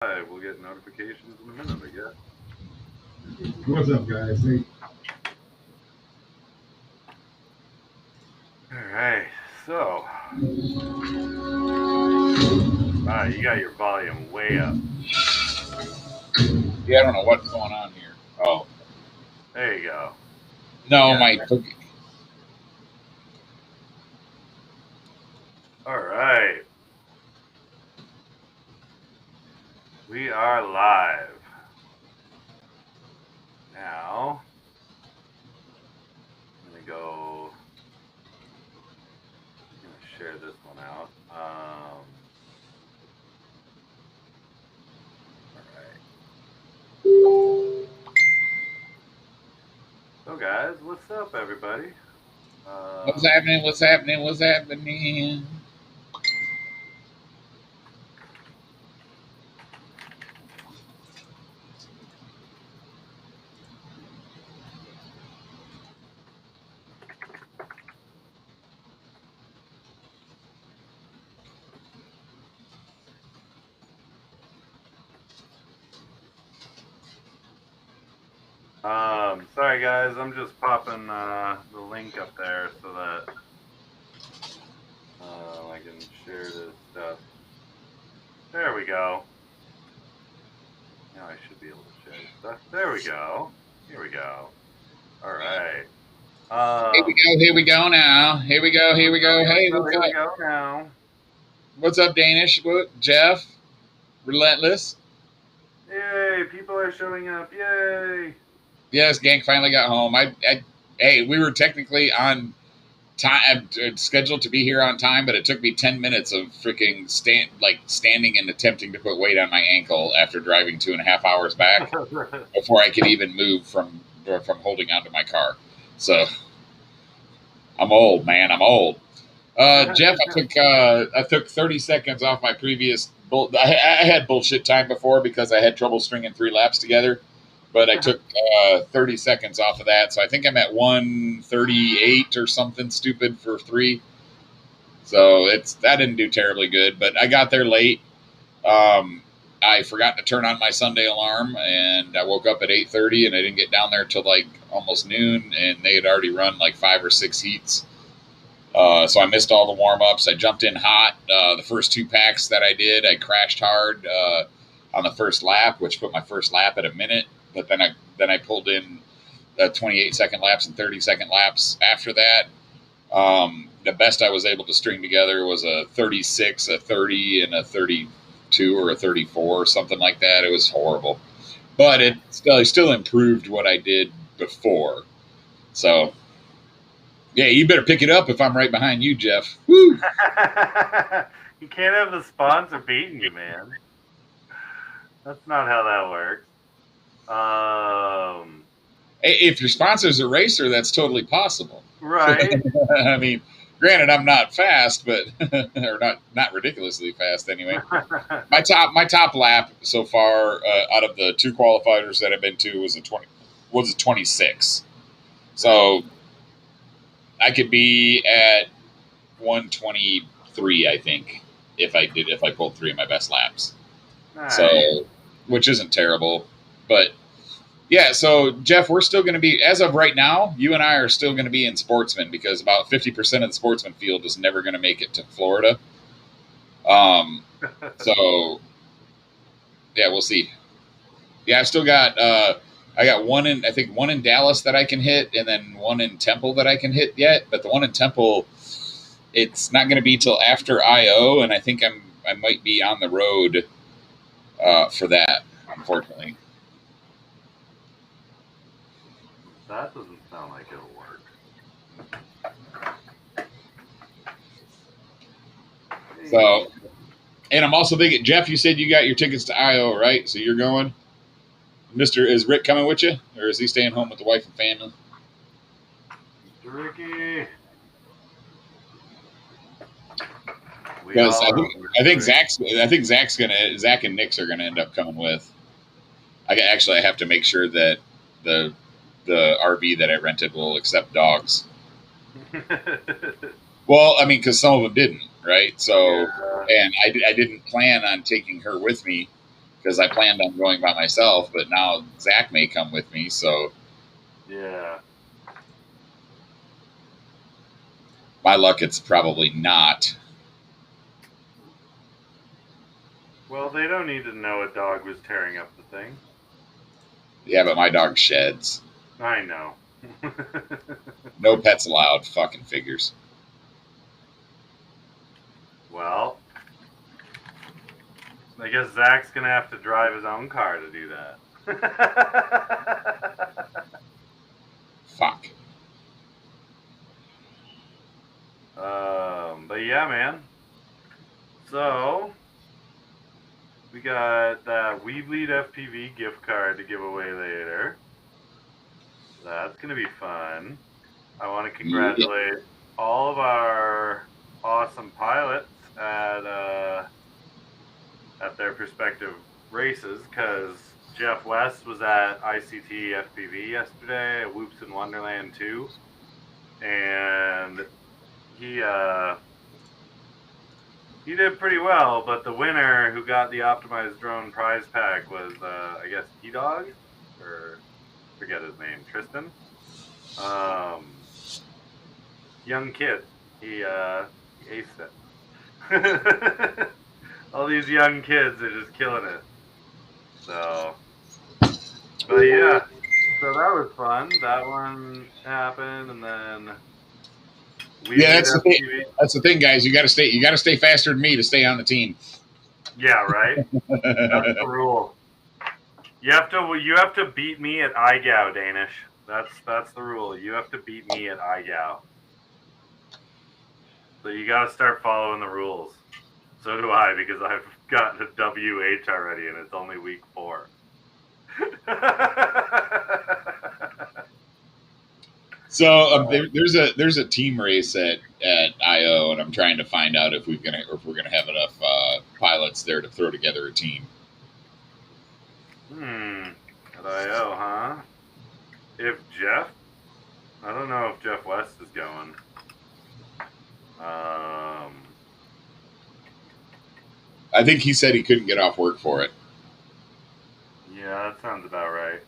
We'll get notifications in a minute, I guess. What's up, guys? Hey. All right, so you got your volume way up. Yeah, I don't know what's going on here. Oh, there you go. No, Yeah. my. All right, we are live now. I'm gonna share this one out. All right. So, guys, what's up, everybody? What's happening? What's happening? What's happening? Sorry, guys. I'm just popping the link up there so that I can share this stuff. There we go. Now I should be able to share this stuff. There we go. Here we go. All right. Here we go. Here we go now. Here we go. Here we go. Hey, what's here up? we go now. What's up, Danish? What? Jeff? Relentless? Yay! People are showing up. Yay! Yes, Gank finally got home. Hey, we were technically on time, scheduled to be here on time, but it took me 10 minutes of freaking standing and attempting to put weight on my ankle after driving 2.5 hours back before I could even move from holding onto my car. So I'm old, man. I'm old. Jeff, I took 30 seconds off my previous. I had bullshit time before because I had trouble stringing 3 laps together, but I took 30 seconds off of that, so I think I'm at 1:38 or something stupid for 3. So that didn't do terribly good, but I got there late. I forgot to turn on my Sunday alarm, and I woke up at 8:30, and I didn't get down there till like almost noon, and they had already run like 5 or 6 heats. So I missed all the warm-ups. I jumped in hot. The first 2 packs that I did, I crashed hard on the first lap, which put my first lap at a minute. But then I pulled in 28-second laps and 30-second laps after that. The best I was able to string together was a 36, a 30, and a 32 or a 34 or something like that. It was horrible. But it still improved what I did before. So... yeah, you better pick it up if I'm right behind you, Jeff. Woo! You can't have the sponsor beating you, man. That's not how that works. If your sponsor's a racer, that's totally possible. Right. I mean, granted, I'm not fast, but or not ridiculously fast anyway. My top lap so far out of the 2 qualifiers that I've been to was a 26. So I could be at 123, I think, if I pulled 3 of my best laps. Nice. So, which isn't terrible, but yeah. So Jeff, we're still going to be, as of right now, you and I are still going to be in Sportsman because about 50% of the Sportsman field is never going to make it to Florida. So yeah, we'll see. Yeah, I've still got. I got one in Dallas that I can hit, and then one in Temple that I can hit yet. But the one in Temple, it's not going to be till after I/O, and I think I might be on the road for that, unfortunately. That doesn't sound like it'll work. So, and I'm also thinking, Jeff, you said you got your tickets to I/O, right? So you're going. Is Rick coming with you, or is he staying home with the wife and family? Mr. Ricky. Because I think Zach and Nick's are gonna end up coming with. I have to make sure that the RV that I rented will accept dogs. Well, I mean, because some of them didn't, right? So, yeah. And I didn't plan on taking her with me because I planned on going by myself, but now Zach may come with me. So Yeah. my luck, it's probably not. Well, they don't need to know a dog was tearing up the thing. Yeah, but my dog sheds. I know. No pets allowed. Fucking figures. Well, I guess Zach's gonna have to drive his own car to do that. Fuck. But yeah, man. So we got that Weebleed FPV gift card to give away later. That's gonna be fun. I want to congratulate all of our awesome pilots at their respective races, because Jeff West was at ICT FPV yesterday, Whoops in Wonderland 2, and he did pretty well, but the winner who got the optimized drone prize pack was I guess T-Dog, or forget his name, Tristan. Young kid. He aced it. All these young kids are just killing it. So, but yeah, so that was fun. That one happened, and then that's the thing. That's the thing, guys. You got to stay faster than me to stay on the team. Yeah, right. That's the rule. You have to beat me at IGOW, Danish. That's the rule. You have to beat me at IGOW. So you got to start following the rules. So do I, because I've gotten a WH already, and it's only week 4. So there's a team race at IO, and I'm trying to find out if we're gonna have enough pilots there to throw together a team. At IO, huh? I don't know if Jeff West is going. I think he said he couldn't get off work for it. Yeah, that sounds about right.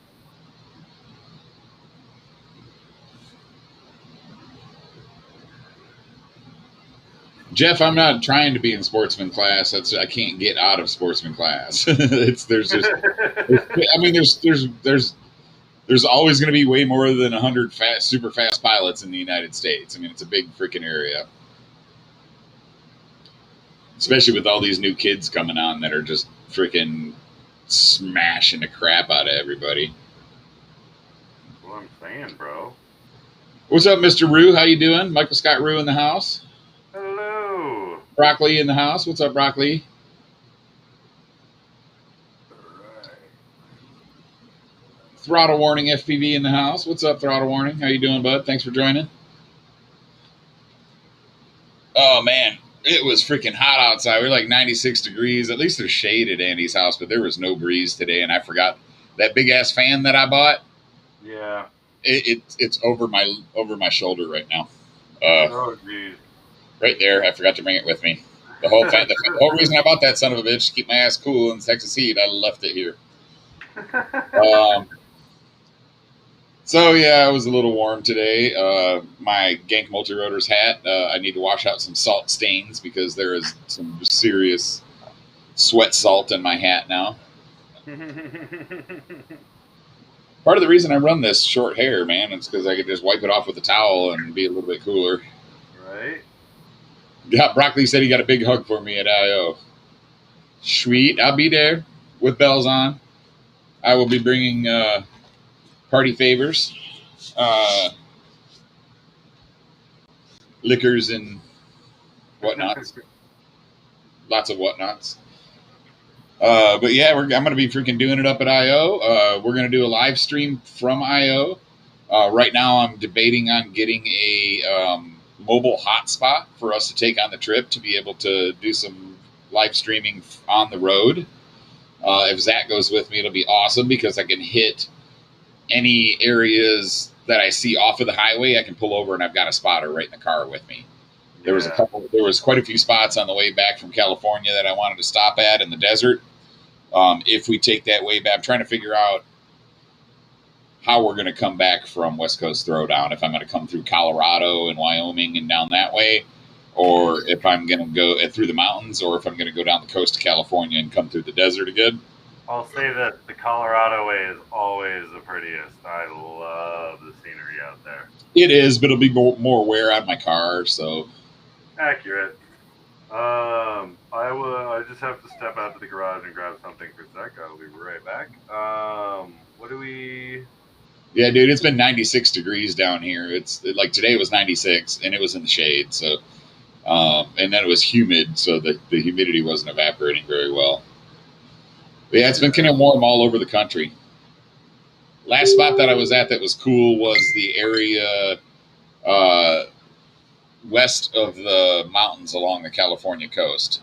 Jeff, I'm not trying to be in sportsman class. I can't get out of sportsman class. There's always going to be way more than 100 super fast pilots in the United States. I mean, it's a big freaking area, especially with all these new kids coming on that are just freaking smashing the crap out of everybody. That's what I'm saying, bro. What's up, Mr. Rue? How you doing? Michael Scott Rue in the house. Hello. Broccoli in the house. What's up, Broccoli? All right. Throttle Warning FPV in the house. What's up, Throttle Warning? How you doing, bud? Thanks for joining. Oh, man. It was freaking hot outside. We were like 96 degrees. At least there's shade at Andy's house, but there was no breeze today, and I forgot that big-ass fan that I bought. Yeah. It's over my shoulder right now. Oh, geez. Right there. I forgot to bring it with me. The whole reason I bought that son of a bitch to keep my ass cool in Texas heat, I left it here. So yeah, it was a little warm today. My Gank Multirotors hat, I need to wash out some salt stains because there is some serious sweat salt in my hat now. Part of the reason I run this short hair, man, is because I could just wipe it off with a towel and be a little bit cooler. Right? Yeah, Broccoli said he got a big hug for me at IO. Sweet, I'll be there with bells on. I will be bringing party favors, liquors and whatnots. Lots of whatnots. But yeah, I'm going to be freaking doing it up at IO. We're going to do a live stream from IO. Right now, I'm debating on getting a mobile hotspot for us to take on the trip to be able to do some live streaming on the road. If Zach goes with me, it'll be awesome because I can hit any areas that I see off of the highway. I can pull over and I've got a spotter right in the car with me. There was quite a few spots on the way back from California that I wanted to stop at in the desert. If we take that way back, I'm trying to figure out how we're going to come back from West Coast Throwdown. If I'm going to come through Colorado and Wyoming and down that way, or if I'm going to go through the mountains, or if I'm going to go down the coast of California and come through the desert again. I'll say that the Colorado way is always the prettiest. I love the scenery out there. It is, but it'll be more wear on my car, so. Accurate. I just have to step out to the garage and grab something for a sec. I'll be right back. What do we... Yeah, dude, it's been 96 degrees down here. It's like today was 96, and it was in the shade, so... and then it was humid, so the humidity wasn't evaporating very well. But yeah, it's been kind of warm all over the country. Last spot that I was at that was cool was the area west of the mountains along the California coast.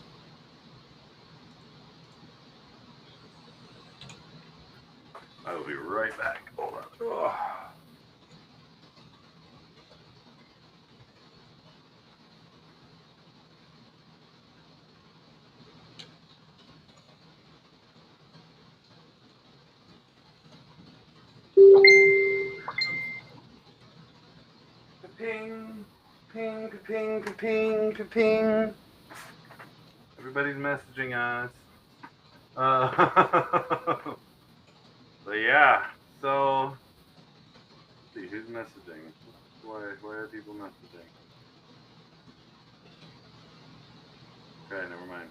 I will be right back. Hold on. Oh. Ping, ping, ping, ping, ping. Everybody's messaging us. But yeah, so let's see who's messaging. Why are people messaging? Okay, never mind.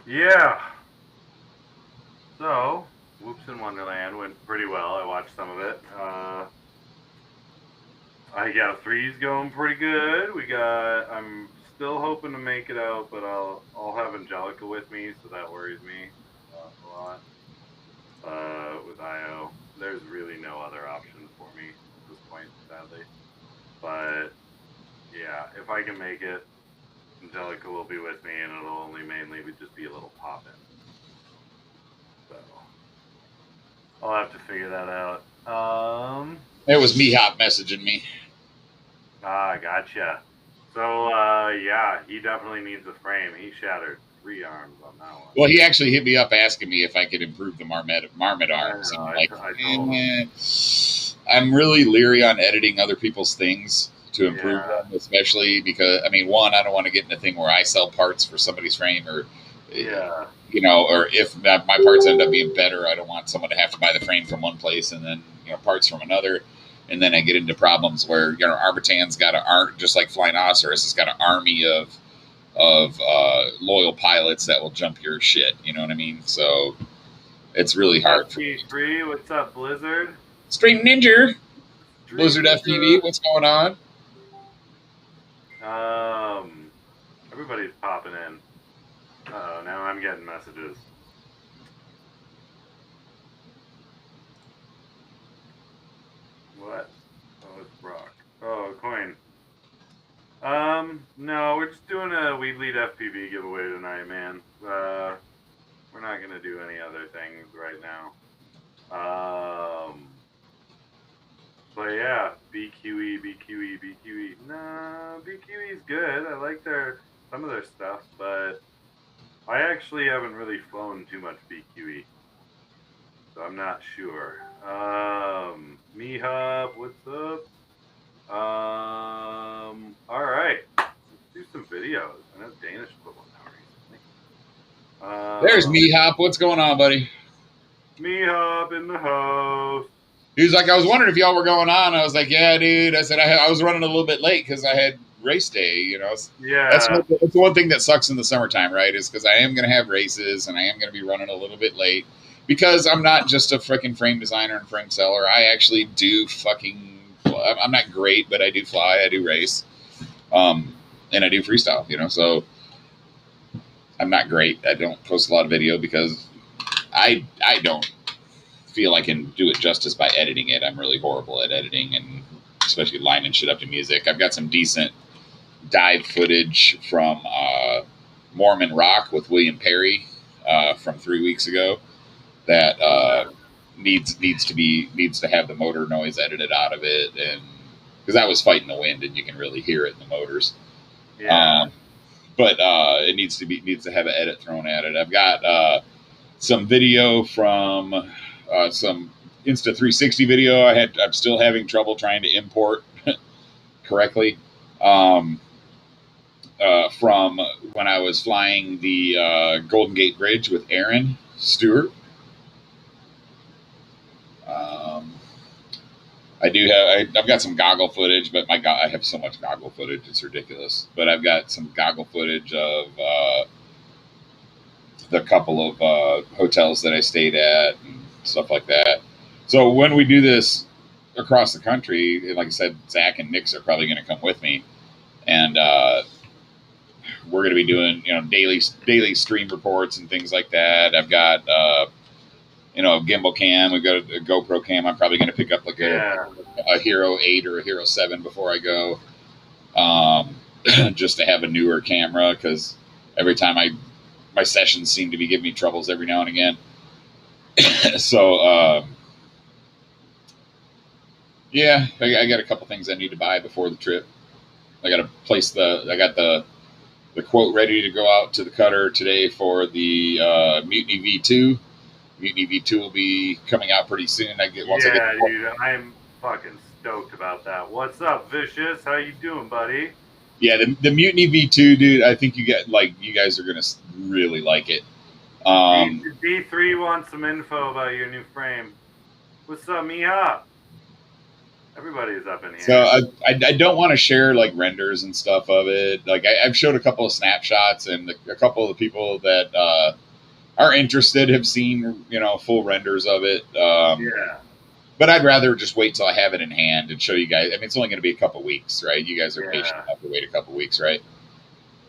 Yeah. So, Whoops in Wonderland went pretty well. I watched some of it. I got threes going pretty good. I'm still hoping to make it out, but I'll have Angelica with me, so that worries me a lot. With IO, there's really no other option for me at this point, sadly. But yeah, if I can make it, Angelica will be with me, and it'll only mainly just be a little pop-in. So I'll have to figure that out. It was Mihop messaging me. Gotcha. So, yeah, he definitely needs a frame. He shattered 3 arms on that one. Well, he actually hit me up asking me if I could improve the marmot arms. I told him. I'm really leery on editing other people's things to improve them, especially because, I mean, one, I don't want to get in a thing where I sell parts for somebody's frame or, you know, or if my parts end up being better, I don't want someone to have to buy the frame from one place and then, you know, parts from another. And then I get into problems where, you know, Arbitan's got just like Flying Oceros, has got an army of loyal pilots that will jump your shit. You know what I mean? So it's really hard for me. What's up, Blizzard? Stream Ninja. Blizzard FPV, what's going on? Everybody's popping in. Uh-oh, now I'm getting messages. What? Oh, it's Brock. Oh, coin. No, we're just doing a We Lead FPV giveaway tonight, man. We're not gonna do any other things right now. But yeah, BQE. No, BQE's good. I like some of their stuff, but I actually haven't really flown too much BQE, so I'm not sure. Mihop, what's up? All right, let's do some videos. I know Danish put one out recently. There's Mihop. What's going on, buddy? Mihop in the house. He was like, I was wondering if y'all were going on. I was like, yeah, dude. I said, I was running a little bit late because I had race day, you know. Yeah. That's the one thing that sucks in the summertime, right? Is because I am going to have races and I am going to be running a little bit late because I'm not just a freaking frame designer and frame seller. I actually do I'm not great, but I do fly. I do race. And I do freestyle, you know. So I'm not great. I don't post a lot of video because I don't feel I can do it justice by editing it. I'm really horrible at editing and especially lining shit up to music. I've got some decent dive footage from Mormon Rock with William Perry from 3 weeks ago that needs to have the motor noise edited out of it, and because I was fighting the wind and you can really hear it in the motors. Yeah. but it needs to have an edit thrown at it. I've got some video from some Insta360 video. I'm still having trouble trying to import correctly. From when I was flying the Golden Gate Bridge with Aaron Stewart. I've got some goggle footage, but I have so much goggle footage, it's ridiculous. But I've got some goggle footage of the couple of hotels that I stayed at and stuff like that. So when we do this across the country, like I said, Zach and Nick's are probably going to come with me, and we're going to be doing daily stream reports and things like that. I've got a gimbal cam. We've got a GoPro cam. I'm probably going to pick up like a Hero 8 or a Hero 7 before I go, just to have a newer camera, because every time my sessions seem to be giving me troubles every now and again. So yeah, I got a couple things I need to buy before the trip. I got the quote ready to go out to the cutter today for the Mutiny V2. Mutiny V2 will be coming out pretty soon. Dude, I'm fucking stoked about that. What's up, Vicious? How you doing, buddy? Yeah, the Mutiny V2, dude. I think you guys are gonna really like it. D3 wants some info about your new frame. What's up, Miha? Everybody's up in here. So I don't want to share like renders and stuff of it. Like I've showed a couple of snapshots, and a couple of the people that are interested have seen full renders of it. Yeah. But I'd rather just wait till I have it in hand and show you guys. I mean, it's only going to be a couple weeks, right? You guys are patient enough to wait a couple weeks, right?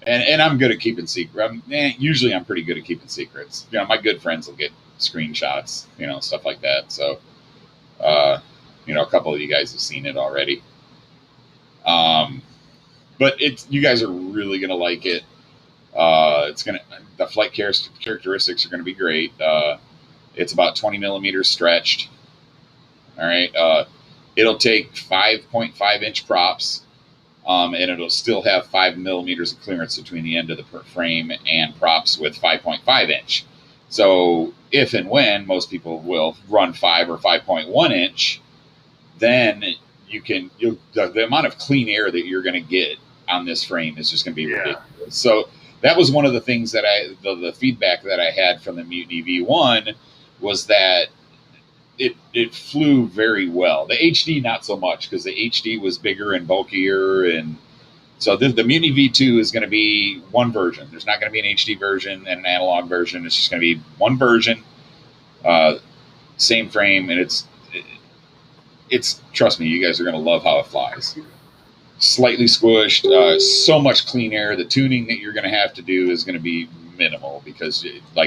And I'm good at keeping secrets. Usually I'm pretty good at keeping secrets. My good friends will get screenshots, stuff like that. So, a couple of you guys have seen it already. But you guys are really going to like it. The flight characteristics are going to be great. It's about 20 millimeters stretched. All right. It'll take 5.5 inch props, and it'll still have 5 millimeters of clearance between the end of the frame and props with 5.5 inch. So if and when most people will run 5 or 5.1 inch, then the amount of clean air that you're going to get on this frame is just going to be ridiculous. So that was one of the things that the feedback that I had from the Mutiny V1 was that it flew very well. The HD not so much, because the HD was bigger and bulkier, and so the Mutiny V2 is going to be one version. There's not going to be an HD version and an analog version. It's just going to be one version, same frame, and it's trust me, you guys are going to love how it flies. Slightly squished, so much clean air. The tuning that you're going to have to do is going to be minimal, because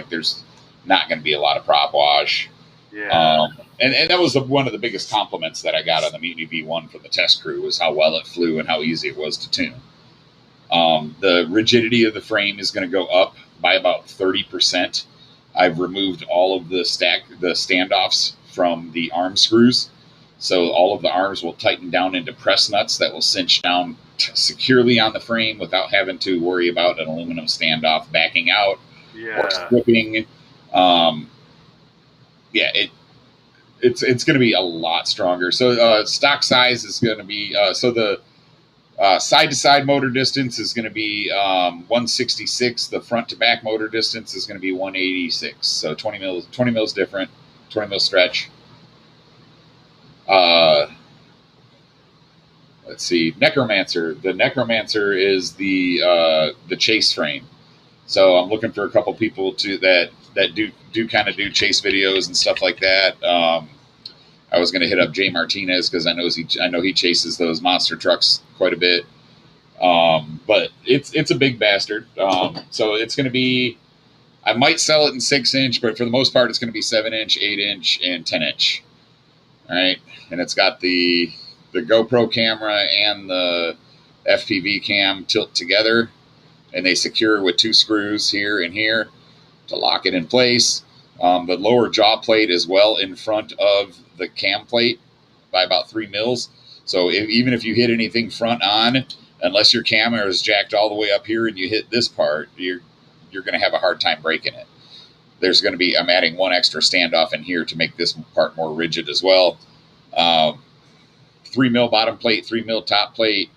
there's not going to be a lot of prop wash. Yeah. And that was one of the biggest compliments that I got on the Mutiny V1 from the test crew, was how well it flew and how easy it was to tune. The rigidity of the frame is going to go up by about 30%. I've removed all of the standoffs from the arm screws. So all of the arms will tighten down into press nuts that will cinch down securely on the frame without having to worry about an aluminum standoff backing out or slipping. It's going to be a lot stronger. So stock size is going to be the side-to-side motor distance is going to be 166. The front-to-back motor distance is going to be 186. So 20 mils different, 20 mil stretch. Let's see, Necromancer. The Necromancer is the chase frame. So I'm looking for a couple people that do kind of do chase videos and stuff like that. I was going to hit up Jay Martinez, because I know he chases those monster trucks quite a bit. But it's a big bastard. So it's going to be, I might sell it in 6-inch, but for the most part, it's going to be 7-inch, 8-inch, and 10-inch. All right, and it's got the GoPro camera and the FPV cam tilt together, and they secure with 2 screws here and here to lock it in place. The lower jaw plate is well in front of the cam plate by about 3 mils. So even if you hit anything front on, unless your camera is jacked all the way up here and you hit this part, you're going to have a hard time breaking it. There's going to be, I'm adding one extra standoff in here to make this part more rigid as well. 3 mil bottom plate, 3 mil top plate,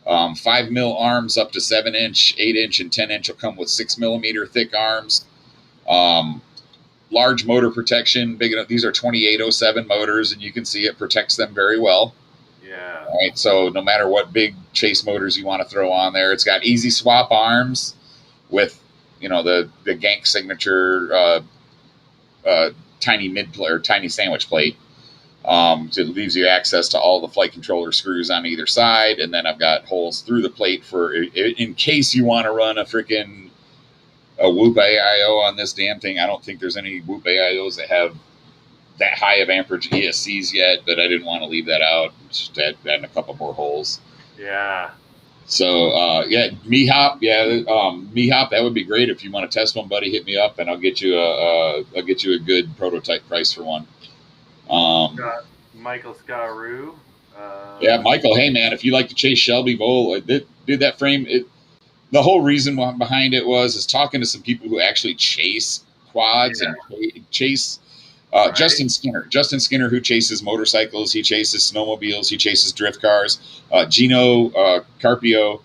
5 mil arms up to 7 inch, 8 inch, and 10 inch will come with 6 millimeter thick arms. Large motor protection, big enough. These are 2807 motors, and you can see it protects them very well. Yeah. All right, so no matter what big chase motors you want to throw on there, it's got easy swap arms with, you know, the Gank signature tiny mid or tiny sandwich plate. It leaves you access to all the flight controller screws on either side, and then I've got holes through the plate for in case you want to run a freaking Whoop AIO on this damn thing. I don't think there's any Whoop AIOs that have that high of amperage ESCs yet, but I didn't want to leave that out. Just adding a couple more holes. Yeah. So yeah, Mehop, Mehop, that would be great. If you want to test one, buddy, hit me up and I'll get you a good prototype price for one. Got Michael Scaroo. Yeah, Michael. Hey, man, if you like to chase Shelby Bowl, dude, that frame. The whole reason behind it was talking to some people who actually chase quads and chase. Right. Justin Skinner, who chases motorcycles, he chases snowmobiles, he chases drift cars. Gino Carpio,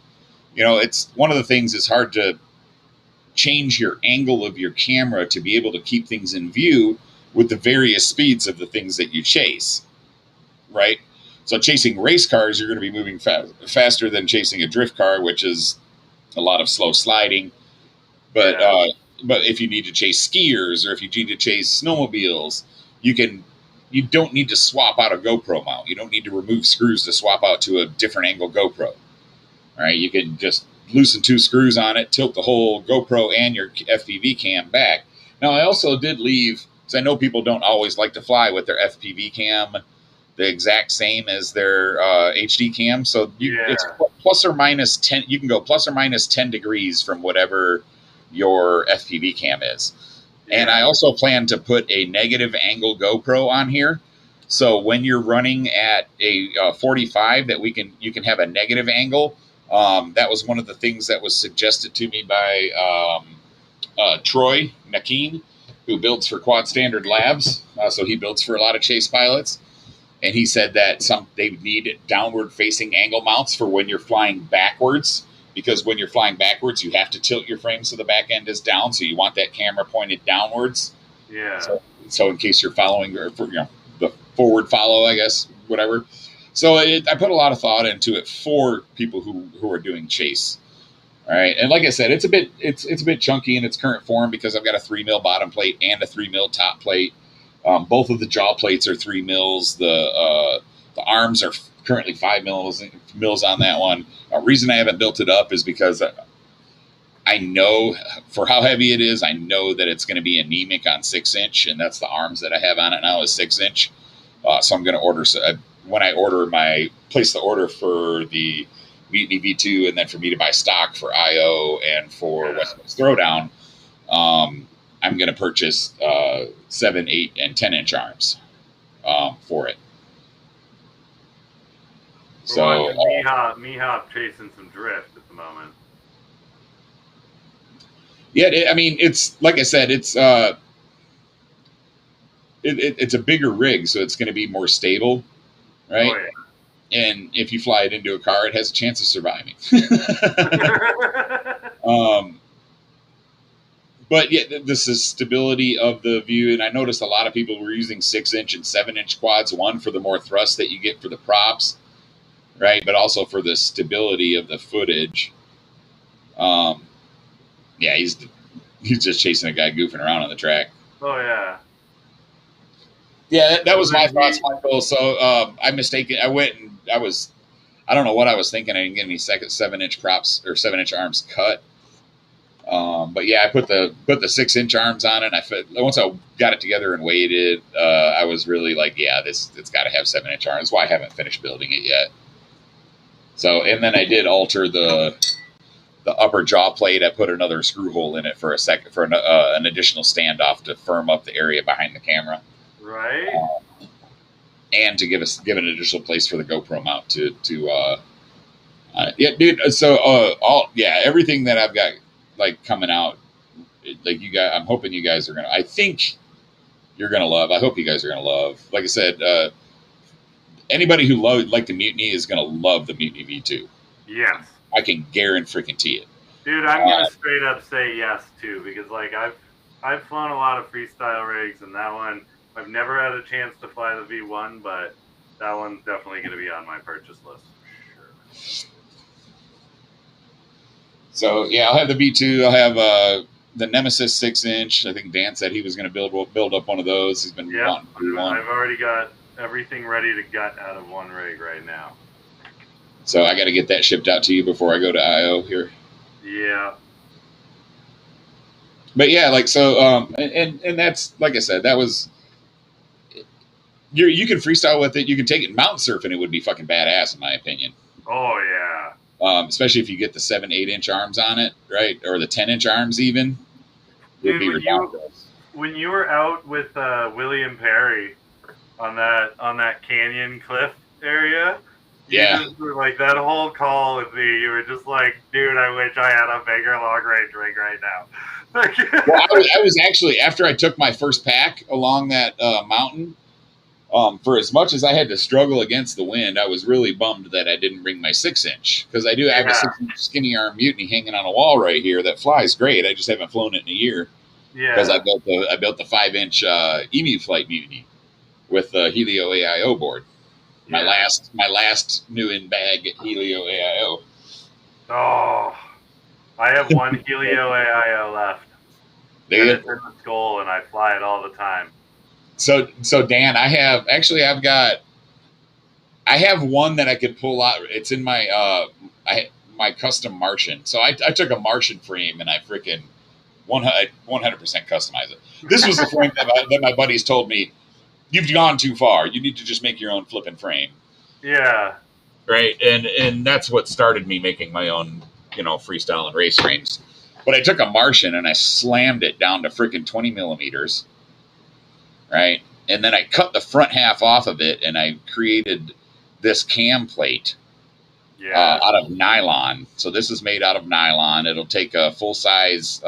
you know, it's one of the things. It's hard to change your angle of your camera to be able to keep things in view with the various speeds of the things that you chase, right? So chasing race cars, you're going to be moving faster than chasing a drift car, which is a lot of slow sliding. But if you need to chase skiers or if you need to chase snowmobiles, you don't need to swap out a GoPro mount. You don't need to remove screws to swap out to a different angle GoPro. All right, you can just loosen 2 screws on it, tilt the whole GoPro and your FPV cam back. Now, I also did leave, because I know people don't always like to fly with their FPV cam the exact same as their HD cam. So it's plus or minus 10. You can go plus or minus 10 degrees from whatever your FPV cam is. Yeah. And I also plan to put a negative angle GoPro on here. So when you're running at a 45, that you can have a negative angle. That was one of the things that was suggested to me by Troy Nakeen, who builds for Quad Standard Labs. So he builds for a lot of chase pilots. And he said that they need downward facing angle mounts for when you're flying backwards, because when you're flying backwards, you have to tilt your frame so the back end is down. So you want that camera pointed downwards. Yeah. So in case you're following, or the forward follow, I guess, whatever. So I put a lot of thought into it for people who are doing chase. All right, and like I said, it's a bit chunky in its current form because I've got a 3 mil bottom plate and a 3 mil top plate. Both of the jaw plates are 3 mils. The arms are currently 5 mils on that one. Reason I haven't built it up is because I know for how heavy it is, I know that it's going to be anemic on 6 inch, and that's the arms that I have on it now is 6 inch. So I'm going to order. When I place the order for the Mutiny V2, and then for me to buy stock for IO and for West Coast Throwdown, I'm going to purchase 7, 8, and 10 inch arms for it. We're watching Mehop chasing some drift at the moment. Yeah, I mean, it's like I said, it's it's a bigger rig, so it's going to be more stable, right? Oh, yeah. And if you fly it into a car, it has a chance of surviving. But yeah, this is stability of the view. And I noticed a lot of people were using 6 inch and 7 inch quads, one for the more thrust that you get for the props, right? But also for the stability of the footage. Yeah, he's just chasing a guy goofing around on the track. Oh, yeah. Yeah, that was my thoughts, Michael. So I mistaken. I went and I don't know what I was thinking. I didn't get any 7 inch props or 7 inch arms cut. But yeah, I put the 6 inch arms on it. And once I got it together and weighed it, I was really like, yeah, it's got to have 7 inch arms. That's why I haven't finished building it yet. So, and then I did alter the upper jaw plate. I put another screw hole in it for an additional standoff to firm up the area behind the camera. Right. And to give an additional place for the GoPro mount to Yeah, dude. So everything that I've got like coming out, like you guys, I'm hoping you guys are gonna. I think you're gonna love. I hope you guys are gonna love. Like I said, anybody who like the Mutiny is gonna love the Mutiny V2. Yes. I can guarantee it. Dude, I'm gonna straight up say yes too, because like I've flown a lot of freestyle rigs, and that one I've never had a chance to fly the V1, but that one's definitely gonna be on my purchase list for sure. So yeah, I'll have the V2. I'll have the Nemesis 6-inch. I think Dan said he was going to build up one of those. He's been wanting to do one. I've already got everything ready to gut out of one rig right now. So I got to get that shipped out to you before I go to IO here. Yeah. But yeah, like so, and that's like I said, that was you can freestyle with it. You can take it mountain surfing. It would be fucking badass in my opinion. Oh yeah. Especially if you get the 7-8-inch arms on it, right, or the 10-inch arms even. Dude, when you were out with William Perry on that canyon cliff area, you just were like that whole call with me. You were just like, dude, I wish I had a bigger long range rig right now. Well, I was actually after I took my first pack along that mountain. For as much as I had to struggle against the wind, I was really bummed that I didn't bring my 6-inch because I do have a 6-inch skinny arm Mutiny hanging on a wall right here that flies great. I just haven't flown it in a year because I built the 5-inch Emu Flight Mutiny with the Helio AIO board. My last new in bag Helio AIO. Oh, I have one Helio AIO left. It's in the skull, and I fly it all the time. So Dan, I have one that I could pull out. It's in my my custom Martian. So I took a Martian frame and I freaking 100% customize it. This was the frame that my buddies told me, you've gone too far. You need to just make your own flipping frame. Yeah. Right. And that's what started me making my own, freestyle and race frames. But I took a Martian and I slammed it down to freaking 20 millimeters. Right. And then I cut the front half off of it and I created this cam plate out of nylon. So this is made out of nylon. It'll take a full size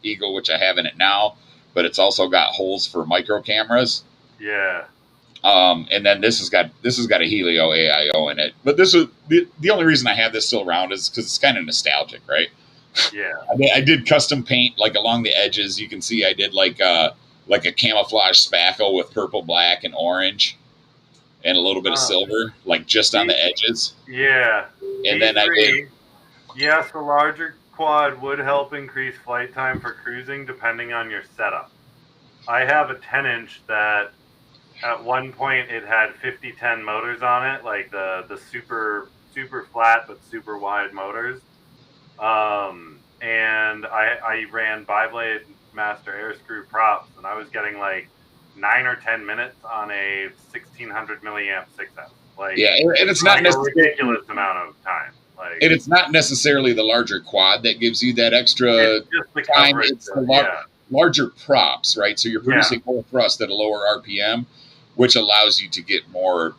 Eagle, which I have in it now, but it's also got holes for micro cameras. Yeah. And then this has got a Helio AIO in it. But this was the only reason I have this still around is because it's kind of nostalgic, right? Yeah. I did custom paint like along the edges. You can see I did like a camouflage spackle with purple, black, and orange, and a little bit of silver, like just on the edges. Yeah. And then I did. Yes, the larger quad would help increase flight time for cruising depending on your setup. I have a 10-inch that at one point it had 50-10 motors on it, like the super flat but super wide motors. And I ran biblade master air screw props, and I was getting like 9 or 10 minutes on a 1600 milliamp 6S. Like, and it's not a ridiculous amount of time. Like, and it's not necessarily the larger quad that gives you that extra time. It's the larger props, right? So you're producing more thrust at a lower RPM, which allows you to get more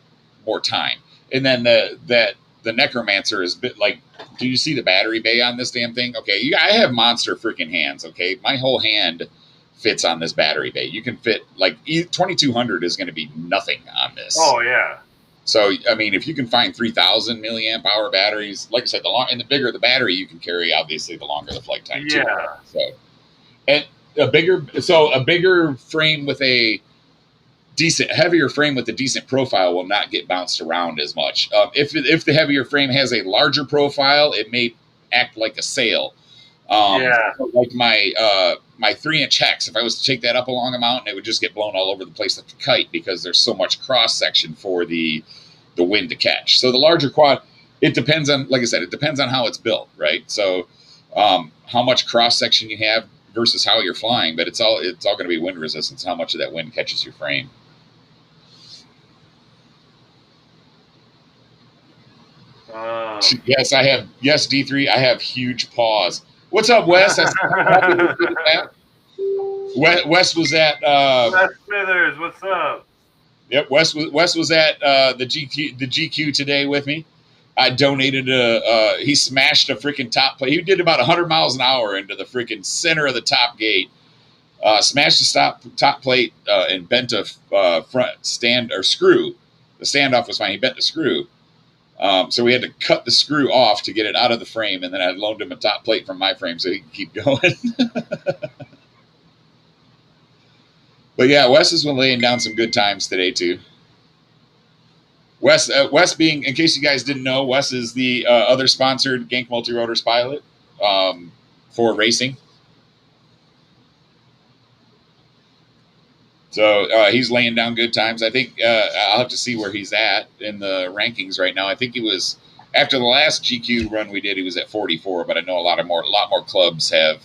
time. And then the Necromancer is like, do you see the battery bay on this damn thing? Okay, I have monster freaking hands. Okay, my whole hand fits on this battery bay. You can fit like 2200 is going to be nothing on this. Oh yeah. So I mean, if you can find 3000 milliamp hour batteries, like I said, the bigger the battery you can carry, obviously, the longer the flight time. Yeah. Too. So, and a bigger frame with a heavier frame with a decent profile will not get bounced around as much. If the heavier frame has a larger profile, it may act like a sail. Like my 3-inch hex, if I was to take that up along a mountain, it would just get blown all over the place like a kite because there's so much cross section for the wind to catch. So the larger quad, it depends on, like I said, it depends on how it's built, right? So how much cross section you have versus how you're flying, but it's all going to be wind resistance, how much of that wind catches your frame. Yes, I have. Yes, D3. I have huge paws. What's up, Wes? Wes was at Wes Smithers. What's up? Yep, Wes was at the GQ today with me. I donated he smashed a freaking top plate. He did about 100 miles an hour into the freaking center of the top gate. Smashed the top plate and bent a front stand or screw. The standoff was fine. He bent the screw. So we had to cut the screw off to get it out of the frame, and then I loaned him a top plate from my frame so he can keep going. But yeah, Wes has been laying down some good times today too. Wes being, in case you guys didn't know, Wes is the other sponsored Genk Multirotors pilot for racing. So he's laying down good times. I think I'll have to see where he's at in the rankings right now. I think he was, after the last GQ run we did, he was at 44. But I know a lot more clubs have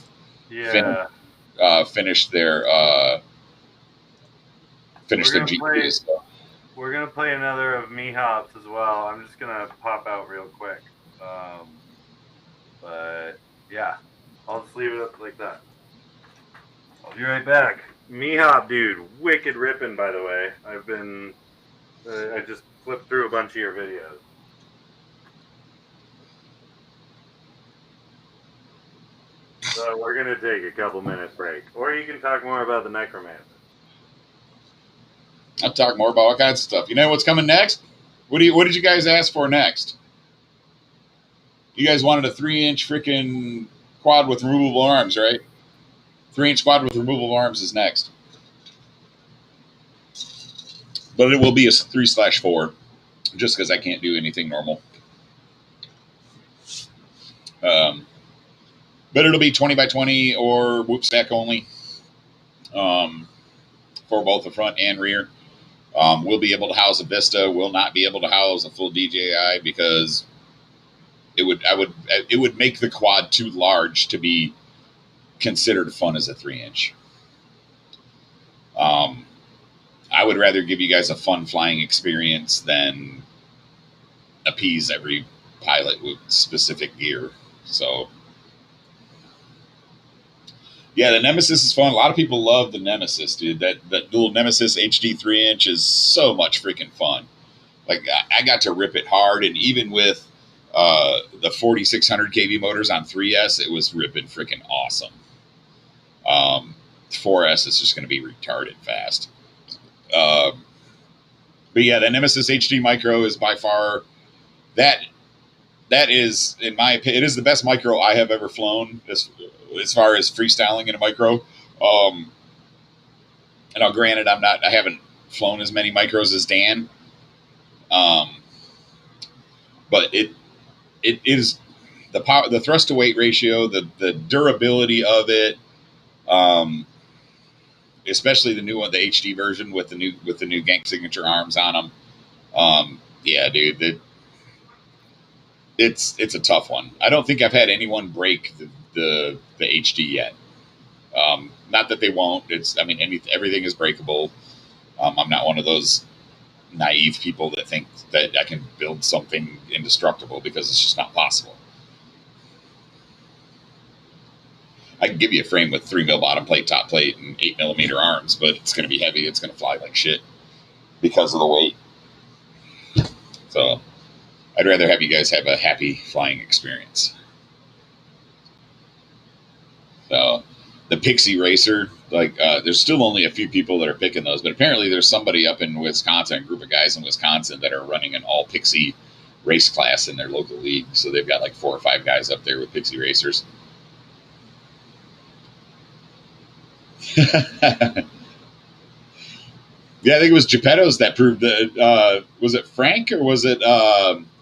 finished their GQs. So. We're gonna play another of me hops as well. I'm just gonna pop out real quick. But yeah, I'll just leave it up like that. I'll be right back. Me hop, dude, wicked ripping, by the way. I just flipped through a bunch of your videos. So we're gonna take a couple minute break, or you can talk more about the necromancer. I'll talk more about all kinds of stuff. You know what's coming next? What did you guys ask for next? You guys wanted a 3-inch freaking quad with removable arms, right? 3-inch quad with removable arms is next. But it will be a 3/4, just because I can't do anything normal. But it'll be 20 by 20 or whoop stack only for both the front and rear. We'll be able to house a Vista. We'll not be able to house a full DJI because it would make the quad too large to be considered fun as a 3-inch. I would rather give you guys a fun flying experience than appease every pilot with specific gear. So yeah, the Nemesis is fun. A lot of people love the Nemesis, dude. That dual Nemesis HD 3-inch is so much freaking fun. Like I got to rip it hard, and even with the 4600 kV motors on 3S, it was ripping freaking awesome. 4S is just going to be retarded fast. But yeah, the Nemesis HD Micro is by far that is, in my opinion, it is the best micro I have ever flown as far as freestyling in a micro. And now, granted, I haven't flown as many micros as Dan. But it is the power, the thrust to weight ratio, the durability of it. Especially the new one, the HD version with the new Genk signature arms on them. Yeah, dude, it's a tough one. I don't think I've had anyone break the HD yet. Not that they won't. Everything is breakable. I'm not one of those naive people that think that I can build something indestructible, because it's just not possible. I can give you a frame with 3mm bottom plate, top plate, and 8mm arms, but it's going to be heavy. It's going to fly like shit because of the weight. So I'd rather have you guys have a happy flying experience. So the Pixie Racer, there's still only a few people that are picking those, but apparently there's somebody up in Wisconsin, a group of guys in Wisconsin that are running an all Pixie race class in their local league. So they've got like 4 or 5 guys up there with Pixie Racers. Yeah, I think it was Geppetto's that proved that. Was it Frank or was it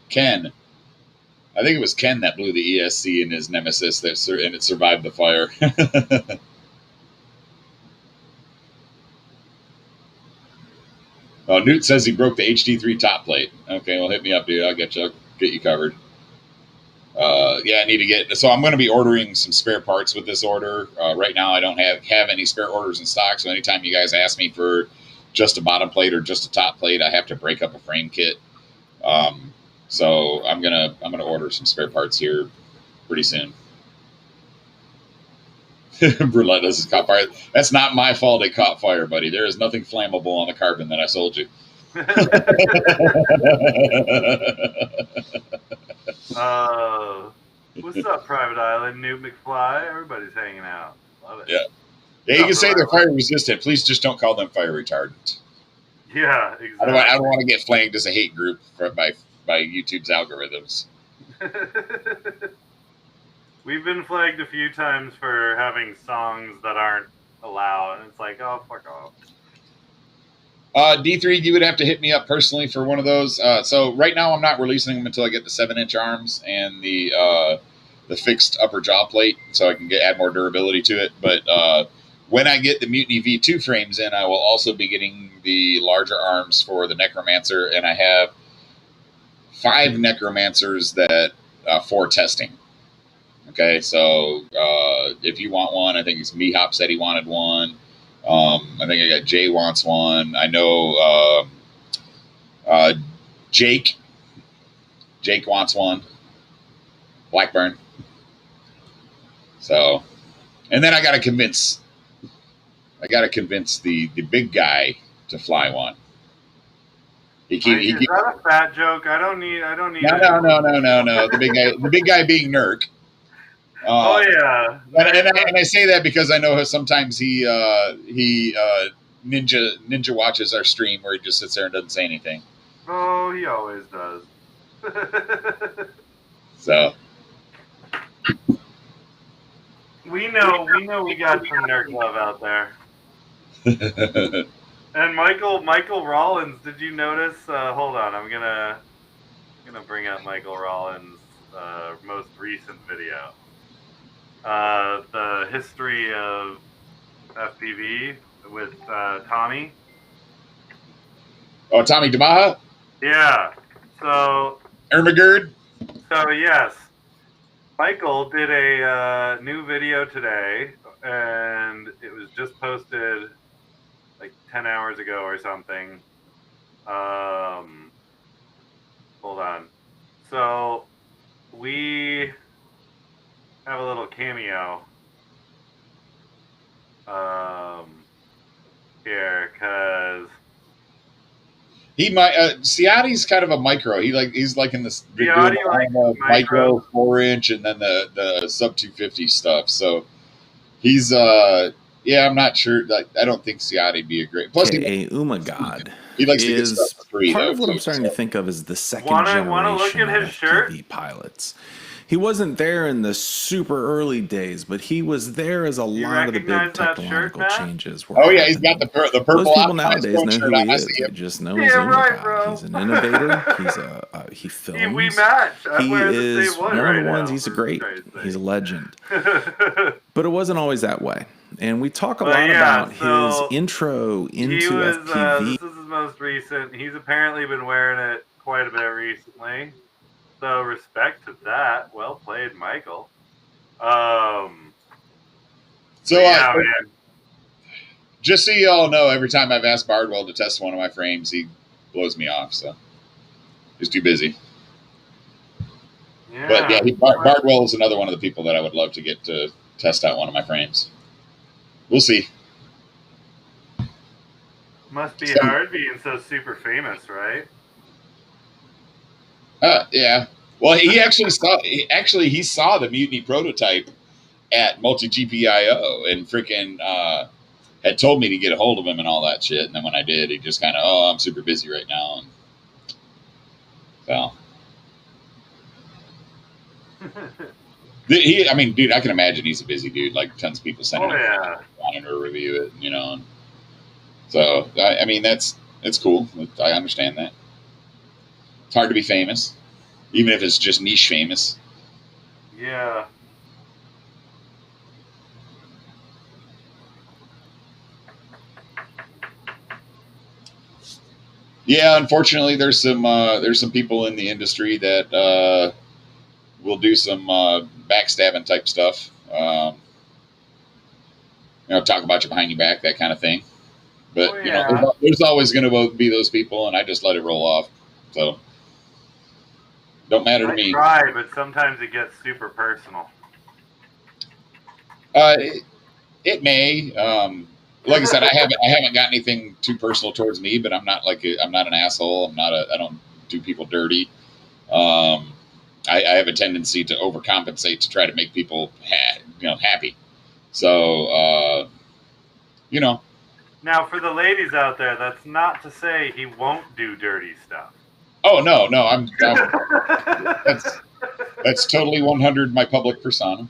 Ken? I think it was Ken that blew the ESC in his Nemesis, and it survived the fire. Oh, Newt says he broke the HD3 top plate. Okay, well, hit me up, dude. I'll get you covered. Yeah, I need to get. So I'm going to be ordering some spare parts with this order. Right now, I don't have any spare orders in stock. So anytime you guys ask me for just a bottom plate or just a top plate, I have to break up a frame kit. So I'm gonna order some spare parts here pretty soon. Brulette has caught fire. That's not my fault it caught fire, buddy. There is nothing flammable on the carbon that I sold you. What's up, Private Island, New McFly? Everybody's hanging out. Love it. Yeah. Yeah, you can say they're fire resistant. Please just don't call them fire retardant. Yeah, exactly. I don't want to get flagged as a hate group by YouTube's algorithms. We've been flagged a few times for having songs that aren't allowed, and it's like, oh, fuck off. D3, you would have to hit me up personally for one of those. So right now I'm not releasing them until I get the 7-inch arms and the fixed upper jaw plate, so I can add more durability to it. But when I get the Mutiny V2 frames in, I will also be getting the larger arms for the Necromancer, and I have 5 Necromancers that for testing. Okay, so if you want one, I think it's Mehop said he wanted one. I think I got Jay wants one. I know Jake wants one. Blackburn. So, and then I got to convince the big guy to fly one. Is that a fat joke? I don't need. No. The big guy being Nurk. Oh yeah, and I say that because I know sometimes he ninja watches our stream where he just sits there and doesn't say anything. Oh, he always does. So we know we got some nerd love out there. And Michael Rollins, did you notice? Hold on, I'm gonna bring up Michael Rollins' most recent video. The history of FPV with Tommy. Oh, Tommy Demaha? Yeah. So Ermagerd? So yes, Michael did a new video today, and it was just posted like 10 hours ago or something. Hold on. So we have a little cameo here, because he might Ciati's kind of a micro. He's like in this micro 4-inch and then the sub 250 stuff. So he's I'm not sure. I don't think Ciati'd be a great. Plus, Umagod he likes to get stuff for free. Part of what I'm starting to think of is the second generation of FPV pilots. He wasn't there in the super early days, but he was there as a lot of the big technological changes were happening. He's got the purple. Most people nowadays know who he is. They just know he's Umagod. He's an innovator. He films. We match. He is one of the ones. He's he's a legend. But it wasn't always that way. And we talk a lot about his intro into FPV. This is his most recent. He's apparently been wearing it quite a bit recently. So respect to that. Well played, Michael. Man. Just so you all know, every time I've asked Bardwell to test one of my frames, he blows me off. So he's too busy. Yeah. But Bardwell is another one of the people that I would love to get to test out one of my frames. We'll see. Must be hard being so super famous, right? Yeah. Well, he saw the Mutiny prototype at Multi GPIO and freaking had told me to get a hold of him and all that shit. And then when I did, he just kind of, I'm super busy right now. And so, dude, I can imagine he's a busy dude. Like tons of people sending him wanting to review it, And so, it's cool. I understand that. It's hard to be famous, even if it's just niche famous. Yeah. Yeah, unfortunately, there's some people in the industry that will do some backstabbing type stuff. Talk about you behind your back, that kind of thing. But there's always going to be those people, and I just let it roll off. So. Don't matter to me. I try, but sometimes it gets super personal. It may. Like I said, I haven't got anything too personal towards me, but I'm not an asshole. I don't do people dirty. I I have a tendency to overcompensate to try to make people happy. So Now, for the ladies out there, that's not to say he won't do dirty stuff. Oh no, that's totally 100 my public persona.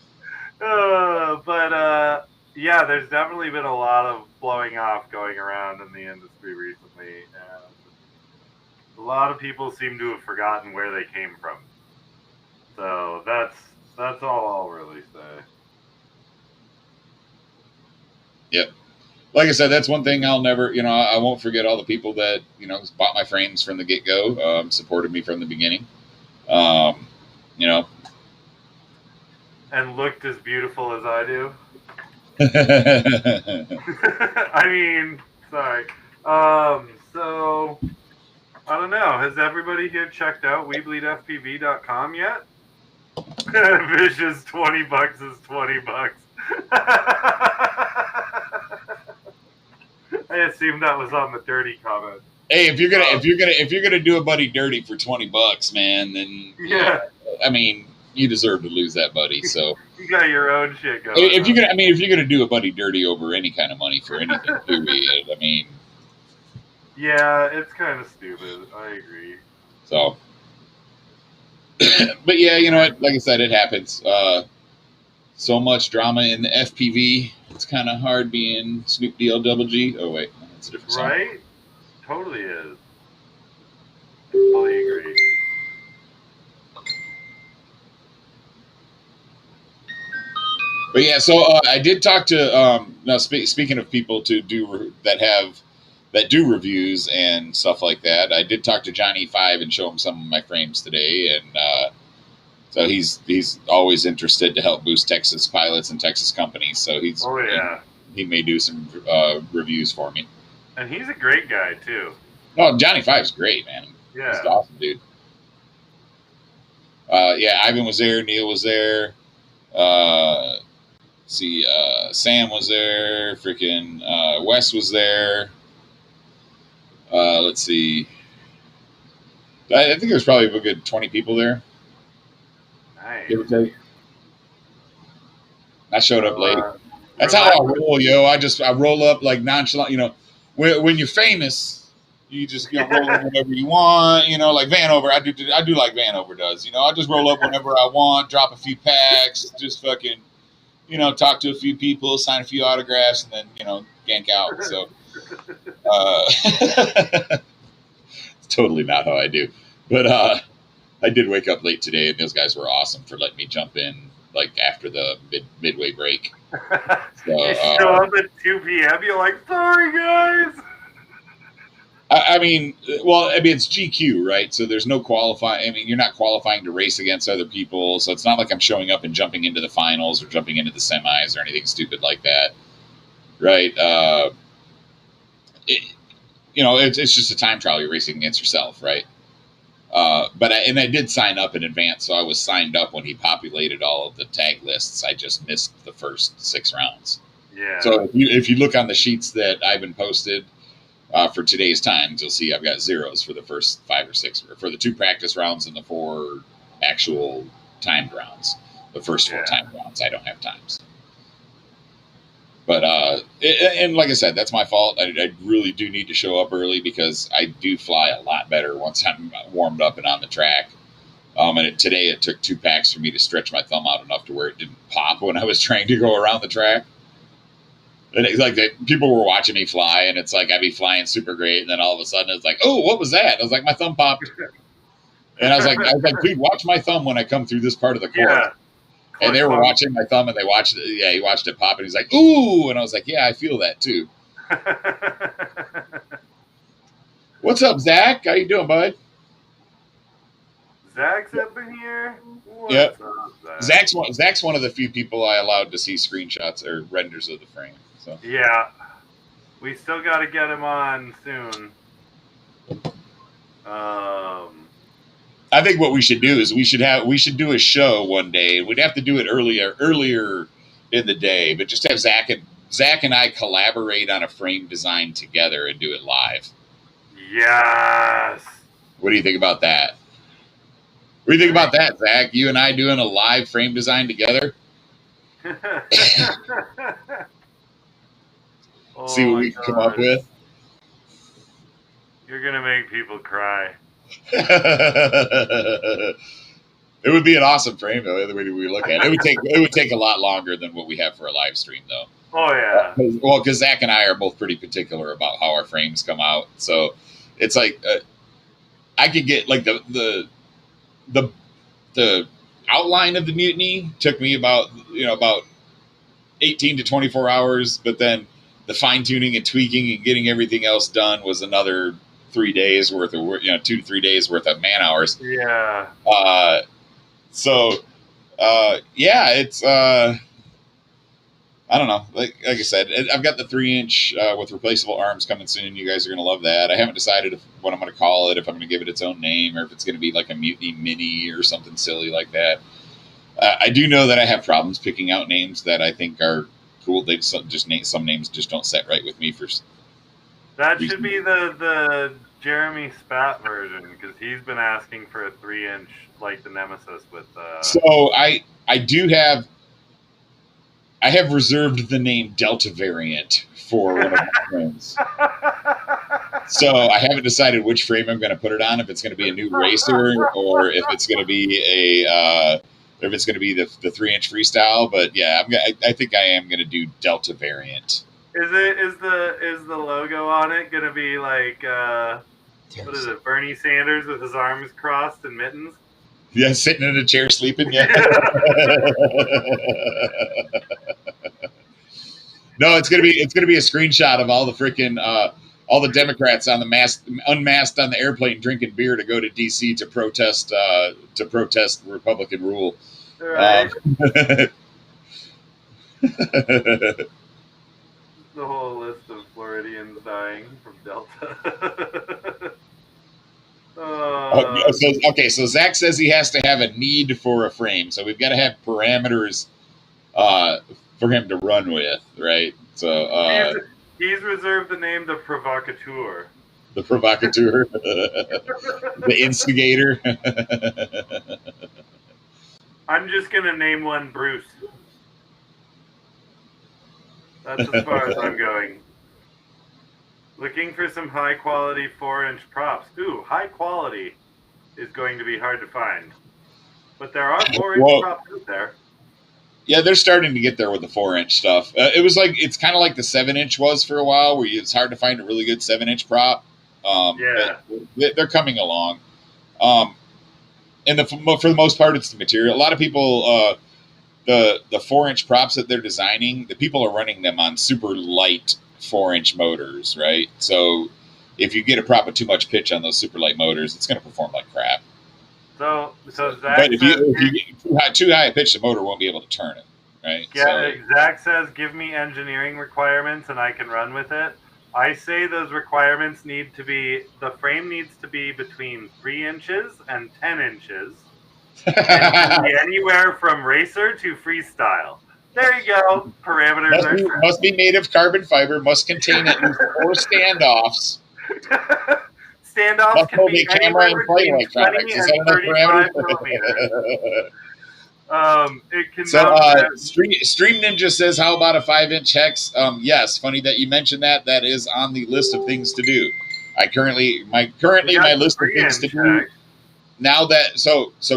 But yeah, there's definitely been a lot of blowing off going around in the industry recently, and a lot of people seem to have forgotten where they came from. So that's all I'll really say. Yep. Like I said, that's one thing I'll never, I won't forget all the people that, bought my frames from the get-go, supported me from the beginning. And looked as beautiful as I do. I mean, sorry. So, I don't know. Has everybody here checked out WeBleedFPV.com yet? Vicious $20 is $20. I assume that was on the dirty comment. Hey, if you're gonna do a buddy dirty for $20, man, then yeah, I mean, you deserve to lose that buddy. So you got your own shit going. If you're gonna do a buddy dirty over any kind of money for anything, period. I mean, yeah, it's kind of stupid. I agree. So, but yeah, you know what? Like I said, it happens. So much drama in the FPV. It's kind of hard being Snoop DLWG. Oh wait, that's a different song. Right? Totally is. I totally agree. But yeah, so I did talk to now speaking of people to do that do reviews and stuff like that. I did talk to Johnny 5 and show him some of my frames today, and so he's always interested to help boost Texas pilots and Texas companies. So he may do some reviews for me. And he's a great guy too. Oh, Johnny 5's great, man. Yeah, he's awesome, dude. Yeah, Ivan was there. Neil was there. Sam was there. Freaking Wes was there. Let's see. I think there was probably a good 20 people there. Nice. Give or take. I showed up late. That's how I roll, yo. I roll up like nonchalant. You know, when you're famous, you just roll up whenever you want. You know, like Vanover. I do like Vanover does. You know, I just roll up whenever I want, drop a few packs, just fucking, talk to a few people, sign a few autographs, and then gank out. So, it's totally not how I do. But I did wake up late today, and those guys were awesome for letting me jump in like after the midway break. So, you show up at 2 p.m. You're like, sorry guys. I mean, it's GQ, right? So there's no qualifying. I mean, you're not qualifying to race against other people, so it's not like I'm showing up and jumping into the finals or jumping into the semis or anything stupid like that, right? It's just a time trial. You're racing against yourself, right? But I did sign up in advance, so I was signed up when he populated all of the tag lists. I just missed the first 6 rounds. Yeah. So if you look on the sheets that Ivan posted for today's times, you'll see I've got zeros for the first 5 or 6, or for the 2 practice rounds and the 4 actual timed rounds. The first 4 timed rounds, I don't have times. But and like I said, that's my fault. I really do need to show up early because I do fly a lot better once I'm warmed up and on the track. Today it took 2 packs for me to stretch my thumb out enough to where it didn't pop when I was trying to go around the track. And it's like people were watching me fly, and it's like I'd be flying super great, and then all of a sudden it's like, oh, what was that? I was like, my thumb popped, and I was like, dude, watch my thumb when I come through this part of the course. Yeah. And they were watching my thumb, and they watched it. Yeah, he watched it pop, and he's like, ooh, and I was like, yeah, I feel that too. What's up, Zach? How you doing, bud? Zach's up in here. Yep. Zach's one of the few people I allowed to see screenshots or renders of the frame. So yeah, we still got to get him on soon. I think what we should do is we should do a show one day. We'd have to do it earlier in the day, but just have Zach and I collaborate on a frame design together and do it live. Yes. What do you think about that? do you think about that, Zach? You and I doing a live frame design together? See what we can come up with. You're gonna make people cry. It would be an awesome frame, though. The way we look at it, it would take a lot longer than what we have for a live stream, though. Oh yeah. Well, because Zach and I are both pretty particular about how our frames come out, so it's like I could get like the outline of the mutiny took me about 18 to 24 hours, but then the fine tuning and tweaking and getting everything else done was another 3 days worth of 2 to 3 days worth of man hours. Yeah. It's I don't know. Like I said, I've got the 3-inch with replaceable arms coming soon. You guys are gonna love that. I haven't decided what I'm gonna call it. If I'm gonna give it its own name, or if it's gonna be like a Mutiny Mini or something silly like that. I do know that I have problems picking out names that I think are cool. Some names just don't set right with me. That should be the Jeremy Spat version, because he's been asking for a 3-inch like the Nemesis with. So I have reserved the name Delta Variant for one of my friends. So I haven't decided which frame I'm going to put it on. If it's going to be a new racer, or if it's going to be the 3-inch freestyle. But yeah, I think I am going to do Delta Variant. Is the logo on it going to be like what is it? Bernie Sanders with his arms crossed and mittens? Yeah, sitting in a chair sleeping. Yeah. No, it's gonna be a screenshot of all the freaking all the Democrats on the unmasked on the airplane drinking beer to go to D.C. to protest Republican rule. Right. The whole list of Floridians dying from Delta. So Zach says he has to have a need for a frame, so we've got to have parameters for him to run with, right? So he's reserved the name the Provocateur. The Provocateur, the Instigator. I'm just gonna name one Bruce. That's as far as I'm going. Looking for some high quality 4-inch props. Ooh, high quality is going to be hard to find. But there are 4-inch props out there. Yeah, they're starting to get there with the 4-inch stuff. It's kind of like the 7-inch was for a while, where it's hard to find a really good 7-inch prop. They're coming along. And for the most part, it's the material. A lot of people, the 4-inch props that they're designing, the people are running them on super light 4-inch motors, right? So if you get a prop with too much pitch on those super light motors, it's going to perform like crap. So Zach, but if you get too high a pitch, the motor won't be able to turn it, right? Yeah, Zach says, give me engineering requirements and I can run with it. I say those requirements need to be, the frame needs to be between 3 inches and 10 inches. And can be anywhere from racer to freestyle. There you go. Parameters must be made of carbon fiber, must contain at least 4 standoffs. Standoffs can be camera and flight electronics. Is that enough parameters? It can Stream Ninja says, how about a 5-inch hex? Yes, funny that you mentioned that. That is on the list of things to do. My list of things to do. Now that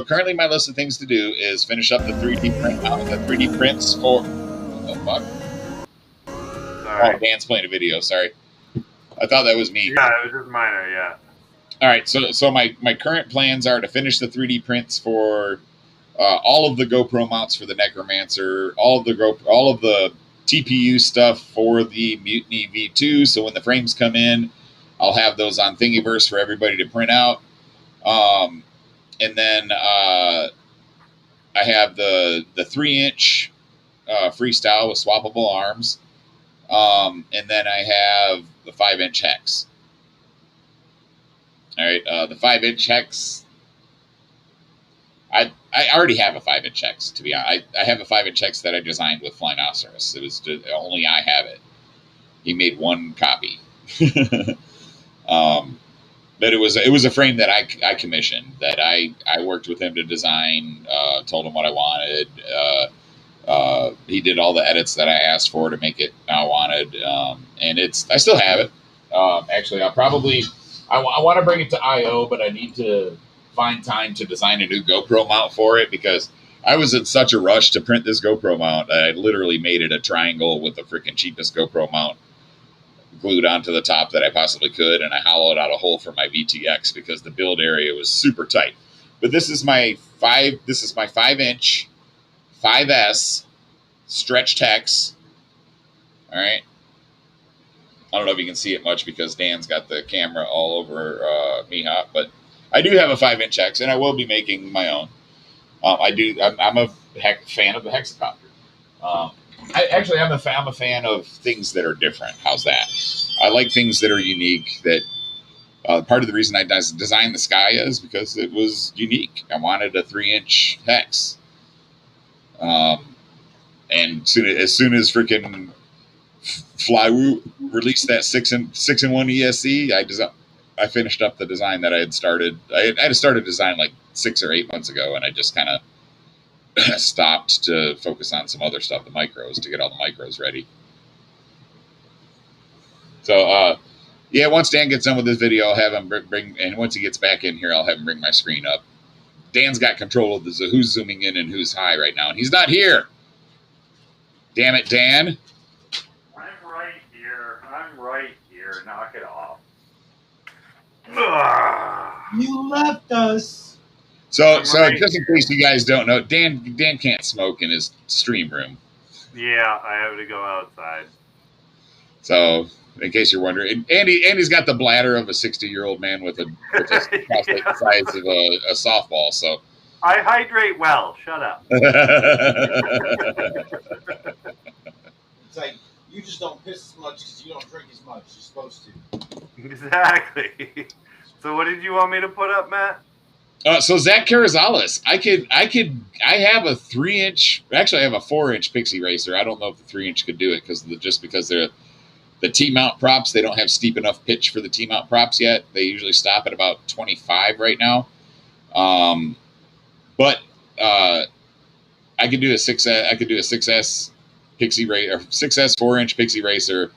currently my list of things to do is finish up the 3D print out the 3D prints for fuck. Sorry. Oh, Dan's playing a video, sorry. I thought that was me. Yeah, it was just minor, yeah. Alright, so my current plans are to finish the 3D prints for all of the GoPro mounts for the Necromancer, all of the TPU stuff for the Mutiny V2, so when the frames come in, I'll have those on Thingiverse for everybody to print out. And then I have the 3-inch freestyle with swappable arms. And then I have the 5-inch hex. All right, the 5-inch hex. I already have a 5-inch hex, to be honest. I have a 5-inch hex that I designed with Flynoceros. It was only I have it. He made one copy. But it was a frame that I commissioned, that I worked with him to design, told him what I wanted. He did all the edits that I asked for to make it how I wanted, and I still have it. Actually, I want to bring it to I/O, but I need to find time to design a new GoPro mount for it, because I was in such a rush to print this GoPro mount that I literally made it a triangle with the freaking cheapest GoPro mount glued onto the top that I possibly could, and I hollowed out a hole for my VTX because the build area was super tight. But this is my 5-inch 5S stretch text. All right. I don't know if you can see it much because Dan's got the camera all over Mihop, but I do have a 5-inch X, and I will be making my own. I'm a fan of the hexacopter. I'm a fan of things that are different. How's that? I like things that are unique. That part of the reason I designed the Sky is because it was unique. I wanted a 3-inch hex. And as soon as freaking Flywoo released that 6-in-1 ESC, I finished up the design that I had started. I had started design like 6 or 8 months ago, and I just kind of stopped to focus on some other stuff, the micros, to get all the micros ready. So, yeah, once Dan gets done with this video, I'll have him bring, and once he gets back in here, I'll have him bring my screen up. Dan's got control of who's zooming in and who's high right now, and he's not here. Damn it, Dan. I'm right here. Knock it off. You left us. So just in case you guys don't know, Dan can't smoke in his stream room. Yeah, I have to go outside. So, in case you're wondering, Andy's got the bladder of a 60-year-old man with a prostate the size of a softball. So I hydrate well. Shut up. It's like you just don't piss as much because you don't drink as much. You're supposed to. Exactly. So what did you want me to put up, Matt? So Zach Carrizales, I have a 3-inch. Actually, I have a 4-inch Pixie Racer. I don't know if the 3-inch could do it because they're the T-mount props. They don't have steep enough pitch for the T-mount props yet. They usually stop at about 25 right now. But I could do a 6S Pixie Racer, or 6S 4-inch Pixie Racer.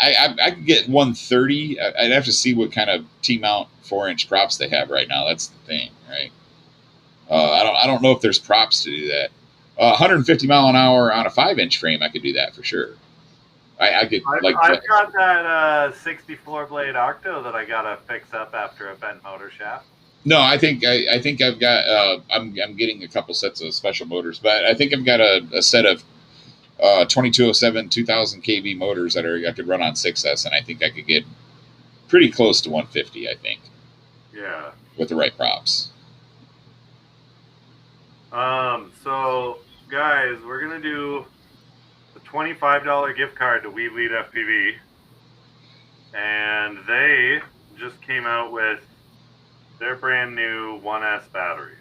I could get 130. I'd have to see what kind of T-mount 4-inch props they have right now. That's the thing, right? I don't know if there's props to do that. 150 mile an hour on a 5-inch frame, I could do that for sure. I've got that 64 blade Octo that I gotta fix up after a bent motor shaft. No, I think I've got. I'm getting a couple sets of special motors, but I think I've got a set of 2207 2000 kV motors that I could run on 6S, and I think I could get pretty close to 150. I think. Yeah. With the right props. So guys, we're gonna do a $25 gift card to We Bleed FPV, and they just came out with their brand new 1S batteries.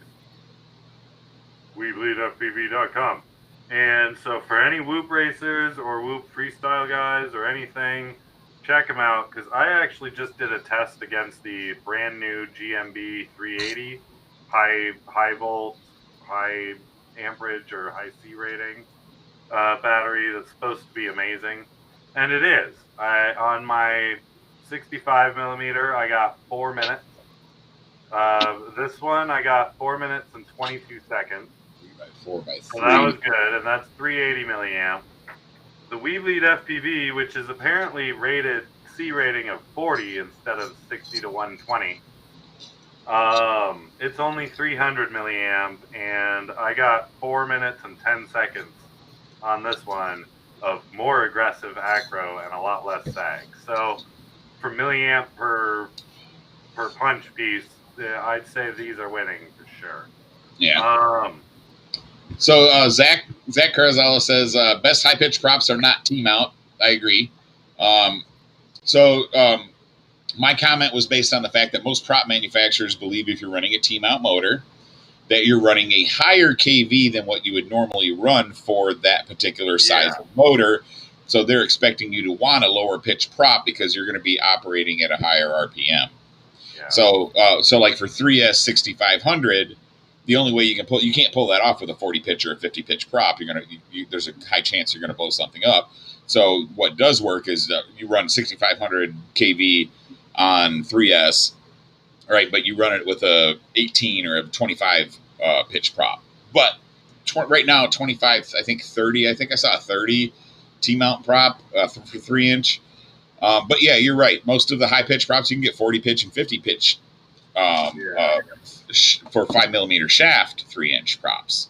WeBleedFPV.com. And so for any Whoop racers or Whoop freestyle guys or anything, check them out, because I actually just did a test against the brand new GMB 380 high volt, high amperage or high C rating battery that's supposed to be amazing, and it is. On my 65 millimeter, I got 4 minutes. This one I got 4 minutes and 22 seconds. 4x3. So that was good, and that's 380 milliamp. The We Bleed FPV, which is apparently rated C rating of 40 instead of 60 to 120. It's only 300 milliamp, and I got 4 minutes and 10 seconds on this one of more aggressive acro and a lot less sag. So for milliamp per punch piece, I'd say these are winning for sure. Yeah. So Zach Carrizales says best high pitch props are not T-mount. I agree. My comment was based on the fact that most prop manufacturers believe if you're running a T-mount motor, that you're running a higher KV than what you would normally run for that particular size of motor. So they're expecting you to want a lower pitch prop because you're going to be operating at a higher RPM. Yeah. So like for 3S 6500, the only way you can't pull that off with a 40 pitch or a 50 pitch prop. There's a high chance you're gonna blow something up. So what does work is you run 6500 kV on 3S, right? But you run it with a 18 or a 25 pitch prop. But right now 25, I think 30. I think I saw a 30 T-mount prop for 3-inch. But yeah, you're right. Most of the high pitch props you can get 40 pitch and 50 pitch for 5mm shaft 3-inch props.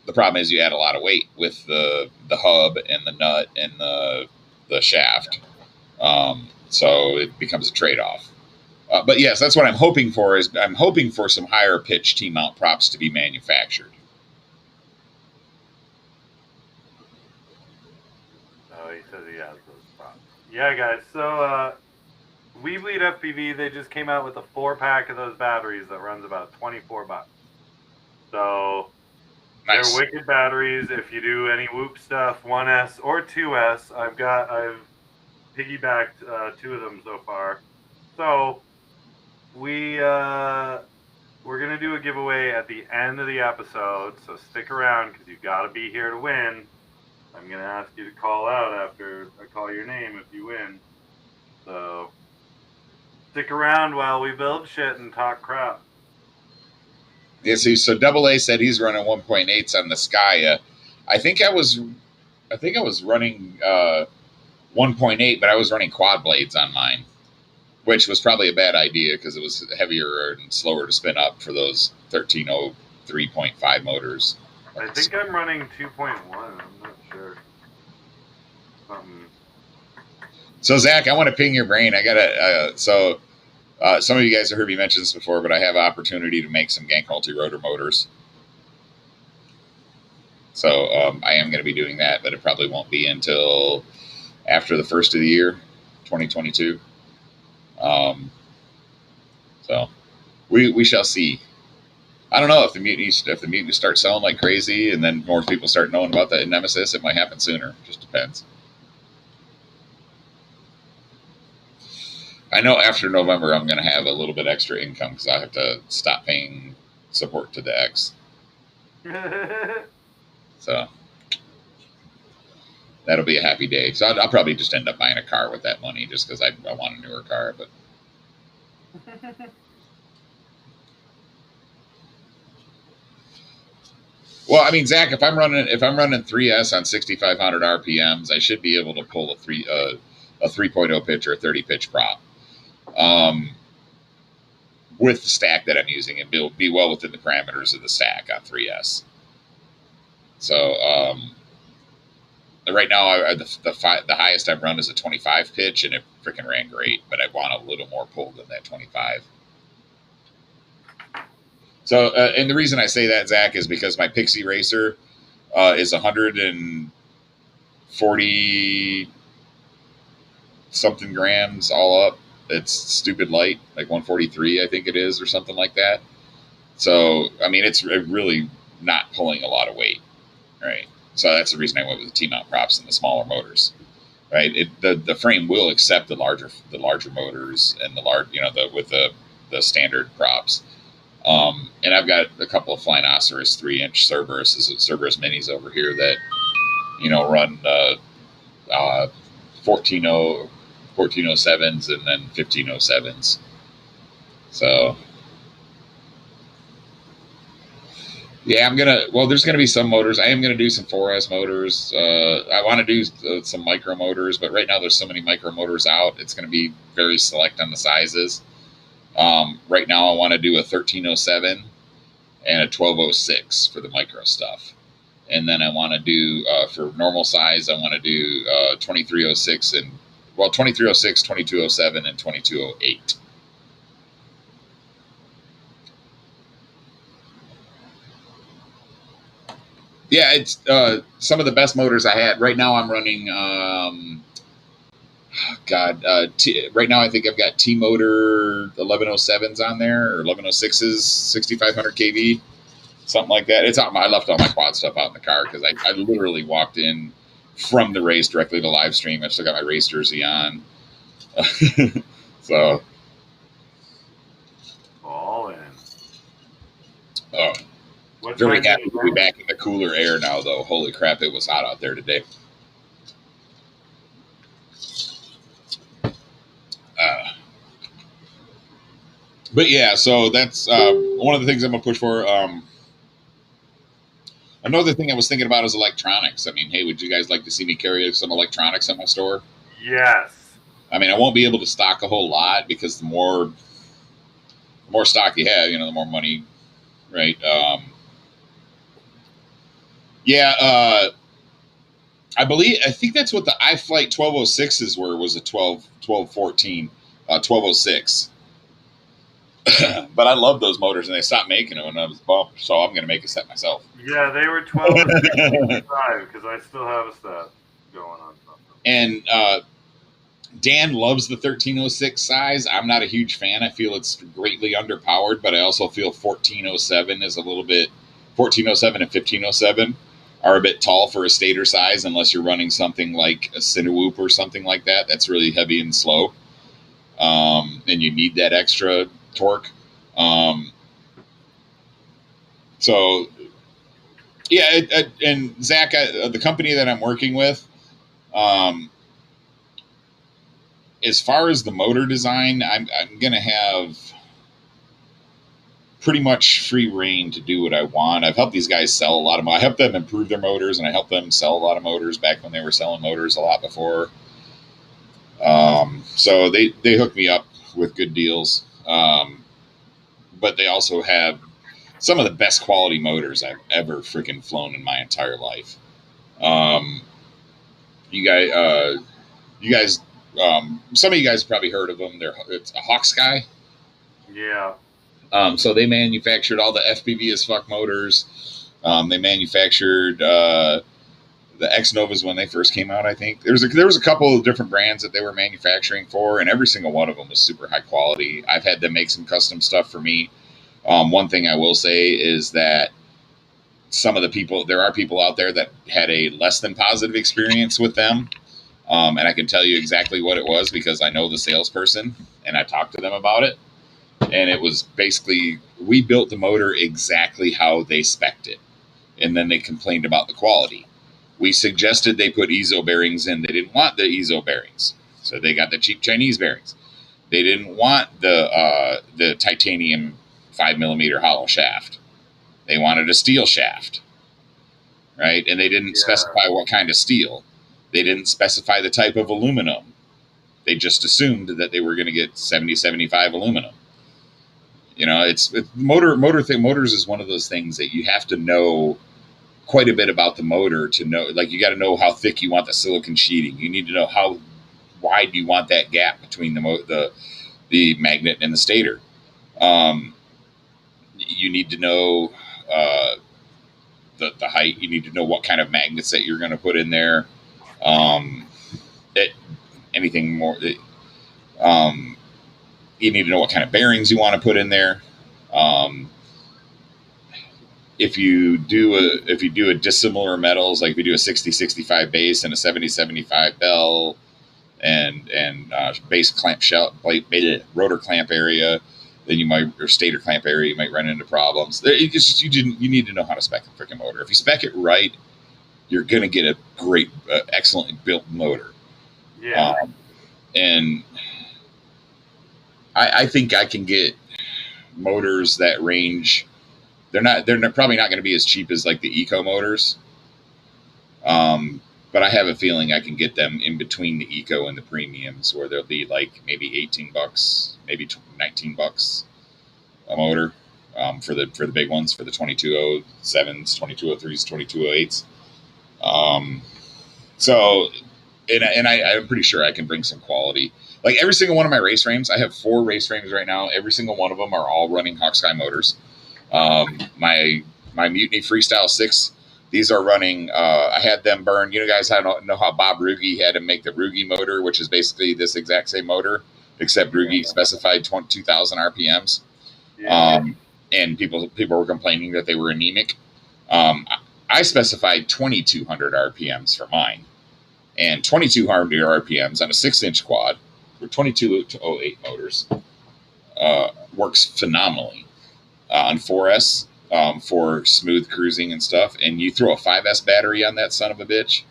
The problem is you add a lot of weight with the hub and the nut and the shaft, so it becomes a trade-off. But yes, that's what I'm hoping for. Is I'm hoping for some higher pitch T-mount props to be manufactured. Oh, he says he has those props. Yeah, guys. So Weebleed FPV, they just came out with a 4-pack of those batteries that runs about $24. So nice. They're wicked batteries. If you do any Whoop stuff, 1S or 2S, I've piggybacked 2 of them so far. So we're gonna do a giveaway at the end of the episode. So stick around because you got to be here to win. I'm gonna ask you to call out after I call your name if you win. So stick around while we build shit and talk crap. Yeah, so Double A said he's running 1.8s on the Skya. I think I was running 1.8, but I was running quad blades on mine, which was probably a bad idea because it was heavier and slower to spin up for those 1303.5 motors. I think I'm running 2.1. I'm not sure. So Zach, I want to ping your brain. I gotta. Some of you guys have heard me mention this before, but I have opportunity to make some gank multi-rotor motors. So I am going to be doing that, but it probably won't be until after the first of the year, 2022. So we shall see. I don't know if the mutinies start selling like crazy, and then more people start knowing about that in Nemesis. It might happen sooner. Just depends. I know after November I'm going to have a little bit extra income because I have to stop paying support to the X. So that'll be a happy day. So I'll probably just end up buying a car with that money just because I want a newer car. But well, I mean, Zach, if I'm running 3S on 6,500 RPMs, I should be able to pull a 3.0 pitch or a 30 pitch prop. With the stack that I'm using, and be well within the parameters of the stack on 3S. So right now, the highest I've run is a 25 pitch, and it freaking ran great. But I want a little more pull than that 25. So, and the reason I say that, Zach, is because my Pixie Racer is 140 something grams all up. It's stupid light, like 143, I think it is, or something like that. So, I mean, it's really not pulling a lot of weight, right? So that's the reason I went with the T-mount props and the smaller motors, right? The frame will accept the larger motors and with the standard props. And I've got a couple of Flynoceros 3-inch Cerberus minis over here that, run 1407s and then 1507s. So yeah, there's gonna be some motors. I am gonna do some 4S motors. I want to do some micro motors, but right now there's so many micro motors out. It's gonna be very select on the sizes. Right now I want to do a 1307 and a 1206 for the micro stuff. And then I want to do, for normal size, I want to do 2306 and 2306, 2207, and 2208. Yeah, it's some of the best motors I had. Right now I'm running, right now I think I've got T-Motor 1107s on there, or 1106s, 6500 kV, something like that. It's out. I left all my quad stuff out in the car because I literally walked in from the race directly to live stream. I still got my race jersey on. So Oh, very happy to be back in the cooler air now, though. Holy crap, it was hot out there today. But yeah, so that's one of the things I'm gonna push for. Another thing I was thinking about is electronics. I mean, hey, would you guys like to see me carry some electronics in my store? Yes. I mean, I won't be able to stock a whole lot because the more stock you have, the more money, right? I think that's what the iFlight 1206s were, was a 1214, 1206. But I love those motors, and they stopped making them, and I was bummed, so I'm going to make a set myself. Yeah, they were 12 to 65 because I still have a set going on something. And Dan loves the 1306 size. I'm not a huge fan. I feel it's greatly underpowered, but I also feel 1407 is a little bit. 1407 and 1507 are a bit tall for a stator size, unless you're running something like a Cinewhoop or something like that. That's really heavy and slow, and you need that extra torque. So, yeah, and Zach, the company that I'm working with, as far as the motor design, I'm going to have pretty much free reign to do what I want. I've helped these guys sell a lot of. I helped them improve their motors, and I helped them sell a lot of motors back when they were selling motors a lot before. So they hooked me up with good deals, but they also have some of the best quality motors I've ever freaking flown in my entire life. You guys, some of you guys have probably heard of them. It's a Hawksky. Yeah. So they manufactured all the FPV as fuck motors. They manufactured the X Novas when they first came out. I think there was a couple of different brands that they were manufacturing for, and every single one of them was super high quality. I've had them make some custom stuff for me. One thing I will say is that there are people out there that had a less than positive experience with them. And I can tell you exactly what it was because I know the salesperson and I talked to them about it. And it was basically, we built the motor exactly how they spec'd it. And then they complained about the quality. We suggested they put EZO bearings in. They didn't want the EZO bearings. So they got the cheap Chinese bearings. They didn't want the titanium 5mm hollow shaft. They wanted a steel shaft. Right? And they didn't specify what kind of steel. They didn't specify the type of aluminum. They just assumed that they were going to get 70-75 aluminum. Motors is one of those things that you have to know quite a bit about the motor to know. Like, you got to know how thick you want the silicon sheeting. You need to know how wide you want that gap between the magnet and the stator. You need to know the height. You need to know what kind of magnets that you're going to put in there. Anything more. You need to know what kind of bearings you want to put in there. If you do a dissimilar metals, like if you do a 60-65 base and a 70-75 bell and base clamp shell, rotor clamp area, then or stator clamp area, you might run into problems. You need to know how to spec a freaking motor. If you spec it right, you're going to get a great, excellently built motor. Yeah. And I think I can get motors that range. They're probably not going to be as cheap as like the eco motors. But I have a feeling I can get them in between the eco and the premiums, where they'll be like maybe $18, maybe $19 a motor, for the big ones, for the 2207s, 2203s, 2208s. So, and I'm pretty sure I can bring some quality. Like every single one of my race frames, I have 4 race frames right now. Every single one of them are all running Hawksky motors. My Mutiny Freestyle 6, these are running. I had them burn. You guys know how Bob Ruge had to make the Ruge motor, which is basically this exact same motor, except Ruge specified 2,000 RPMs. Yeah. And people were complaining that they were anemic. I specified 2,200 RPMs for mine, and 2,200 RPMs on a 6-inch quad for 2208 motors works phenomenally. On 4S, for smooth cruising and stuff. And you throw a 5S battery on that son of a bitch.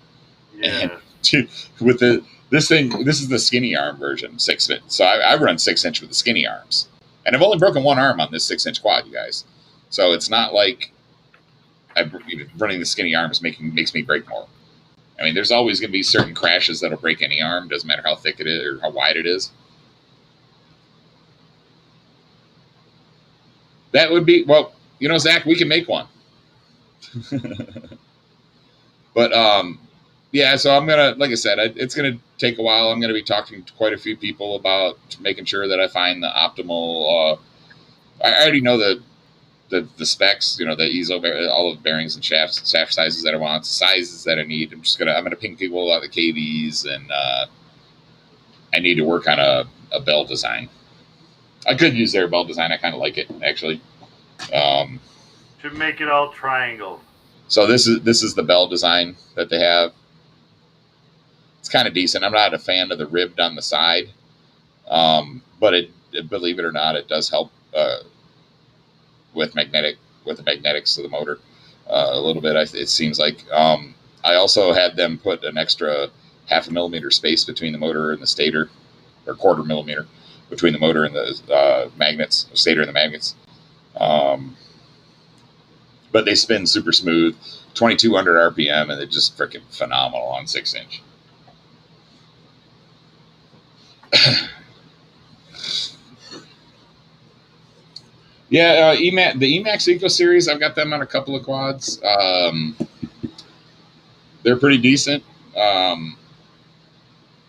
Yeah. And with this is the skinny arm version, 6-inch. So I run 6-inch with the skinny arms, and I've only broken one arm on this 6-inch quad, you guys. So it's not like running the skinny arms makes me break more. I mean, there's always going to be certain crashes that'll break any arm. Doesn't matter how thick it is or how wide it is. That would be, well, Zach, we can make one. But yeah, so I'm gonna, like I said, it's gonna take a while. I'm gonna be talking to quite a few people about making sure that I find the optimal. I already know the specs, the EZO, all of the bearings and shaft sizes that I want, sizes that I need. I'm gonna ping people about the KVs, and I need to work on a bell design. I could use their bell design. I kind of like it, actually. Should make it all triangle. So this is the bell design that they have. It's kind of decent. I'm not a fan of the ribbed on the side, but believe it or not, it does help with the magnetics of the motor a little bit. It seems like. I also had them put an extra 0.5 millimeter space between the motor and the stator, or 1/4 millimeter between the motor and the magnets, stator and the magnets. But they spin super smooth, 2,200 RPM, and they're just freaking phenomenal on 6-inch. Yeah, the Emax Eco Series, I've got them on a couple of quads. They're pretty decent.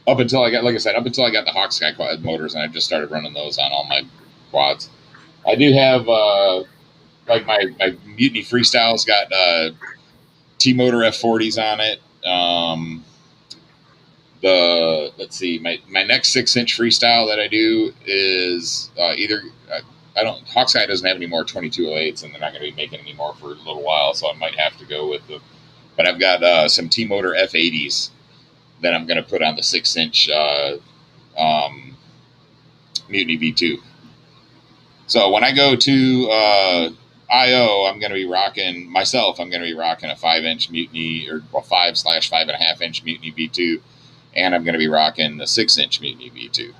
Up until I got the Hawksky quad motors, and I just started running those on all my quads. I do have like my Mutiny Freestyle's got T-Motor F40s on it. Let's see, my next 6-inch Freestyle that I do is Hawksky doesn't have any more 2208s, and they're not going to be making any more for a little while, so I might have to go with them. But I've got some T-Motor F80s that I'm going to put on the 6-inch Mutiny V2. So when I go to IO, I'm going to be rocking a 5-inch Mutiny, or 5/5.5-inch Mutiny V2, and I'm going to be rocking the 6-inch Mutiny V2.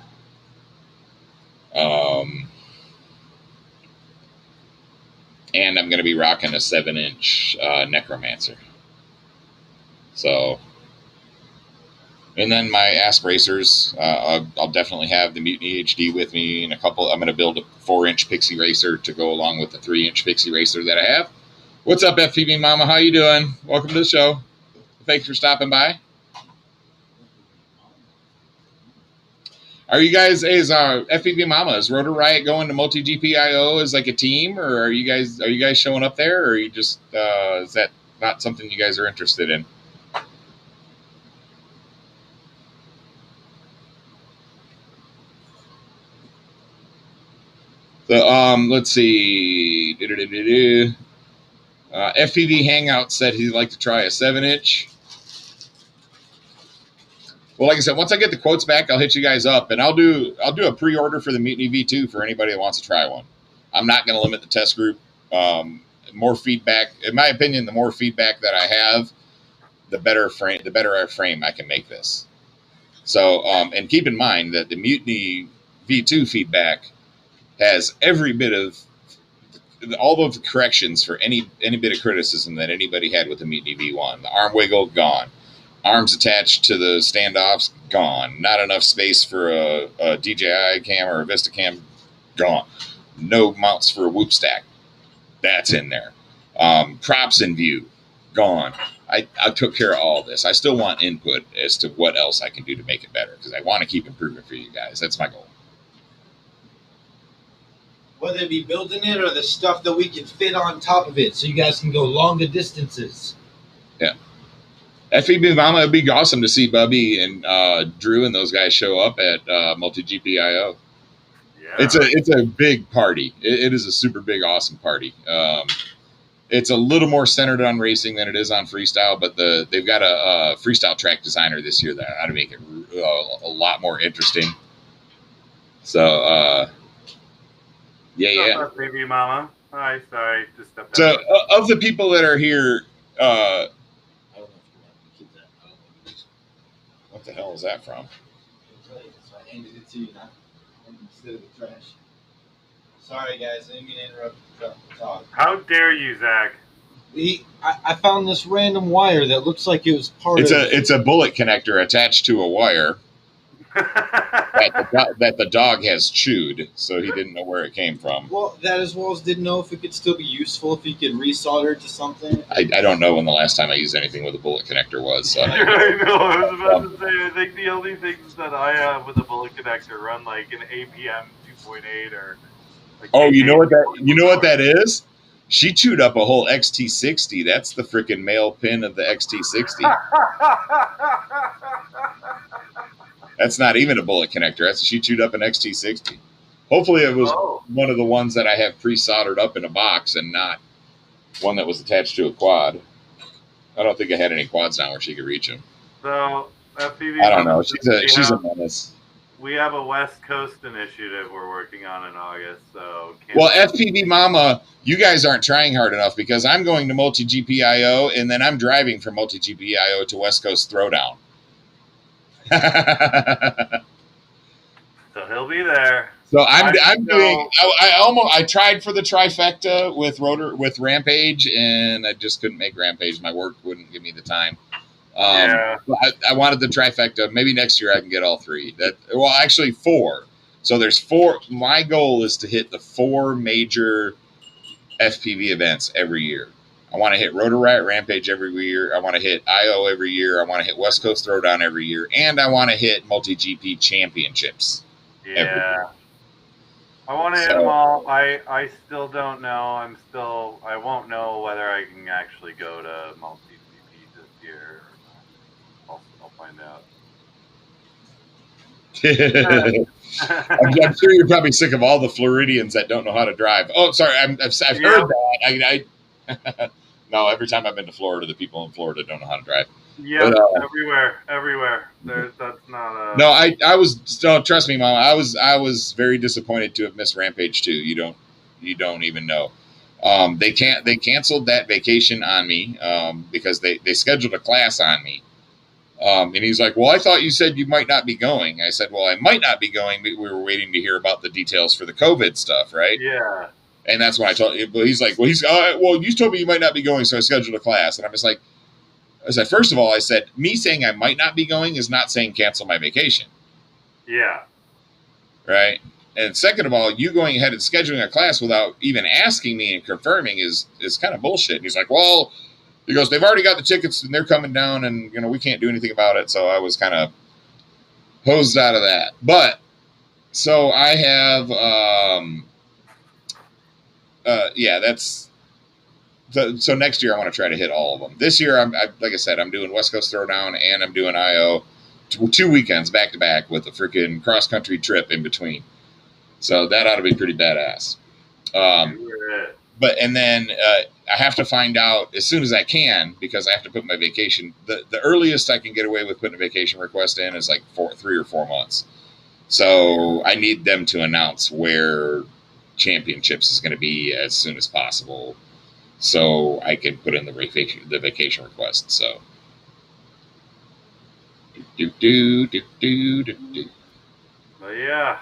And I'm going to be rocking a 7-inch Necromancer. So, and then my Asp-Racers, I'll definitely have the Mutiny HD with me in a couple. I'm going to build a 4-inch Pixie Racer to go along with the 3-inch Pixie Racer that I have. What's up, FPV Mama? How you doing? Welcome to the show. Thanks for stopping by. Are you guys, FPV Mama, is Rotor Riot going to Multi GPIO as like a team, or are you guys showing up there, or are you just is that not something you guys are interested in? So let's see. FPV Hangout said he'd like to try a 7-inch. Well, like I said, once I get the quotes back, I'll hit you guys up, and I'll do a pre-order for the Mutiny V2 for anybody that wants to try one. I'm not going to limit the test group. More feedback, in my opinion, the more feedback that I have, the better frame I can make this. So, and keep in mind that the Mutiny V2 feedback has every bit of all of the corrections for any bit of criticism that anybody had with the Mutiny V1. The arm wiggle, gone. Arms attached to the standoffs, gone. Not enough space for a DJI cam or a Vista cam, gone. No mounts for a whoop stack, that's in there. Props in view, gone. I took care of all this. I still want input as to what else I can do to make it better, because I want to keep improving for you guys. That's my goal. Whether it be building it or the stuff that we can fit on top of it so you guys can go longer distances. Yeah. FPV Mama, it'd be awesome to see Bubby and Drew and those guys show up at Multi GPIO. Yeah. It's a big party. It is a super big, awesome party. It's a little more centered on racing than it is on freestyle, but they've got a freestyle track designer this year that ought to make it a lot more interesting. So, yeah. Baby Mama. Hi, sorry, just stepped So, out. of the people that are here, I don't know if you want to keep that. I don't know. what the hell is that from? So I handed it to you now instead of the trash. Sorry, guys. I didn't mean to interrupt the talk. How dare you, Zach? I found this random wire that looks like it was part of. It's a bullet connector attached to a wire that the dog has chewed, so he didn't know where it came from. Well, that as well as didn't know if it could still be useful, if he could resolder it to something. I don't know when the last time I used anything with a bullet connector was. So I know. I was about to say. I think the only things that I have with a bullet connector run like an APM 2.8 or. Like you know what that is? She chewed up a whole XT60. That's the freaking male pin of the XT60. That's not even a bullet connector. She chewed up an XT60. Hopefully it was one of the ones that I have pre-soldered up in a box and not one that was attached to a quad. I don't think I had any quads down where she could reach them. So, FPV I don't know. She's a menace. We have a West Coast initiative we're working on in August. So, well, FPV Mama, you guys aren't trying hard enough because I'm going to multi-GPIO and then I'm driving from multi-GPIO to West Coast Throwdown. So he'll be there. So I'm doing. I tried for the trifecta with Rampage, and I just couldn't make Rampage. My work wouldn't give me the time. I wanted the trifecta. Maybe next year I can get all three. Actually 4. So there's 4. My goal is to hit the 4 major FPV events every year. I want to hit Rotor Riot Rampage every year. I want to hit IO every year. I want to hit West Coast Throwdown every year. And I want to hit multi-GP championships every year. I want to hit them all. I still don't know. I won't know whether I can actually go to multi-GP this year or not. I'll find out. I'm sure you're probably sick of all the Floridians that don't know how to drive. Oh, sorry. I've heard that. No, every time I've been to Florida, the people in Florida don't know how to drive. Yeah, everywhere. That's not a... No, I was. Don't trust me, Mom. I was very disappointed to have missed Rampage 2. You don't even know. They canceled that vacation on me because they scheduled a class on me. And he's like, well, I thought you said you might not be going. I said, well, I might not be going. But we were waiting to hear about the details for the COVID stuff, right? Yeah. And that's when I told him. But he's like, well, you told me you might not be going, so I scheduled a class. And I'm just like, I said, first of all, I said, me saying I might not be going is not saying cancel my vacation. Yeah. Right? And second of all, you going ahead and scheduling a class without even asking me and confirming is kind of bullshit. And he's like, well, he goes, they've already got the tickets and they're coming down and, we can't do anything about it. So I was kind of hosed out of that. But, so I have, that's... So next year I want to try to hit all of them. This year, like I said, I'm doing West Coast Throwdown and I'm doing IO 2 weekends back to back with a freaking cross country trip in between. So that ought to be pretty badass. And then I have to find out as soon as I can because I have to put my vacation. The earliest I can get away with putting a vacation request in is like 3 or 4 months. So I need them to announce where championships is going to be as soon as possible. So I can put in the vacation request. So, But yeah,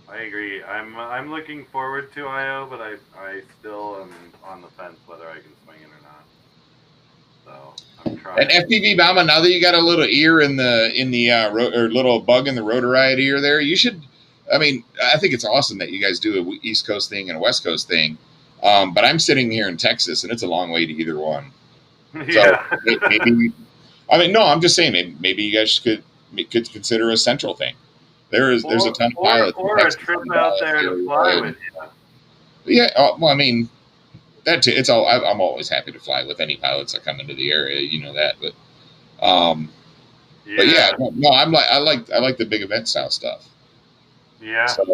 I agree. I'm looking forward to IO, but I still am on the fence whether I can swing it or not. So I'm trying. And FPV Mama, now that you got a little ear in the or little bug in the Rotor Riot ear there, you should. I mean, I think it's awesome that you guys do a East Coast thing and a West Coast thing. But I'm sitting here in Texas, and it's a long way to either one. Yeah. So maybe, no, I'm just saying maybe you guys could consider a central thing. There's a ton of pilots. Or a trip out there to fly with you. Yeah, well, I mean, that too. It's all. I'm always happy to fly with any pilots that come into the area. You know that, but no, I like the big event style stuff. Yeah. So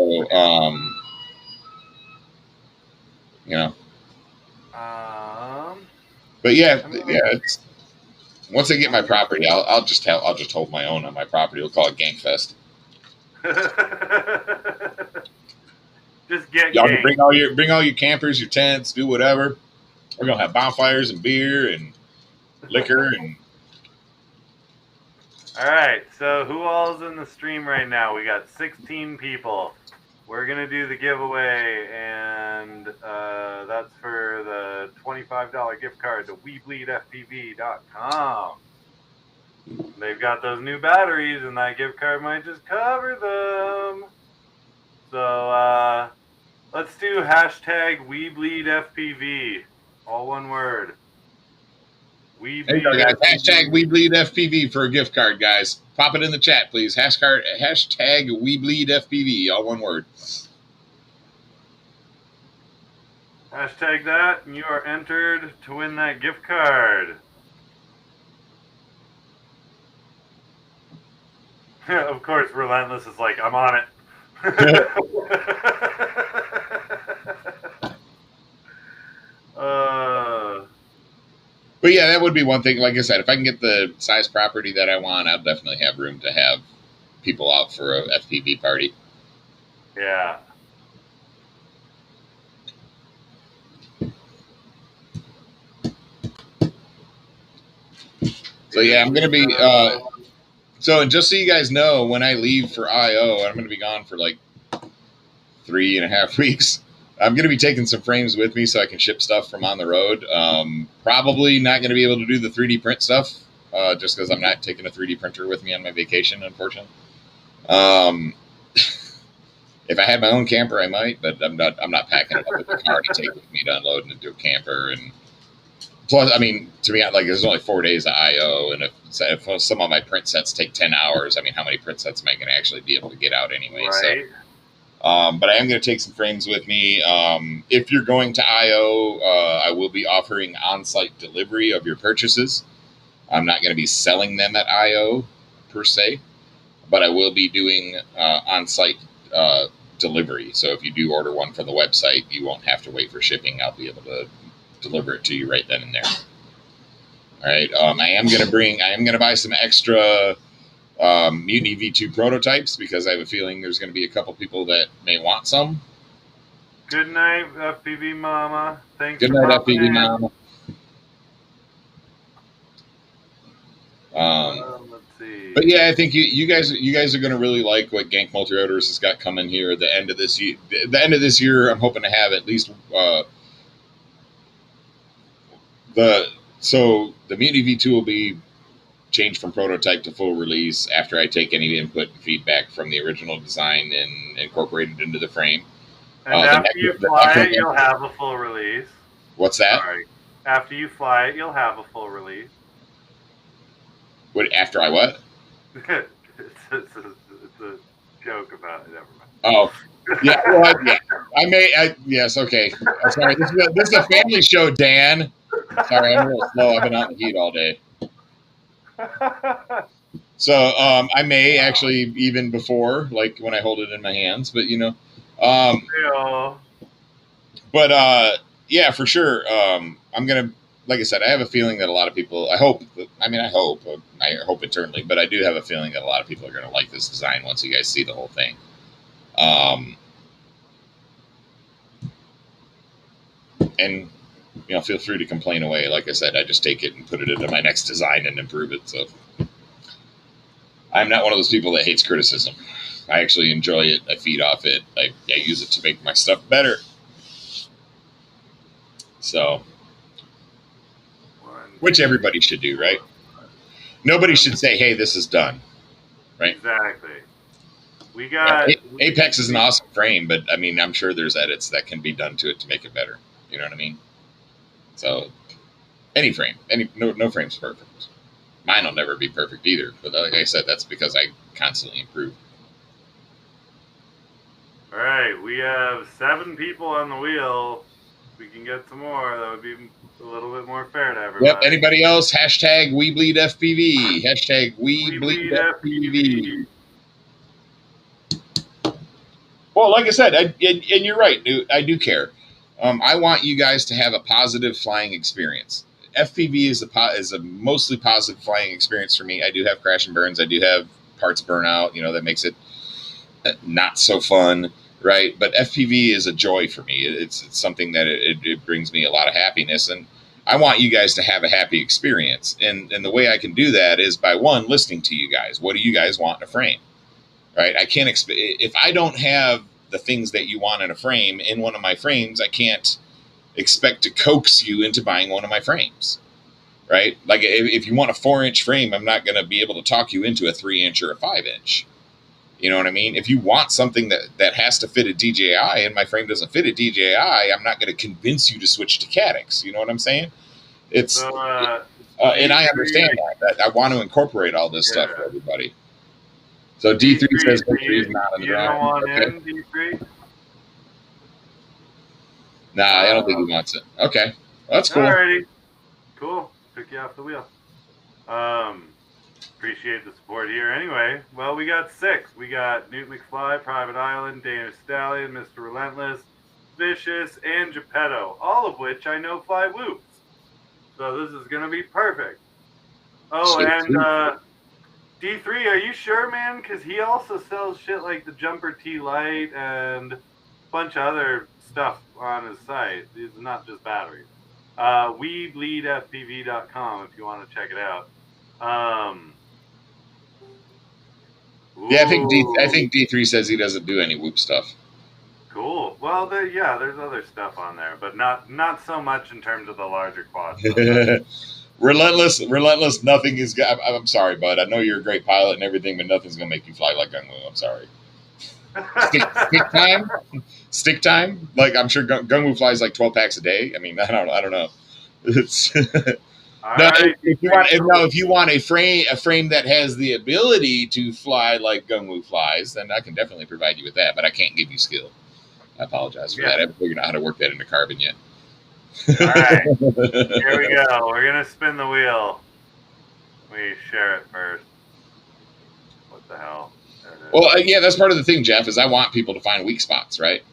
But it's once I get my property, I'll just hold my own on my property. We'll call it Gankfest. Just get y'all can bring all your campers, your tents, do whatever. We're gonna have bonfires and beer and liquor and. All right, so who all's in the stream right now? We got 16 people. We're gonna do the giveaway, and that's for the $25 gift card to WeBleedFPV.com. They've got those new batteries, and that gift card might just cover them. So let's do hashtag WeBleedFPV, all one word. There you go, guys. Hashtag WeBleedFPV for a gift card, guys. Pop it in the chat, please. Hashtag WeBleedFPV, all one word. Hashtag that, and you are entered to win that gift card. Of course, Relentless is like, I'm on it. But yeah, that would be one thing. Like I said, if I can get the size property that I want, I'll definitely have room to have people out for a FPV party. Yeah. So yeah, I'm gonna be. So and just so you guys know, when I leave for IO, I'm gonna be gone for like 3.5 weeks. I'm going to be taking some frames with me so I can ship stuff from on the road. Probably not going to be able to do the 3D print stuff just because I'm not taking a 3D printer with me on my vacation, unfortunately. If I had my own camper, I might, but I'm not packing it up with the car to take with me to unload into a camper. And plus, I mean, to be honest, like there's only 4 days of IO, and if some of my print sets take 10 hours, I mean, how many print sets am I going to actually be able to get out anyway? Right. So. But I am going to take some frames with me. If you're going to IO, I will be offering on-site delivery of your purchases. I'm not going to be selling them at IO per se, but I will be doing on-site delivery. So if you do order one from the website, you won't have to wait for shipping. I'll be able to deliver it to you right then and there. All right. I am going to buy some extra Mutiny V2 prototypes because I have a feeling there's going to be a couple people that may want some. Good night, FPV Mama. Thanks. Good night, FPV Mama. Let's see. But yeah, I think you guys are going to really like what Gank Multirotors has got coming here at the end of this year. The end of this year, I'm hoping to have at least the Mutiny V2 will be changed from prototype to full release after I take any input and feedback from the original design and incorporate it into the frame. And after you fly it, you'll have a full release. What's that? Sorry. After you fly it, you'll have a full release. What? After I what? it's a joke about it. Never mind. Oh, yeah. Well, yeah. Yes. Okay. I'm sorry. This is a family show, Dan. Sorry, I'm a little slow. I've been out in the heat all day. So I may actually even before, like when I hold it in my hands, but yeah, for sure. I'm gonna, like I said, I have a feeling that a lot of people. I hope internally, but I do have a feeling that a lot of people are gonna like this design once you guys see the whole thing. And feel free to complain away. Like I said, I just take it and put it into my next design and improve it. So I'm not one of those people that hates criticism. I actually enjoy it. I feed off it. I use it to make my stuff better. So, which everybody should do, right? Nobody should say, hey, this is done. Right? Exactly. We got... Apex is an awesome frame, but I mean, I'm sure there's edits that can be done to it to make it better. You know what I mean? So, any frame, no frame's perfect. Mine will never be perfect either. But like I said, that's because I constantly improve. All right, we have 7 people on the wheel. If we can get some more, that would be a little bit more fair to everybody. Yep. Anybody else? Hashtag WeBleedFPV. Hashtag WeBleedFPV. Well, like I said, and you're right, I do care. I want you guys to have a positive flying experience. FPV is a mostly positive flying experience for me. I do have crash and burns. I do have parts burn out, that makes it not so fun. right? But FPV is a joy for me. It's something that it brings me a lot of happiness, and I want you guys to have a happy experience. And the way I can do that is by one, listening to you guys. What do you guys want in a frame, right? I can't if I don't have the things that you want in a frame in one of my frames, I can't expect to coax you into buying one of my frames, right? Like if you want a 4-inch frame, I'm not going to be able to talk you into a 3-inch or a 5-inch. You know what I mean? If you want something that has to fit a DJI and my frame doesn't fit a DJI, I'm not going to convince you to switch to Caddx. You know what I'm saying? It's and I understand that I want to incorporate all this stuff for everybody. So D3 says D3 is not in the drawing. You don't want in D3? Nah, I don't think he wants it. Okay, well, that's cool. Alrighty, cool. Took you off the wheel. Appreciate the support here. Anyway, well, we got 6. We got Newt McFly, Private Island, Danish Stallion, Mr. Relentless, Vicious, and Geppetto, all of which I know fly whoops. So this is gonna be perfect. Oh, and D3, are you sure, man? Because he also sells shit like the Jumper T Lite and a bunch of other stuff on his site. It's not just batteries. WeBleedFPV.com if you want to check it out. Yeah, I think D3 says he doesn't do any whoop stuff. Cool. Well, there's other stuff on there, but not so much in terms of the larger quad. Relentless. Nothing is. I'm sorry, bud. I know you're a great pilot and everything, but nothing's gonna make you fly like Gung-Woo. I'm sorry. Stick time. Like I'm sure Gung-Woo flies like 12 packs a day. I mean, I don't know. It's. If you want a frame that has the ability to fly like Gung-Woo flies, then I can definitely provide you with that. But I can't give you skill. I apologize for that. I haven't figured out how to work that into Carbon yet. All right, here we go. We're gonna spin the wheel. We share it first. What the hell? Well, yeah, that's part of the thing, Jeff. Is I want people to find weak spots, right?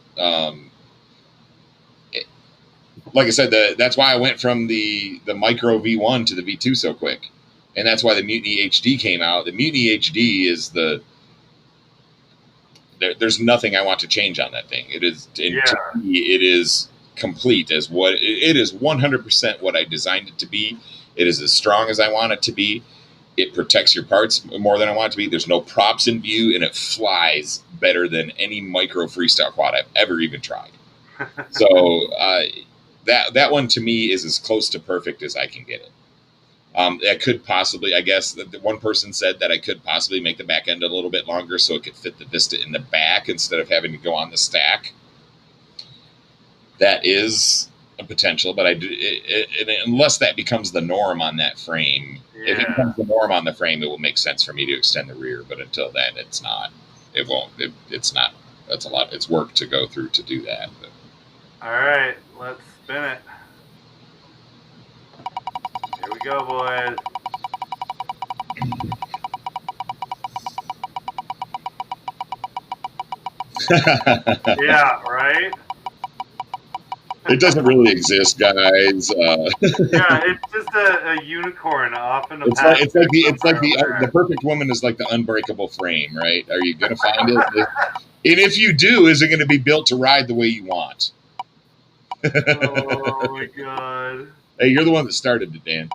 Like I said, that's why I went from the Micro V1 to the V2 so quick, and that's why the Mutiny HD came out. The Mutiny HD is there's nothing I want to change on that thing. It is to me, it is complete as what it is. 100% what I designed it to be. It is as strong as I want it to be. It protects your parts more than I want it to be. There's no props in view, and it flies better than any micro freestyle quad I've ever even tried. So that one to me is as close to perfect as I can get it. That could possibly, I guess, one person said that I could possibly make the back end a little bit longer so it could fit the Vista in the back instead of having to go on the stack. That is a potential, but unless that becomes the norm on that frame, if it becomes the norm on the frame, it will make sense for me to extend the rear. But until then, it's not. It won't. It's not. That's a lot. It's work to go through to do that. But. All right, let's spin it. Here we go, boys. Yeah, right? It doesn't really exist, guys. Yeah, it's just a unicorn off in a path. It's like the perfect woman is like the unbreakable frame, right? Are you going to find it? And if you do, is it going to be built to ride the way you want? Oh my god! Hey, you're the one that started it, Dan.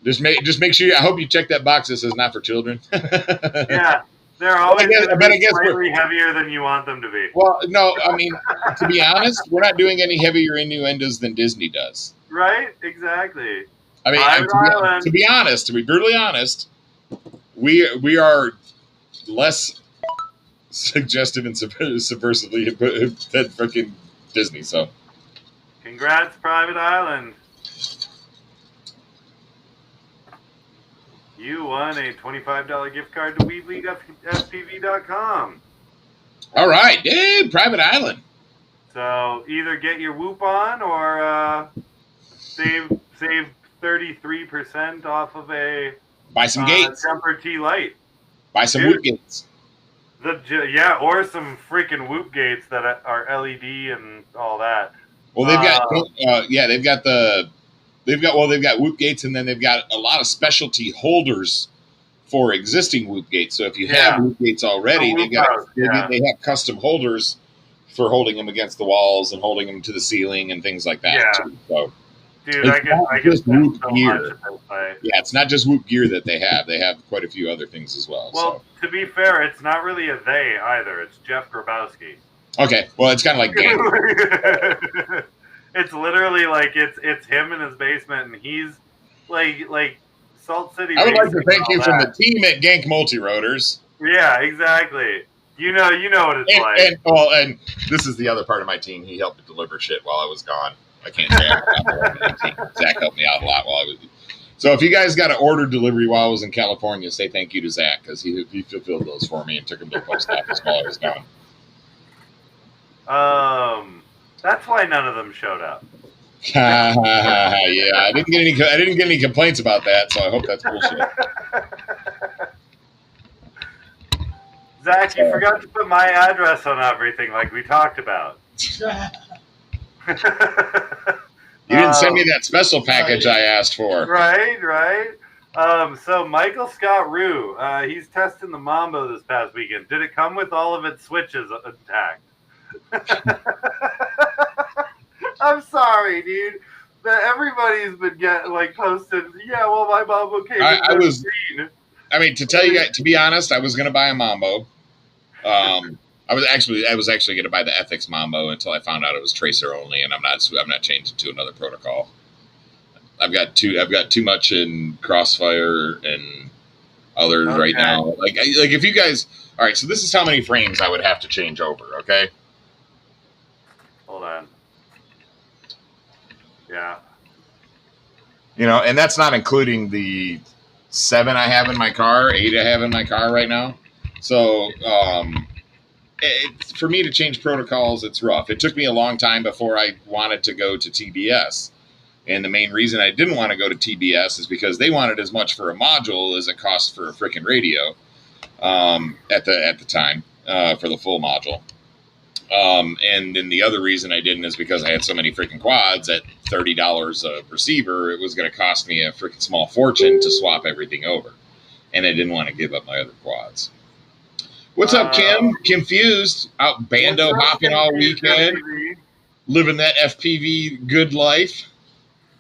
Just make sure. I hope you check that box that says "not for children." Yeah. They're always slightly heavier than you want them to be. Well, no, I mean, to be honest, we're not doing any heavier innuendos than Disney does. Right? Exactly. I mean, to be honest, to be brutally honest, we are less suggestive and subversively than freaking Disney. So, congrats, Private Island. You won a $25 gift card to WeBleedFPV.com. All right, dude, Private Island. So either get your whoop on or save 33% off of a buy some gates. Jumper T Lite. Buy some whoop gates. Or some freaking whoop gates that are LED and all that. Well, they've got whoop gates, and then they've got a lot of specialty holders for existing whoop gates. So if you have whoop gates already, they have custom holders for holding them against the walls and holding them to the ceiling and things like that. Yeah. Too. So, dude, I can Whoop so gear. much. Yeah, it's not just Whoop gear that they have. They have quite a few other things as well. Well, to be fair, it's not really a they either. It's Jeff Grabowski. Okay, well, it's kind of like Dan. It's literally like it's him in his basement, and he's like Salt City. I would like to thank you from the team at Gank Multirotors. Yeah, exactly. You know what it's like. And this is the other part of my team. He helped to deliver shit while I was gone. I can't say Zach helped me out a lot while I was. So if you guys got an order delivery while I was in California, say thank you to Zach because he fulfilled those for me and took them to the post office while I was gone. That's why none of them showed up. Yeah, I didn't get any complaints about that, so I hope that's bullshit. Zach, you forgot to put my address on everything like we talked about. You didn't send me that special package I asked for. Right. So Michael Scott Rue, he's testing the Mambo this past weekend. Did it come with all of its switches intact? I'm sorry, dude. Everybody's been posted. Yeah, well, my Mambo came. I mean, to be honest, I was going to buy a Mambo. I was actually going to buy the Ethics Mambo until I found out it was tracer only, and I'm not changing to another protocol. I've got too much in Crossfire and others right now. Like if you guys, all right. So this is how many frames I would have to change over. Okay. Hold on. Yeah. And that's not including the 7 I have in my car, 8 I have in my car right now. So for me to change protocols, it's rough. It took me a long time before I wanted to go to TBS. And the main reason I didn't want to go to TBS is because they wanted as much for a module as it cost for a freaking radio at the time for the full module. And then the other reason I didn't is because I had so many freaking quads at $30 a receiver. It was going to cost me a freaking small fortune to swap everything over. And I didn't want to give up my other quads. What's up, Kim? Confused. Out bando hopping all weekend. FPV? Living that FPV good life.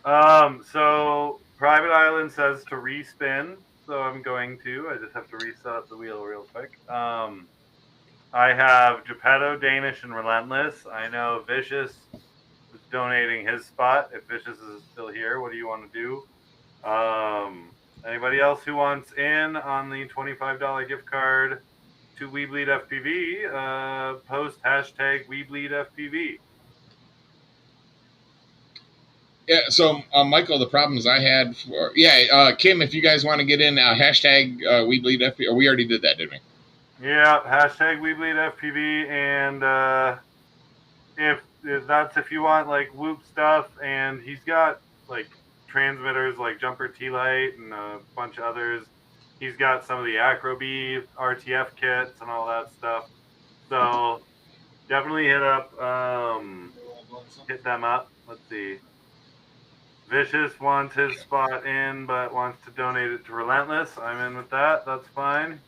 So Private Island says to respin. So I'm going to. I just have to reset up the wheel real quick. I have Geppetto, Danish, and Relentless. I know Vicious is donating his spot. If Vicious is still here, what do you want to do? Anybody else who wants in on the $25 gift card to We Bleed FPV, post hashtag We Bleed FPV. Yeah, so Michael, the problems I had for Kim, if you guys want to get in, hashtag We Bleed FPV, or we already did that, didn't we? Yeah, hashtag We Bleed FPV, and if you want like Whoop stuff, and he's got like transmitters like Jumper T-Light and a bunch of others. He's got some of the Acro-B RTF kits and all that stuff. So definitely hit them up. Let's see. Vicious wants his spot in, but wants to donate it to Relentless. I'm in with that. That's fine.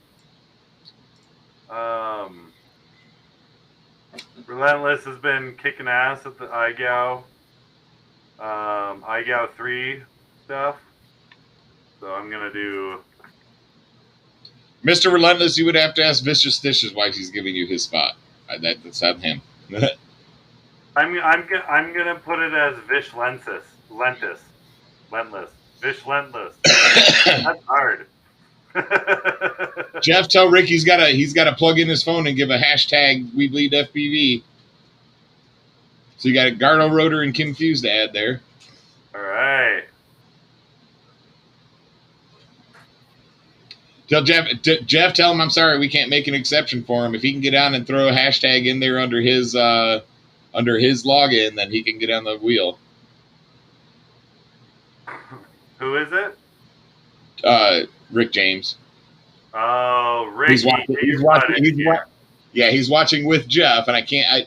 Relentless has been kicking ass at the iGao 3 stuff. So I'm going to do... Mr. Relentless, you would have to ask Vicious Stitches why he's giving you his spot. That's not him. I'm gonna put it as Vish Lentis. Vish Lentless. That's hard. Jeff, tell Rick he's got to plug in his phone and give a hashtag We Bleed FPV. So you got a Gardo Rotor and Kim Fuse to add there. All right. Tell Jeff, tell him I'm sorry we can't make an exception for him. If he can get on and throw a hashtag in there under his login, then he can get on the wheel. Who is it? Rick James. Oh, Rick. He's watching with Jeff, and I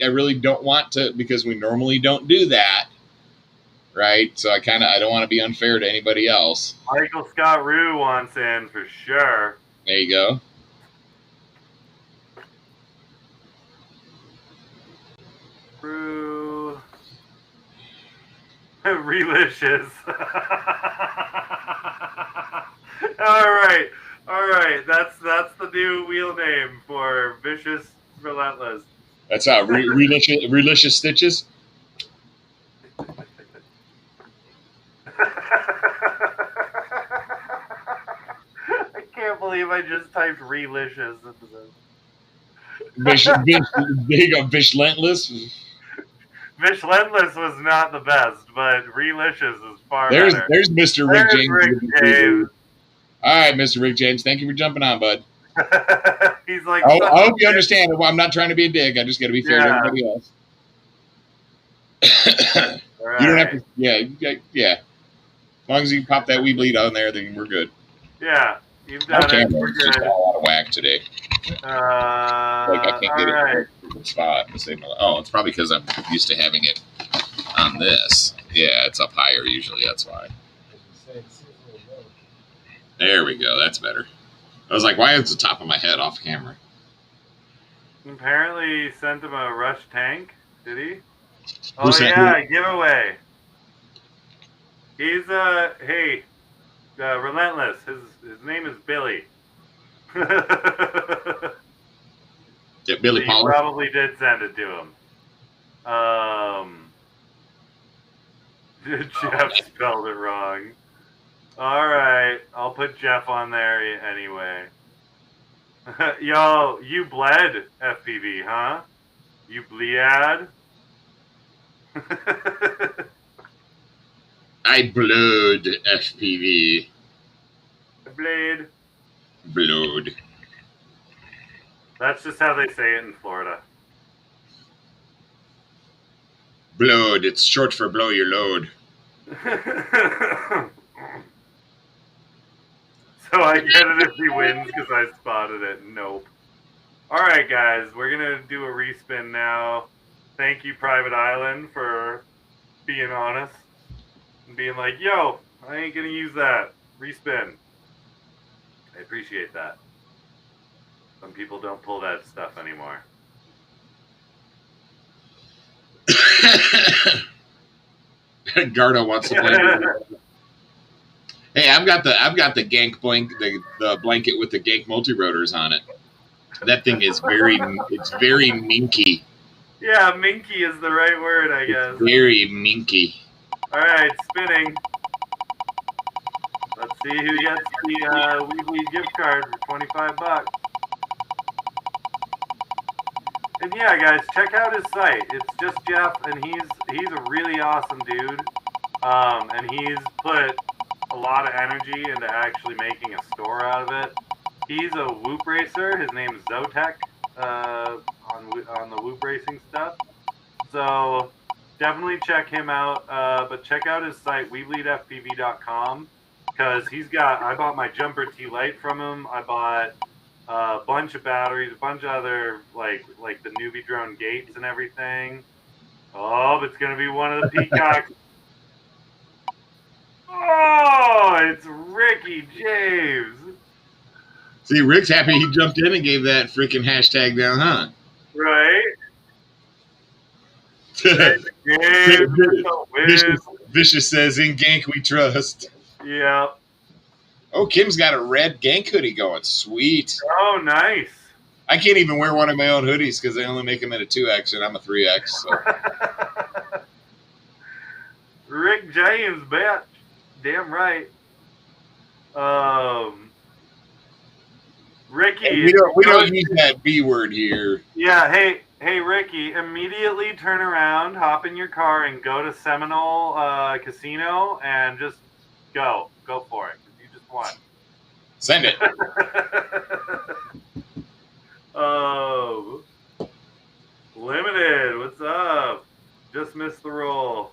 really don't want to, because we normally don't do that. Right, so I don't want to be unfair to anybody else. Michael Scott Rue wants in for sure. There you go. Relicious. All right. That's the new wheel name for Vicious Relentless. That's how relicious stitches. I can't believe I just typed relicious into this. There you go, Vishlentless. Vishlentless was not the best, but relicious is far better. There's Mr. Rick There's James. Rick James. All right, Mr. Rick James. Thank you for jumping on, bud. He's like, I hope you understand. Well, I'm not trying to be a dick. I just got to be fair to everybody else. Right. You don't have to. Yeah. As long as you pop that wee bleed on there, then we're good. Yeah, you've done it. We're good. Just all out of whack today. I can't get it in a good spot. Oh, it's probably because I'm used to having it on this. Yeah, it's up higher usually. That's why. There we go. That's better. I was like, why is the top of my head off camera? Apparently, he sent him a rush tank. Did he? Oh yeah, giveaway. He's Relentless. His name is Billy. Yeah, Billy Paul probably did send it to him. Jeff spelled it wrong. All right, I'll put Jeff on there anyway. Yo, you bled FPV, huh? You bleed? I blowed FPV. Blade. Blowed. That's just how they say it in Florida. Blowed. It's short for blow your load. So I get it if he wins because I spotted it. Nope. All right, guys. We're going to do a respin now. Thank you, Private Island, for being honest. And being like, yo, I ain't going to use that. Respin. I appreciate that. Some people don't pull that stuff anymore. Gardo wants to play. Hey, I've got the gank the blanket with the gank multi-rotors on it. That thing is very minky. Yeah, minky is the right word, I guess. Very minky. All right, spinning. Let's see who gets the Weebly gift card for $25. And yeah, guys, check out his site. It's just Jeff, and he's a really awesome dude. And he's put a lot of energy into actually making a store out of it. He's a Whoop racer. His name is Zotek on the Whoop racing stuff. So definitely check him out. But check out his site, weebleedfpv.com, because I bought my Jumper T Lite from him. I bought a bunch of batteries, a bunch of other like the newbie drone gates and everything. Oh, it's gonna be one of the peacocks. Oh, it's Ricky James. See, Rick's happy he jumped in and gave that freaking hashtag down, huh? Right? Vicious says, in gank we trust. Yeah. Oh, Kim's got a red gank hoodie going. Sweet. Oh, nice. I can't even wear one of my own hoodies because they only make them in a 2X and I'm a 3X. So. Rick James, bitch. Damn right. Ricky. We don't use that B word here. Yeah, hey Ricky, immediately turn around, hop in your car, and go to Seminole Casino and just go for it. You just won. Send it. Limited, what's up? Just missed the roll.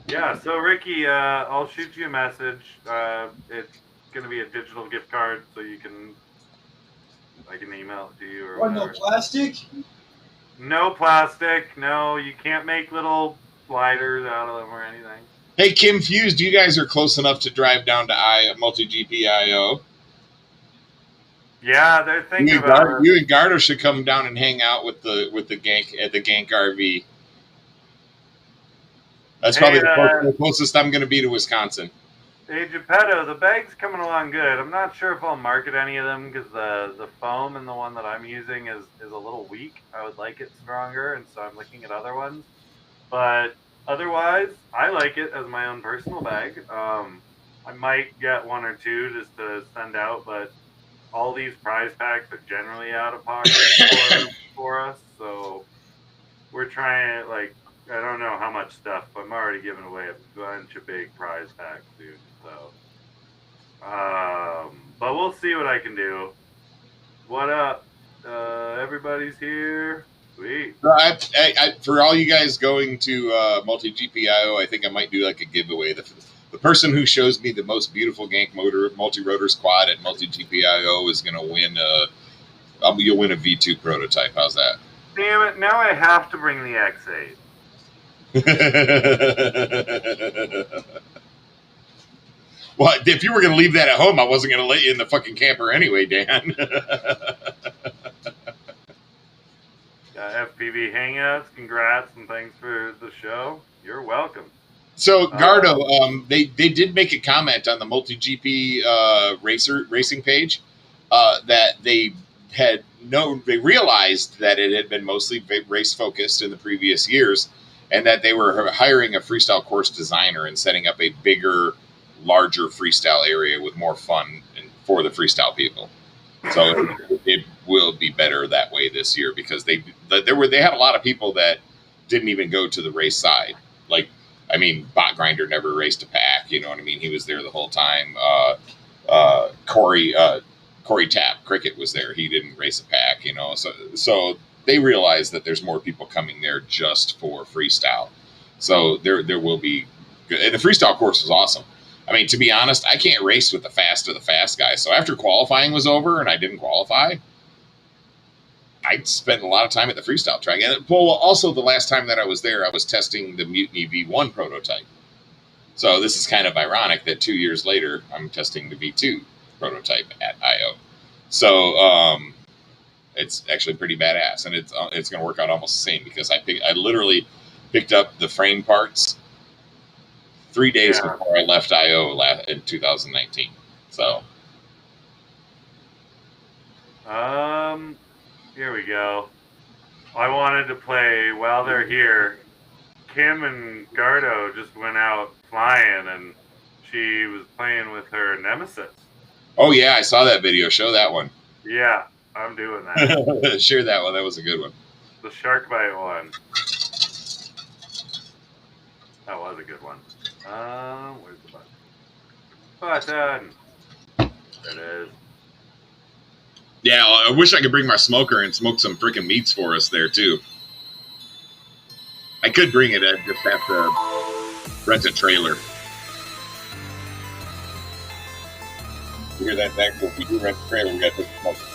Yeah, so Ricky, I'll shoot you a message. It's gonna be a digital gift card, so I can email it to you or whatever. No plastic? No plastic. No, you can't make little sliders out of them or anything. Hey, Kim Fused, you guys are close enough to drive down to Multi-GP IO. Yeah, they're thinking about you and Gardo should come down and hang out with the Gank at the Gank RV. That's probably the closest I'm going to be to Wisconsin. Hey, Geppetto, the bag's coming along good. I'm not sure if I'll market any of them because the foam and the one that I'm using is a little weak. I would like it stronger, and so I'm looking at other ones. But otherwise, I like it as my own personal bag. I might get one or two just to send out, but all these prize packs are generally out of pocket for us, so we're trying like I don't know how much stuff, but I'm already giving away a bunch of big prize packs soon. So, but we'll see what I can do. What up? Everybody's here. Sweet. For all you guys going to multi GPIO, I think I might do like a giveaway. The person who shows me the most beautiful Gank motor multi rotor squad at multi GPIO is going to win you'll win a V2 prototype. How's that? Damn it! Now I have to bring the X8. Well, if you were going to leave that at home, I wasn't going to let you in the fucking camper anyway, Dan. FPV Hangouts, congrats and thanks for the show. You're welcome. So Gardo, they did make a comment on the multi GP racing page that they realized that it had been mostly race focused in the previous years, and that they were hiring a freestyle course designer and setting up a bigger, larger freestyle area with more fun for the freestyle people. So it will be better that way this year because they had a lot of people that didn't even go to the race side. Like, I mean, Bot Grinder never raced a pack. You know what I mean? He was there the whole time. Corey Tapp Cricket was there. He didn't race a pack. You know, so they realized that there's more people coming there just for freestyle. So there will be good. And the freestyle course was awesome. I mean, to be honest, I can't race with the fast of the fast guys. So after qualifying was over and I didn't qualify, I spent a lot of time at the freestyle track. And also the last time that I was there, I was testing the Mutiny V1 prototype. So this is kind of ironic that 2 years later, I'm testing the V2 prototype at IO. So it's actually pretty badass, and it's going to work out almost the same because I literally picked up the frame parts 3 days before I left IO in 2019. So, here we go. I wanted to play while they're here. Kim and Gardo just went out flying, and she was playing with her Nemesis. Oh yeah, I saw that video. Show that one. Yeah, I'm doing that. Share that one. That was a good one. The shark bite one. That was a good one. Where's the button? There it is. Yeah, I wish I could bring my smoker and smoke some freaking meats for us there too. I could bring it. I'd just have to rent a trailer. You hear that, Zach? So if we do rent a trailer, we got to take the smoker.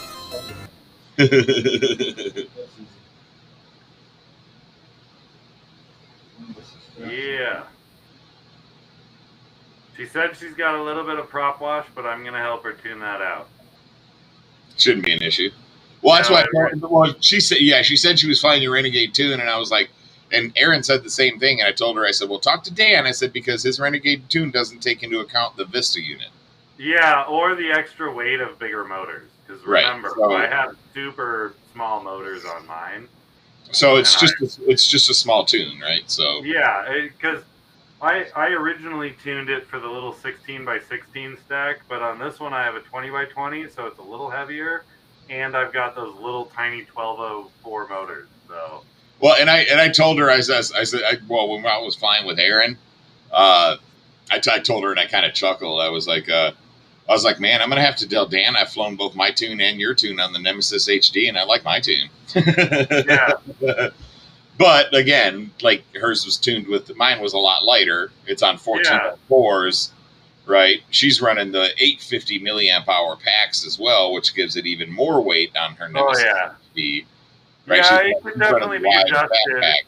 Yeah. She said she's got a little bit of prop wash, but I'm going to help her tune that out. Shouldn't be an issue. Well, that's why. Well, she said, she said she was flying your Renegade tune, and I was like, and Aaron said the same thing, and I told her, I said, well, talk to Dan. I said, because his Renegade tune doesn't take into account the Vista unit. Yeah, or the extra weight of bigger motors. Because remember, I have super small motors on mine. So it's just a small tune, right? So yeah, because I originally tuned it for the little 16x16 stack, but on this one I have a 20x20, so it's a little heavier, and I've got those little tiny 1204 motors. So well, and I told her I said when I was flying with Aaron, I told her and I kind of chuckled. I was like, man, I'm gonna have to tell Dan I've flown both my tune and your tune on the Nemesis HD, and I like my tune. Yeah. But again, like hers was tuned with mine was a lot lighter. It's on 14.4s, right? She's running the 850 milliamp hour packs as well, which gives it even more weight on her Nemesis HD. Right? Yeah, it could definitely be adjusted.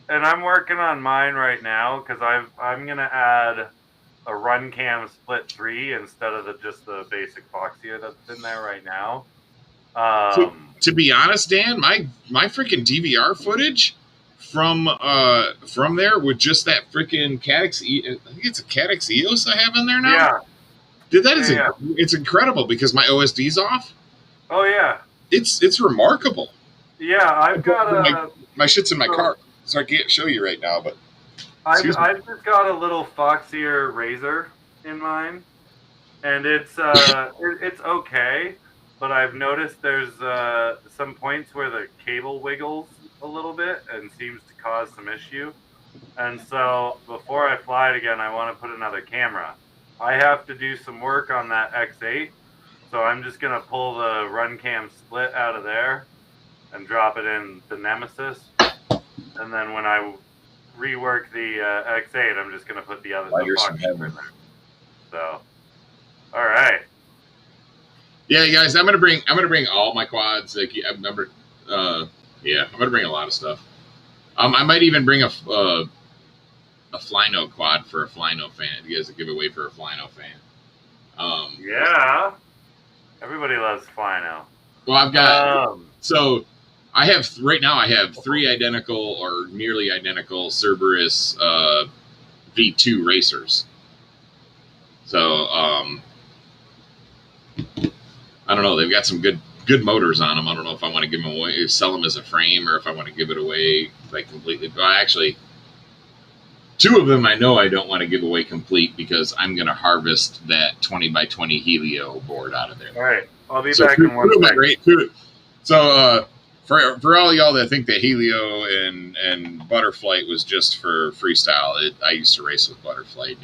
And I'm working on mine right now because I'm gonna add a run cam split 3 instead of just the basic Foxia that's in there right now. To be honest, Dan, my freaking DVR footage from there with just that freaking Caddx, I think it's a Caddx EOS I have in there now. Yeah. Dude, it's incredible because my OSD's off. Oh yeah. It's remarkable. Yeah, I've got my shit's in my car, so I can't show you right now. But I've just got a little Foxier Razor in mine, and it's it's okay, but I've noticed there's some points where the cable wiggles a little bit and seems to cause some issue. And so before I fly it again, I want to put another camera. I have to do some work on that X8, so I'm just gonna pull the RunCam split out of there and drop it in the Nemesis, and then when I rework the X8, I'm just gonna put the other Fox in there. So, all right. Yeah, guys, I'm gonna bring all my quads. Like I remember, yeah, I'm gonna bring a lot of stuff. I might even bring a Flyno quad for a Flyno fan. You guys a giveaway for a Flyno fan. Yeah, everybody loves Flyno. Well, I've got so. I have right now. I have 3 identical or nearly identical Cerberus V2 racers. So I don't know. They've got some good motors on them. I don't know if I want to give them away, sell them as a frame, or if I want to give it away like completely. Well, actually, 2 of them I know I don't want to give away complete because I'm going to harvest that 20x20 Helio board out of there. All right, I'll be back in 1 second. So. For all y'all that think that Helio and Butterflight was just for freestyle, I used to race with Butterflight.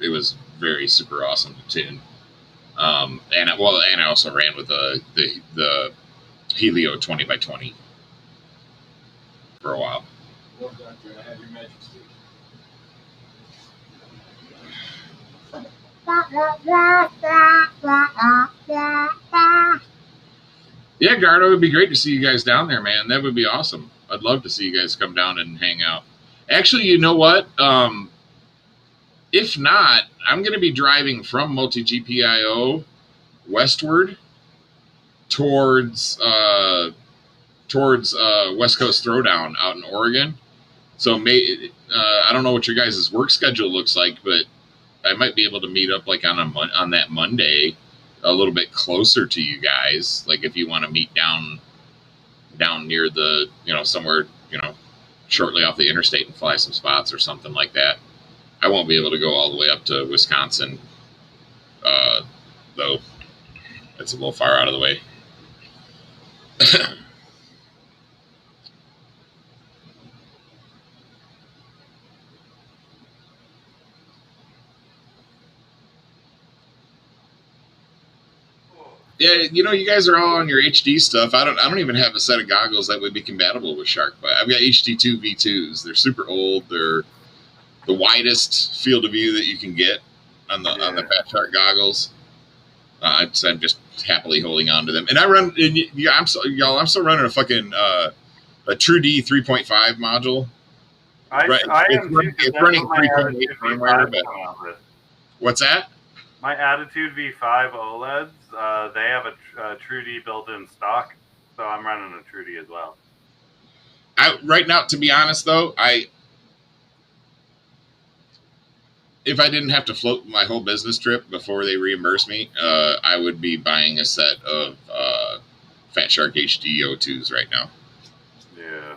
It was very super awesome to tune. And I also ran with the Helio 20x20 for a while. Well, Doctor, I have your magic stick. Yeah, Gardo, it would be great to see you guys down there, man. That would be awesome. I'd love to see you guys come down and hang out. Actually, you know what? If not, I'm going to be driving from Multi-GPIO westward towards West Coast Throwdown out in Oregon. So I don't know what your guys' work schedule looks like, but I might be able to meet up like on that Monday a little bit closer to you guys. Like if you want to meet down near the, somewhere, shortly off the interstate and fly some spots or something like that. I won't be able to go all the way up to Wisconsin, though. It's a little far out of the way. Yeah, you guys are all on your HD stuff. I don't even have a set of goggles that would be compatible with SharkBite. I've got HD2 V2s. They're super old. They're the widest field of view that you can get on the Fat Shark goggles. I'm just happily holding on to them. And I run. I'm still running a fucking a TrueD 3.5 module. It's running 3.8 firmware. But what's that? My Attitude V5 OLEDs, they have a TrueD built in stock, so I'm running a TrueD as well. Right now, to be honest, though, if I didn't have to float my whole business trip before they reimburse me, I would be buying a set of Fat Shark HD O2s right now. Yeah.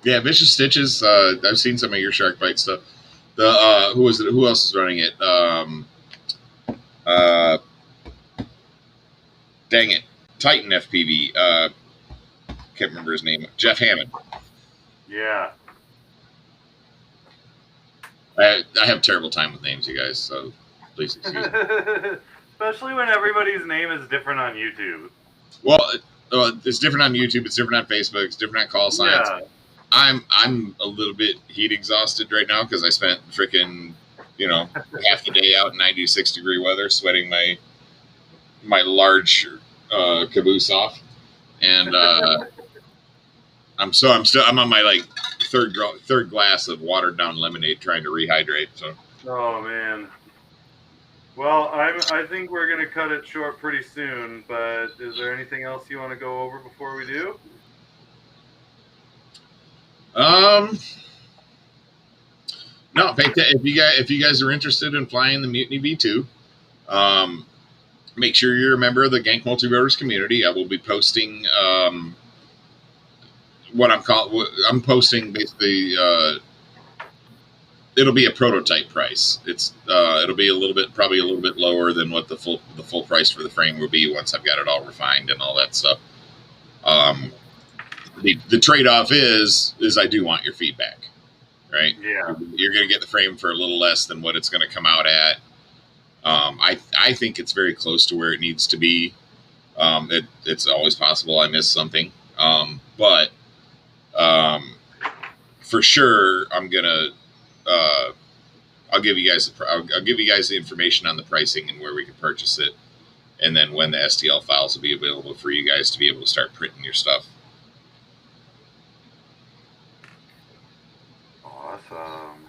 Yeah, Vicious Stitches. I've seen some of your SharkBite stuff. Who else is running it? Dang it, Titan FPV. Can't remember his name. Jeff Hammond. Yeah. I have terrible time with names, you guys. So please excuse me. Especially when everybody's name is different on YouTube. Well, it's different on YouTube. It's different on Facebook. It's different on call signs. Yeah. I'm a little bit heat exhausted right now because I spent freaking half the day out in 96-degree weather sweating my large caboose off, and I'm on my like third glass of watered down lemonade trying to rehydrate. So. Oh man. Well, I think we're gonna cut it short pretty soon. But is there anything else you want to go over before we do? No. If you guys are interested in flying the Mutiny V2, make sure you're a member of the Gank Multirotors community. I will be posting I'm posting basically. It'll be a prototype price. It'll be probably a little bit lower than what the full price for the frame will be once I've got it all refined and all that stuff. The trade-off is I do want your feedback, right? Yeah. You're going to get the frame for a little less than what it's going to come out at. I think it's very close to where it needs to be. It's always possible I miss something, but for sure I'm gonna. I'll give you guys the information on the pricing and where we can purchase it, and then when the STL files will be available for you guys to be able to start printing your stuff. Awesome.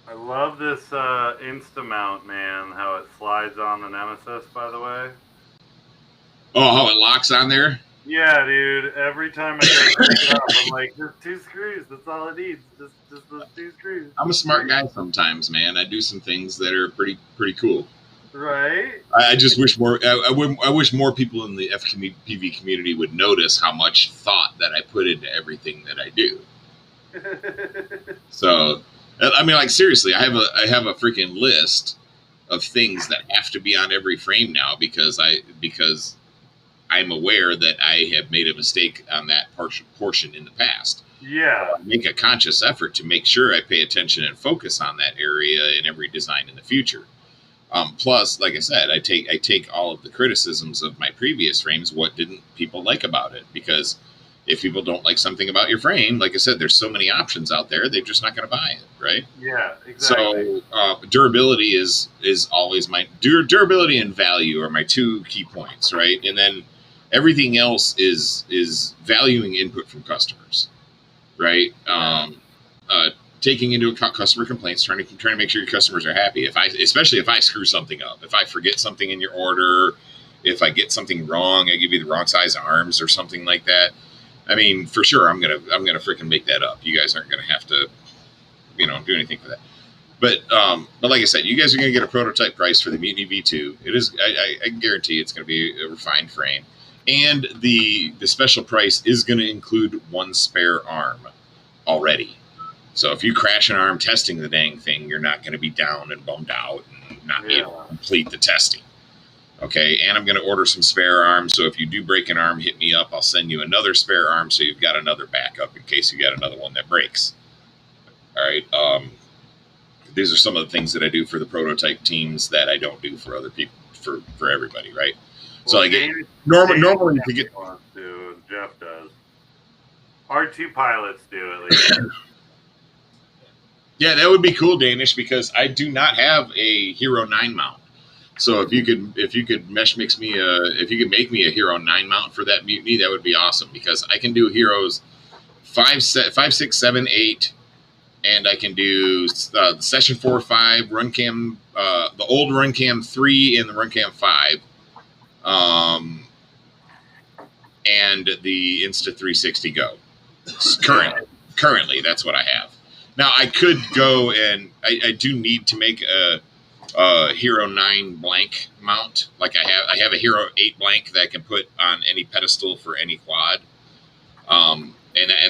I love this Instamount, man. How it slides on the Nemesis, by the way. Oh, how it locks on there? Yeah, dude. Every time I go to pick it up, I'm like, just 2 screws. That's all it needs. Just those 2 screws. I'm a smart guy sometimes, man. I do some things that are pretty cool. Right? I just wish more. I wish more people in the FPV community would notice how much thought that I put into everything that I do. So, I mean, like seriously, I have a freaking list of things that have to be on every frame now because I'm aware that I have made a mistake on that portion in the past. Yeah. I make a conscious effort to make sure I pay attention and focus on that area in every design in the future. Plus, like I said, I take all of the criticisms of my previous frames. What didn't people like about it? Because if people don't like something about your frame, like I said, there's so many options out there, they're just not going to buy it, right? Yeah, exactly. So durability is always my durability and value are my 2 key points, right? And then everything else is valuing input from customers, right? Taking into account customer complaints, trying to make sure your customers are happy. Especially if I screw something up, if I forget something in your order, if I get something wrong, I give you the wrong size arms or something like that. I mean, for sure, I'm gonna freaking make that up. You guys aren't gonna have to, do anything for that. But like I said, you guys are gonna get a prototype price for the Mutiny V2. It is, I guarantee it's gonna be a refined frame, and the special price is gonna include 1 spare arm already. So if you crash an arm testing the dang thing, you're not gonna be down and bummed out and not be able to complete the testing. Okay, and I'm going to order some spare arms. So if you do break an arm, hit me up. I'll send you another spare arm so you've got another backup in case you got another one that breaks. All right. These are some of the things that I do for the prototype teams that I don't do for other people, for everybody, right? Well, so I get normally to get. Jeff does. Our 2 pilots do at least. Yeah, that would be cool, Danish, because I do not have a Hero 9 mount. So if you could make me a Hero 9 mount for that Mutiny, that would be awesome because I can do Heroes 5, 6, 7, 8, and I can do the Session 4, 5, Runcam, the old Runcam 3 and the Runcam 5, and the Insta360 Go. Currently, that's what I have. Now I could go and I do need to make a Hero 9 blank mount. Like I have a Hero 8 blank that I can put on any pedestal for any quad. And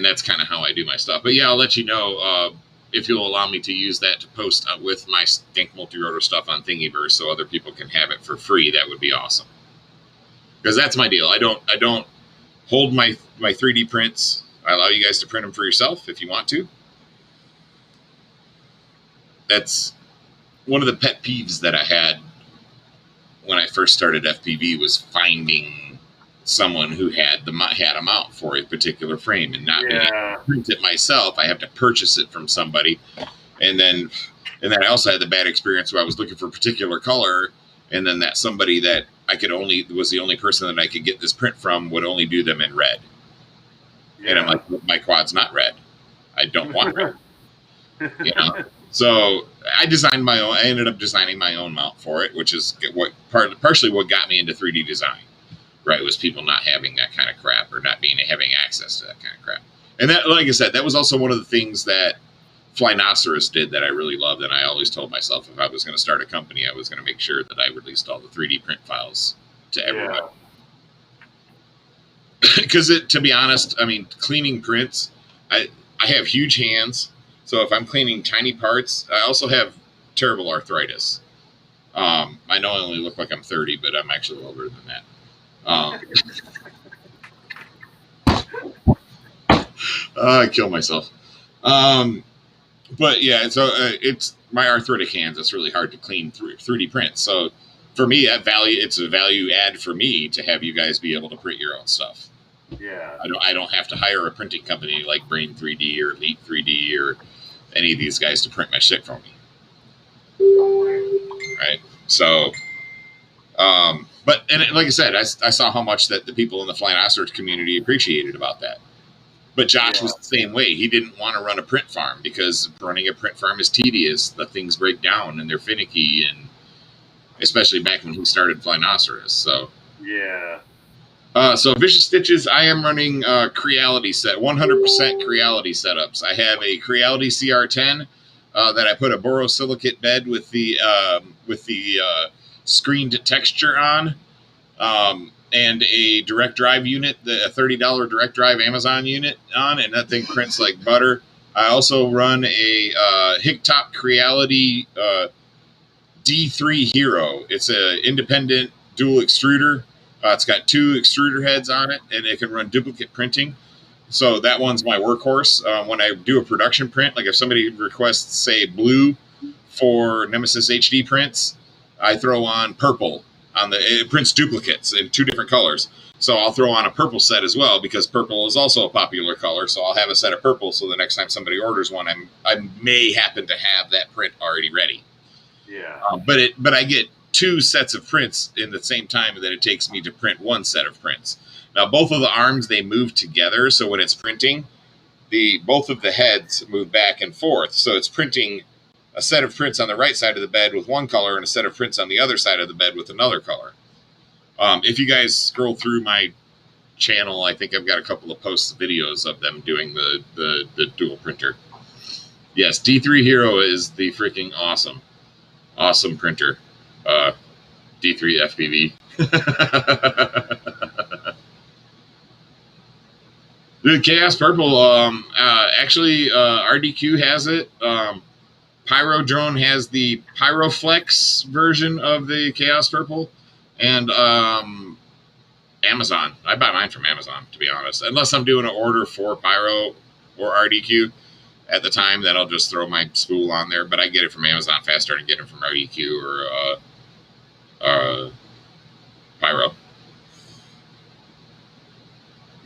that's kind of how I do my stuff. But yeah, I'll let you know if you'll allow me to use that to post with my Gank Multirotor stuff on Thingiverse so other people can have it for free. That would be awesome. Because that's my deal. I don't hold my 3D prints. I allow you guys to print them for yourself if you want to. That's one of the pet peeves that I had when I first started FPV was finding someone who had a mount for a particular frame and not being able to print it myself. I have to purchase it from somebody, and then I also had the bad experience where I was looking for a particular color, and then that somebody that was the only person that I could get this print from would only do them in red. Yeah. And I'm like, my quad's not red. I don't want red. You know? So I ended up designing my own mount for it, which is partially what got me into 3D design, right? Was people not having that kind of crap or not having access to that kind of crap. And that, like I said, that was also one of the things that Flynoceros did that I really loved. And I always told myself if I was going to start a company, I was going to make sure that I released all the 3D print files to everybody. Because to be honest, I mean, cleaning prints, I have huge hands. So if I'm cleaning tiny parts, I also have terrible arthritis. I know I only look like I'm 30, but I'm actually older than that. I kill myself. But yeah, so it's my arthritic hands. It's really hard to clean through 3D prints. So for me, it's a value add for me to have you guys be able to print your own stuff. Yeah. I don't have to hire a printing company like Brain 3D or Elite 3D or any of these guys to print my shit for me. Right. So, but like I said, I saw how much that the people in the Flynoceros community appreciated about that. But Josh was the same way. He didn't want to run a print farm because running a print farm is tedious. The things break down and they're finicky, and especially back when he started Flynoceros. So yeah. So Vicious Stitches, I am running Creality 100% Creality setups. I have a Creality CR10 that I put a borosilicate bed with the screened texture on, and a direct drive unit, a $30 direct drive Amazon unit on, and that thing prints like butter. I also run a Hicktop Creality D3 Hero. It's an independent dual extruder. It's got 2 extruder heads on it, and it can run duplicate printing. So that one's my workhorse. When I do a production print, like if somebody requests, say, blue for Nemesis HD prints, I throw on purple. It prints duplicates in 2 different colors. So I'll throw on a purple set as well, because purple is also a popular color. So I'll have a set of purple, so the next time somebody orders one, I may happen to have that print already ready. Yeah. But I get 2 sets of prints in the same time that it takes me to print 1 set of prints. Now, both of the arms, they move together. So when it's printing, both of the heads move back and forth. So it's printing a set of prints on the right side of the bed with one color and a set of prints on the other side of the bed with another color. If you guys scroll through my channel, I think I've got a couple of posts, videos of them doing the dual printer. Yes, D3 Hero is the freaking awesome printer. D3 FPV. The Chaos Purple, actually, RDQ has it. Pyro Drone has the Pyroflex version of the Chaos Purple, and Amazon. I buy mine from Amazon, to be honest. Unless I'm doing an order for Pyro or RDQ at the time, then I'll just throw my spool on there. But I get it from Amazon faster than get it from RDQ or Pyro.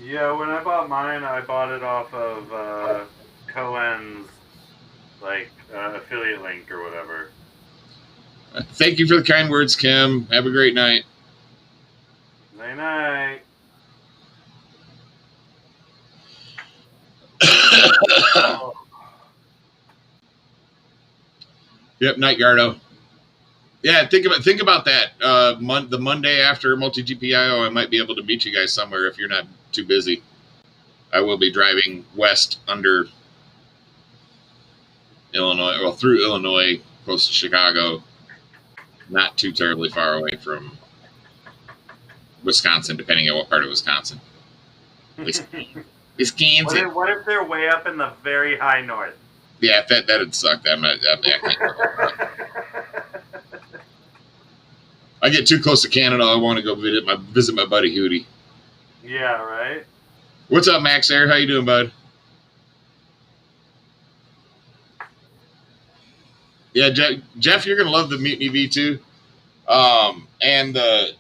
Yeah, when I bought mine, I bought it off of Cohen's affiliate link or whatever. Thank you for the kind words, Kim. Have a great night. Night night. Yep, night Gardo. Yeah, think about that. The Monday after Multi GPIO, I might be able to meet you guys somewhere if you're not too busy. I will be driving west under Illinois, well, through Illinois, close to Chicago, not too terribly far away from Wisconsin, depending on what part of Wisconsin. Wisconsin. What if they're way up in the very high north? Yeah, that'd suck. I get too close to Canada, I want to go visit my buddy Hootie. Yeah, right? What's up, Max Air? How you doing, bud? Yeah, Jeff, you're going to love the Mutiny V2. And I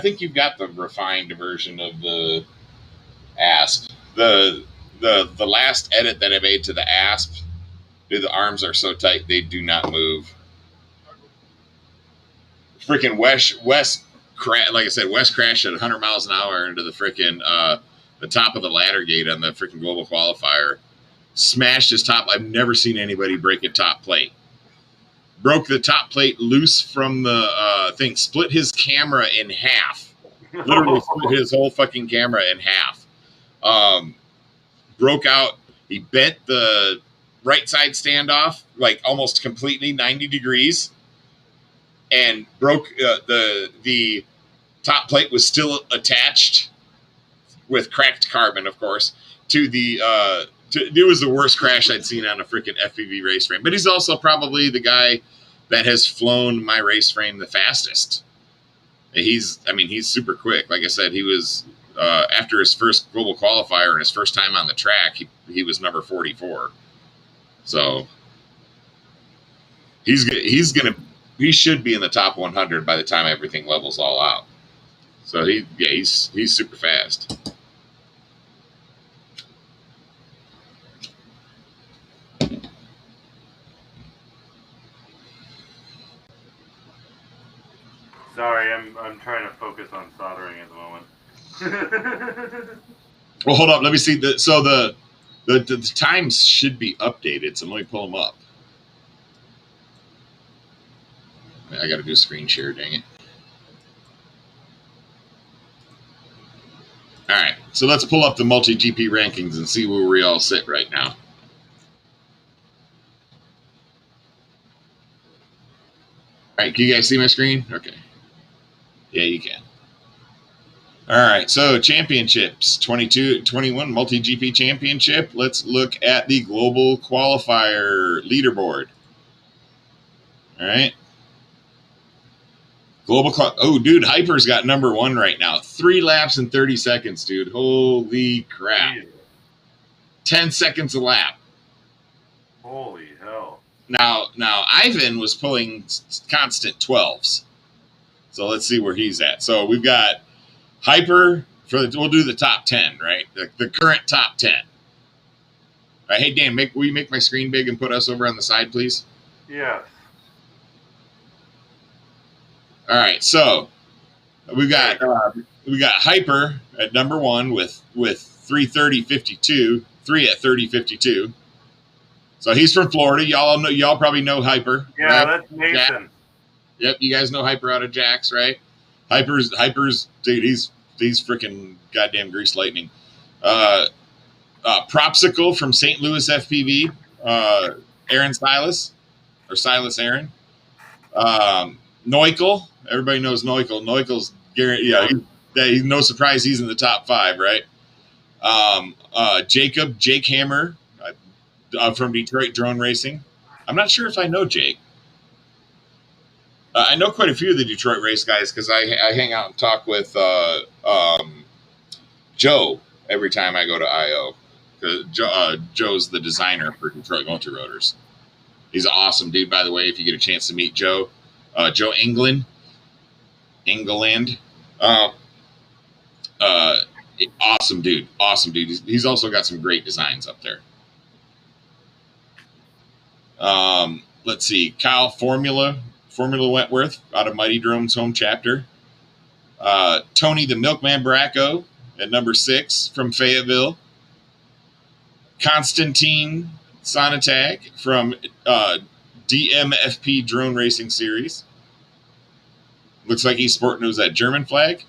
think you've got the refined version of the ASP. The last edit that I made to the ASP, the arms are so tight they do not move. freaking West like I said, West crashed at 100 miles an hour into the freaking the top of the ladder gate on the freaking global qualifier. Smashed his top. I've never seen anybody break a top plate. Broke the top plate loose from the thing. Split his camera in half. Literally split his whole fucking camera in half. Broke out. He bent the right side standoff like almost completely 90 degrees. And broke the top plate was still attached with cracked carbon, of course, to the it was the worst crash I'd seen on a freaking FPV race frame. But he's also probably the guy that has flown my race frame the fastest. He's super quick. Like I said, he was after his first global qualifier and his first time on the track, he was number 44. So he should be in the top 100 by the time everything levels all out. So he's super fast. Sorry, I'm trying to focus on soldering at the moment. Well, hold up. Let me see. The times should be updated. So let me pull them up. I got to do a screen share. Dang it. All right. So let's pull up the multi-GP rankings and see where we all sit right now. All right. Can you guys see my screen? Okay. Yeah, you can. All right, so championships, 21 multi-GP championship. Let's look at the global qualifier leaderboard. All right. Oh, dude, Hyper's got number 1 right now. 3 laps in 30 seconds, dude. Holy crap. 10 seconds a lap. Holy hell. Now, Ivan was pulling constant 12s. So let's see where he's at. So we've got Hyper we'll do the top 10, right? The current top 10. All right, hey Dan, will you make my screen big and put us over on the side, please? Yeah. All right, so we got Hyper at number 1 with 3:30.52, 3 at 30:52. So he's from Florida. Y'all probably know Hyper. Yeah, right? that's Mason. Yep, you guys know Hyper out of Jack's, right? Hyper's dude, he's freaking goddamn grease lightning. Propsicle from St. Louis FPV, Aaron Silas Aaron. Neukel, everybody knows Neukel. Neukel's he's no surprise he's in the top 5, right? Jake Hammer from Detroit Drone Racing. I'm not sure if I know Jake. I know quite a few of the Detroit race guys because I hang out and talk with Joe every time I go to I/O. Joe's the designer for Detroit Multirotors. He's an awesome dude, by the way. If you get a chance to meet Joe, Joe England, awesome dude. He's also got some great designs up there. Let's see, Kyle Formula Wentworth out of Mighty Drone's home chapter. Tony the Milkman Bracco at number 6 from Fayetteville. Constantine Sonatag from DMFP Drone Racing Series. Looks like he's sporting that German flag.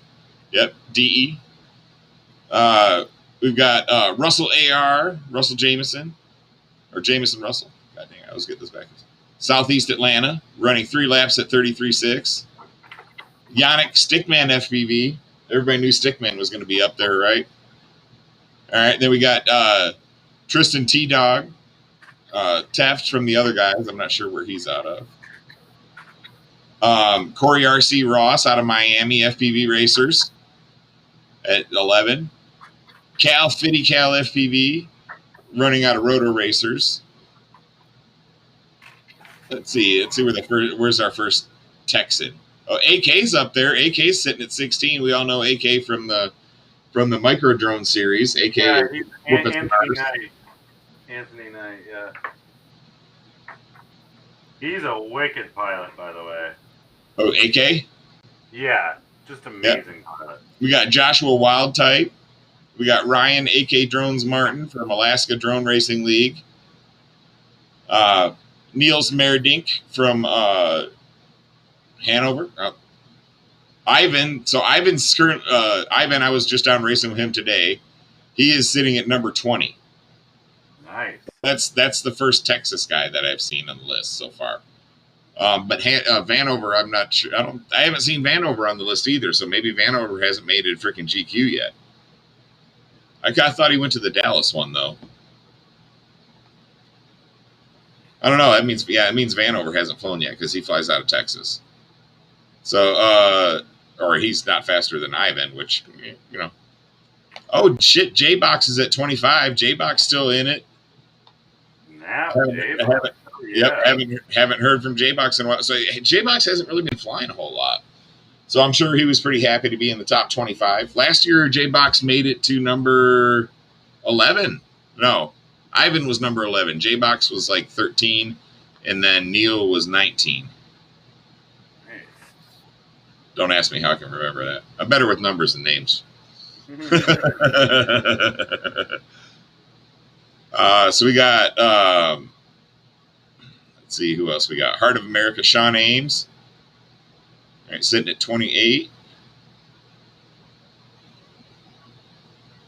Yep, DE. We've got Russell AR, Russell Jameson, or Jameson Russell. God dang, I always get this backwards. Southeast Atlanta, running 3 laps at 33.6. Yannick Stickman FPV. Everybody knew Stickman was going to be up there, right? All right, then we got Tristan T-Dog, Taft from the other guys. I'm not sure where he's out of. Corey RC Ross out of Miami FPV Racers at 11. Cal Fitty Cal FPV running out of Rotor Racers. Let's see where's our first Texan. Oh, AK's up there. AK's sitting at 16. We all know AK from the Micro Drone series. AK, yeah, Anthony Knight, yeah. He's a wicked pilot, by the way. Oh, AK? Yeah, just amazing. Yep. We got Joshua Wild Type. We got Ryan AK Drones Martin from Alaska Drone Racing League. Niels Merdink from Hanover. Ivan. So Ivan's current. Ivan, I was just down racing with him today. He is sitting at number 20. Nice. That's the first Texas guy that I've seen on the list so far. But Vanover, I'm not sure. I haven't seen Vanover on the list either. So maybe Vanover hasn't made it freaking GQ yet. I thought he went to the Dallas one though. I don't know. It means Vanover hasn't flown yet because he flies out of Texas. So, or he's not faster than Ivan, which, you know. Oh, shit. J-Box is at 25. J-Box still in it. Now, haven't heard from J-Box in a while. So J-Box hasn't really been flying a whole lot. So I'm sure he was pretty happy to be in the top 25. Last year, J-Box made it to number 11. No, Ivan was number 11. J-Box was like 13, and then Neil was 19. Nice. Don't ask me how I can remember that. I'm better with numbers than names. So we got, let's see who else we got. Heart of America, Sean Ames. All right, sitting at 28.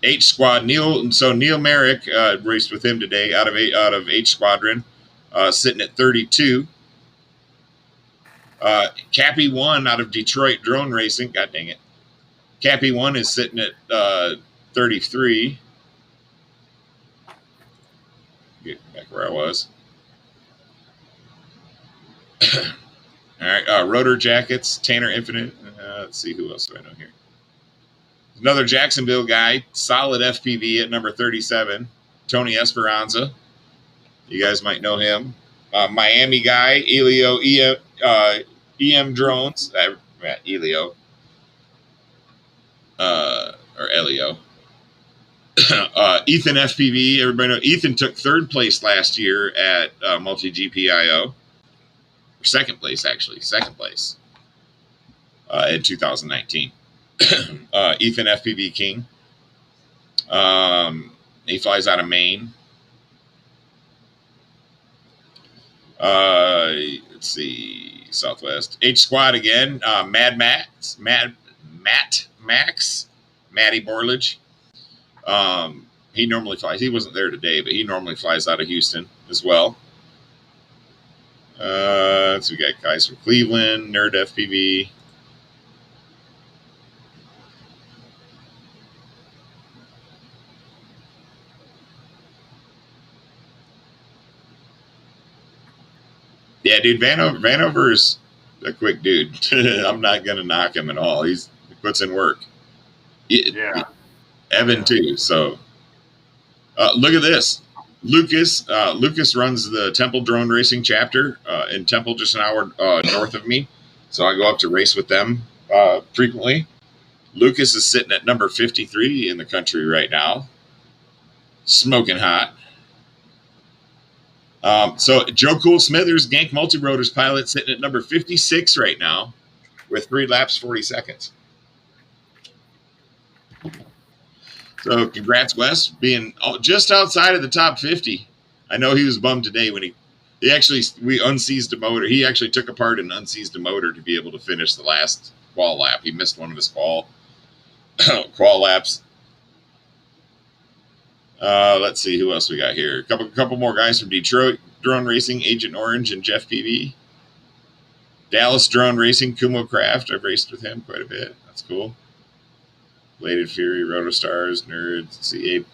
H Squad, Neil. So Neil Merrick raced with him today out of H Squadron, sitting at 32. Cappy 1 out of Detroit Drone Racing. God dang it. Cappy 1 is sitting at 33. Get back where I was. All right, Rotor Jackets, Tanner Infinite. Let's see who else do I know here. Another Jacksonville guy, solid FPV at number 37, Tony Esperanza. You guys might know him. Miami guy, Elio EM Drones. Elio. Or Elio. Ethan FPV. Everybody know Ethan took 3rd place last year at Multi GPIO. Second place in 2019. Ethan FPV King. He flies out of Maine. Let's see, Southwest. H Squad again. Matt Max, Matty Borledge. He normally flies. He wasn't there today, but he normally flies out of Houston as well. So we got guys from Cleveland, Nerd FPV. Yeah, dude, Vanover's a quick dude. I'm not gonna knock him at all. He puts in work. Yeah. Evan too. So look at this. Lucas runs the Temple Drone Racing chapter in Temple, just an hour north of me. So I go up to race with them frequently. Lucas is sitting at number 53 in the country right now. Smoking hot. So Joe Cool Smithers, Gank Multirotors pilot, sitting at number 56 right now with 3 laps, 40 seconds. So congrats, Wes, being just outside of the top 50. I know he was bummed today when we unseized a motor. He actually took apart and unseized a motor to be able to finish the last qual lap. He missed one of his qual laps. Let's see who else we got here. A couple more guys from Detroit Drone Racing, Agent Orange and Jeff PV. Dallas Drone Racing, Kumo Craft. I've raced with him quite a bit. That's cool. Bladed Fury, Rotostars, Nerds, CA,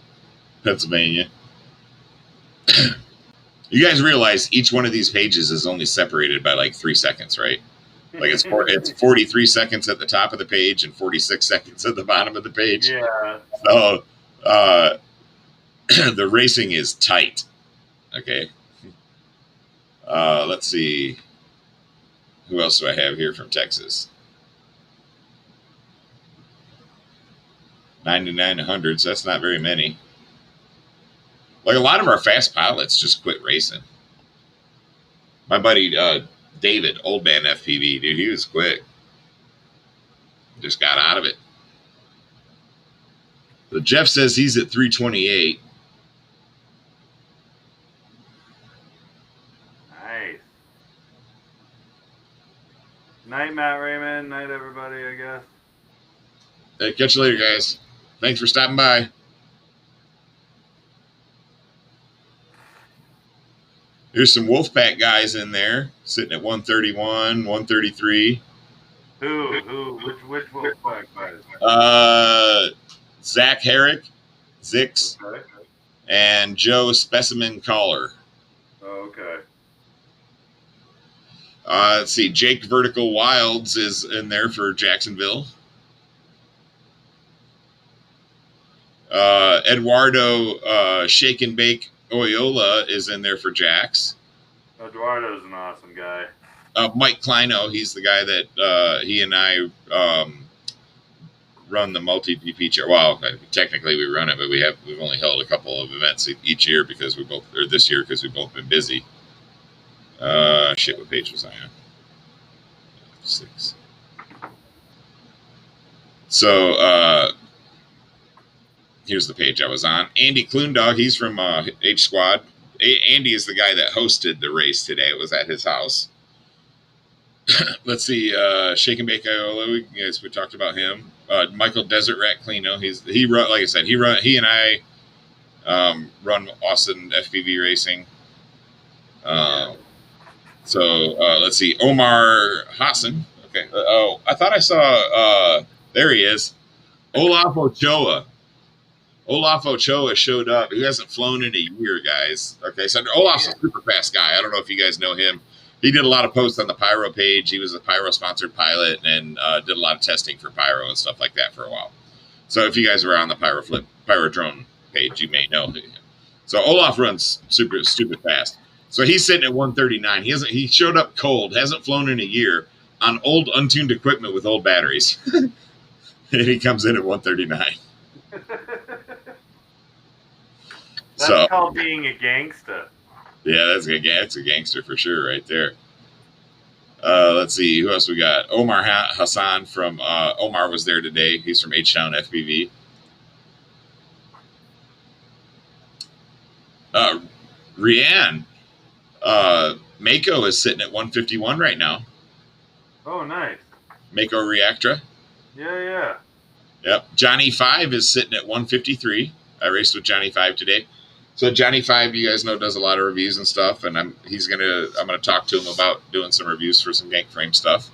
Pennsylvania. You guys realize each one of these pages is only separated by like 3 seconds, right? Like it's 43 seconds at the top of the page and 46 seconds at the bottom of the page. Yeah. So the racing is tight. Okay. Let's see. Who else do I have here from Texas? 99 to 100, so that's not very many. Like a lot of our fast pilots just quit racing. My buddy David, Old Man FPV, dude. He was quick. Just got out of it. So Jeff says he's at 328. Nice. Night, Matt Raymond. Night, everybody, I guess. Hey, catch you later, guys. Thanks for stopping by. There's some Wolfpack guys in there sitting at 131, 133. Who? Which Wolfpack guys? Zach Herrick, Zix, okay. And Joe Specimen Caller. Oh, okay. Let's see. Jake Vertical Wilds is in there for Jacksonville. Eduardo Shake and Bake Oyola is in there for Jax. Eduardo's an awesome guy. Mike Kleino, he's the guy that he and I run the multi-DP chair. Well, technically we run it, but we've only held a couple of events each year because this year because we've both been busy. Shit, what page was I on? 6. So here's the page I was on. Andy Kloondog, he's from H Squad. Andy is the guy that hosted the race today. It was at his house. Let's see. Shake and Bake Iola. We talked about him. Michael Desert Rat Clino. Like I said, he and I run Austin FPV racing. So let's see. Omar Hassan. Okay. I thought I saw. There he is. Olaf Ochoa. Olaf Ochoa showed up. He hasn't flown in a year, guys. Okay, so Olaf's a super fast guy. I don't know if you guys know him. He did a lot of posts on the Pyro page. He was a Pyro-sponsored pilot and did a lot of testing for Pyro and stuff like that for a while. So if you guys are on the Pyro drone page, you may know him. So Olaf runs super stupid fast. So he's sitting at 139. He showed up cold, hasn't flown in a year on old untuned equipment with old batteries. And he comes in at 139. That's called being a gangster. Yeah, that's a gangster for sure right there. Let's see. Who else we got? Omar Hassan from Omar was there today. He's from H-Town FPV. Rianne. Mako is sitting at 151 right now. Oh, nice. Mako Reactra. Yeah. Yep. Johnny 5 is sitting at 153. I raced with Johnny 5 today. So Johnny 5, you guys know, does a lot of reviews and stuff, and I'm gonna talk to him about doing some reviews for some gank frame stuff.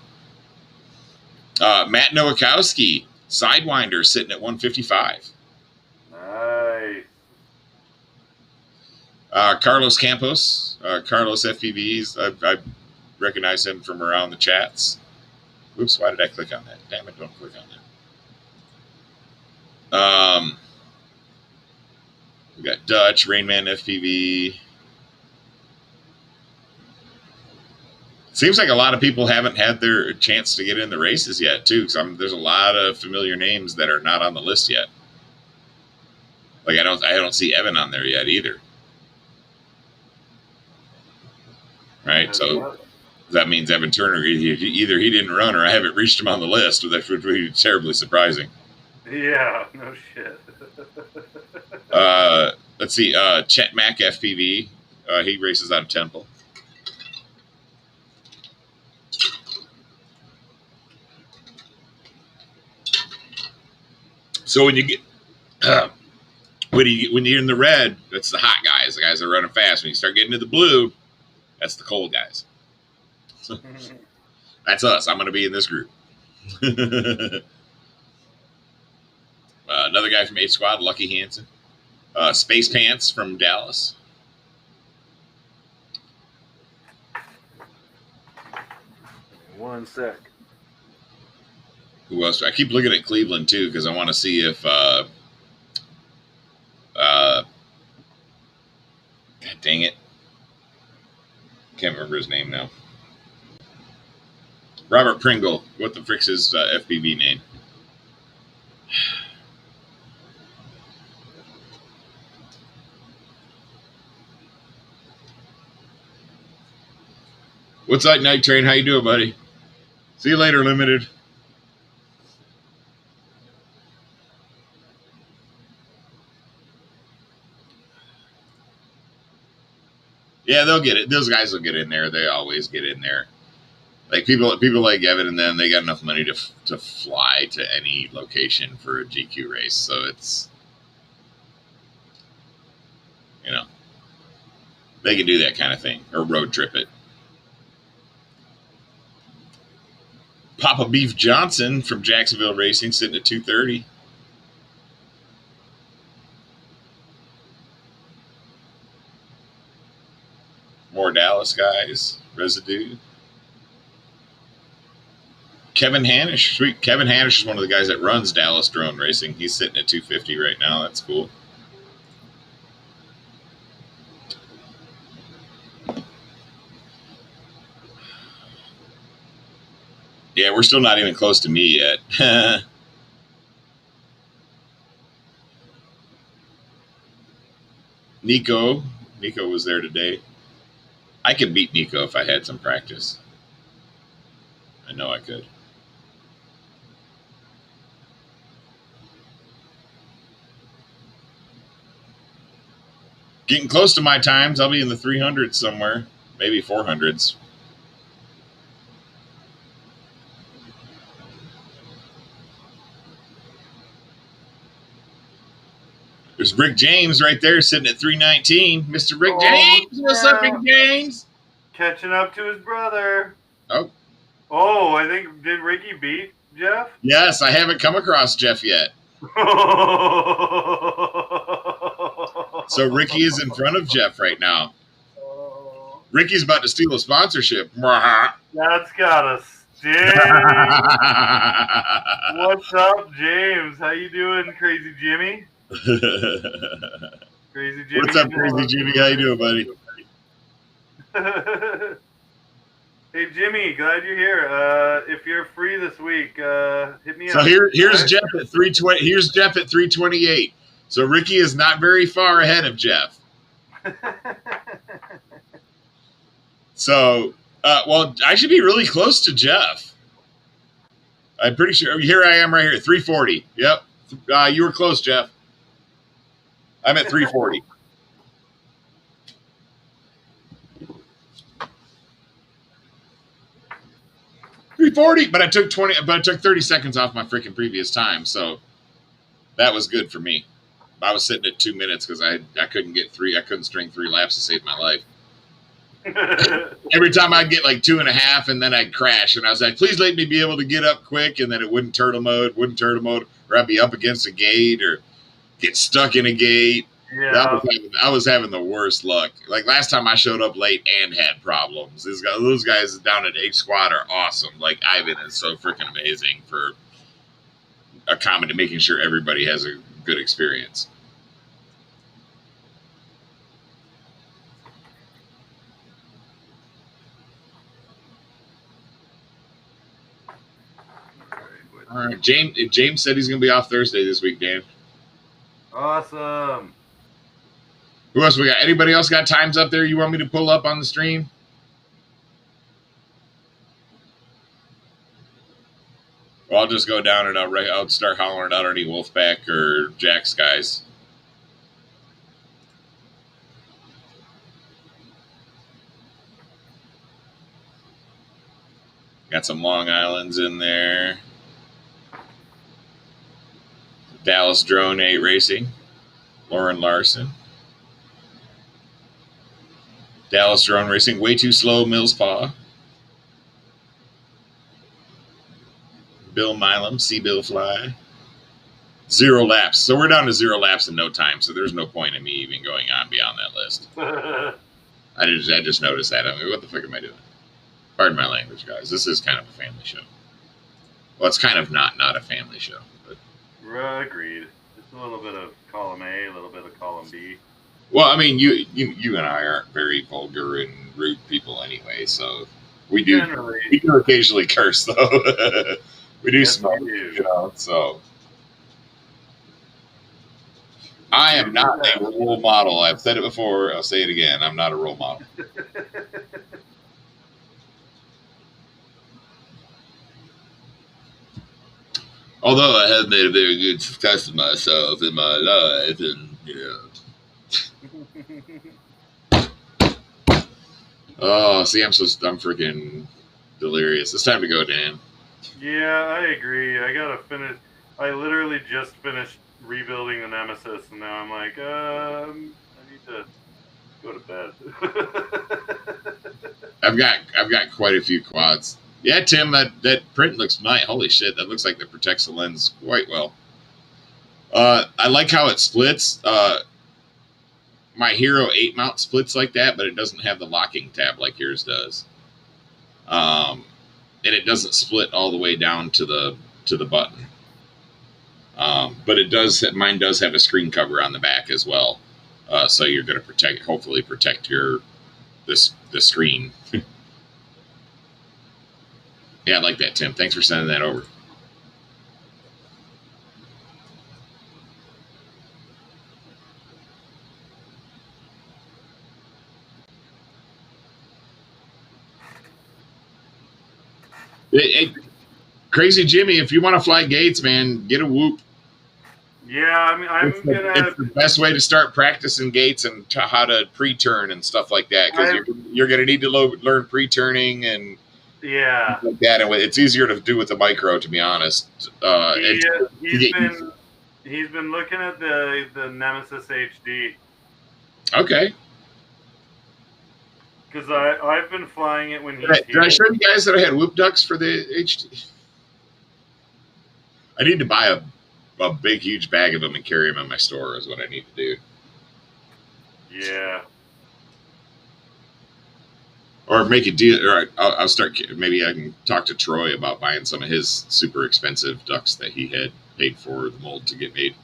Matt Nowakowski, Sidewinder, sitting at 155. Nice. Carlos Campos, Carlos FPVs. I recognize him from around the chats. Oops, why did I click on that? Damn it, don't click on that. We got Dutch, Rainman FPV. Seems like a lot of people haven't had their chance to get in the races yet, too. Because there's a lot of familiar names that are not on the list yet. Like I don't see Evan on there yet either. Right, so that means Evan Turner either he didn't run or I haven't reached him on the list, which would be terribly surprising. Yeah, no shit. Let's see. Chet Mack FPV. He races out of Temple. So when you get when you're in the red, that's the hot guys, the guys that are running fast. When you start getting to the blue, that's the cold guys. So, that's us. I'm going to be in this group. Another guy from H Squad, Lucky Hansen. Space Pants from Dallas. One sec. Who else? I keep looking at Cleveland too because I want to see if God dang it. Can't remember his name now. Robert Pringle. What the frick's his FPV name? What's up, Night Train? How you doing, buddy? See you later, Limited. Yeah, they'll get it. Those guys will get in there. They always get in there. Like people like Evan and them, they got enough money to fly to any location for a GQ race. So it's, you know, they can do that kind of thing or road trip it. Papa Beef Johnson from Jacksonville Racing sitting at 230. More Dallas guys. Residue. Kevin Hanisch. Sweet. Kevin Hanisch is one of the guys that runs Dallas Drone Racing. He's sitting at 250 right now. That's cool. Yeah, we're still not even close to me yet. Nico was there today. I could beat Nico if I had some practice. I know I could. Getting close to my times. I'll be in the 300s somewhere, maybe 400s. There's Rick James right there sitting at 319. Mr. Rick James. What's up, Rick James? Catching up to his brother. Oh. Oh, I think, did Ricky beat Jeff? Yes, I haven't come across Jeff yet. So Ricky is in front of Jeff right now. Ricky's about to steal a sponsorship. That's gotta stink. What's up, James? How you doing, Crazy Jimmy? Crazy Jimmy. What's up, Crazy Jimmy? How you doing, buddy? Hey, Jimmy, glad you're here. If you're free this week, hit me up. So here's Jeff at 320. Here's Jeff at 328. So Ricky is not very far ahead of Jeff. So, well, I should be really close to Jeff. I'm pretty sure. Here I am right here at 340. Yep. You were close, Jeff. I'm at 340. But I took 30 seconds off my freaking previous time, so that was good for me. I was sitting at 2 minutes because I couldn't string 3 laps to save my life. Every time I'd get like 2.5 and then I'd crash, and I was like, please let me be able to get up quick, and then it wouldn't turtle mode, or I'd be up against a gate or get stuck in a gate. Yeah. I was having the worst luck. Like last time I showed up late and had problems. Those guys down at H Squad are awesome. Like Ivan is so freaking amazing for making sure everybody has a good experience. All right, James said he's going to be off Thursday this week, Dan. Awesome. Who else we got? Anybody else got times up there you want me to pull up on the stream? Well, I'll just go down and I'll start hollering out any Wolfpack or Jack's guys. Got some Long Islands in there. Dallas Drone 8 Racing. Lauren Larson. Dallas Drone Racing, way too slow, Millspaw. Bill Milam, See Bill Fly. 0 laps. So we're down to 0 laps in no time, so there's no point in me even going on beyond that list. I just noticed that. I mean, what the fuck am I doing? Pardon my language, guys. This is kind of a family show. Well, it's kind of not a family show. But. Agreed. Just a little bit of column A, a little bit of column B. Well, I mean, you and I aren't very vulgar and rude people anyway, so we do occasionally curse, though. We do smoke, you know, so. I am not a role model. I've said it before. I'll say it again. I'm not a role model. Although I have made a very good success of myself in my life, and oh, see, I'm freaking delirious. It's time to go, Dan. Yeah, I agree. I gotta finish. I literally just finished rebuilding the Nemesis, and now I'm like, I need to go to bed. I've got quite a few quads. Yeah, Tim, that print looks nice. Holy shit, that looks like it protects the lens quite well. I like how it splits. My Hero 8 mount splits like that, but it doesn't have the locking tab like yours does. And it doesn't split all the way down to the button. But it does. Mine does have a screen cover on the back as well, so you're going to hopefully protect the screen. Yeah, I like that, Tim. Thanks for sending that over. Hey, Crazy Jimmy, if you want to fly gates, man, get a whoop. Yeah, I mean, it's the best way to start practicing gates and how to pre-turn and stuff like that, because you're going to need to learn pre-turning and like that. And it's easier to do with the micro, to be honest. He's been looking at the Nemesis HD. Okay. Because I've been flying it when he's here. Did I show you guys that I had whoop ducks for the HD? I need to buy a big, huge bag of them and carry them in my store is what I need to do. Yeah. Or make a deal. Or I'll start. Maybe I can talk to Troy about buying some of his super expensive ducks that he had paid for the mold to get made.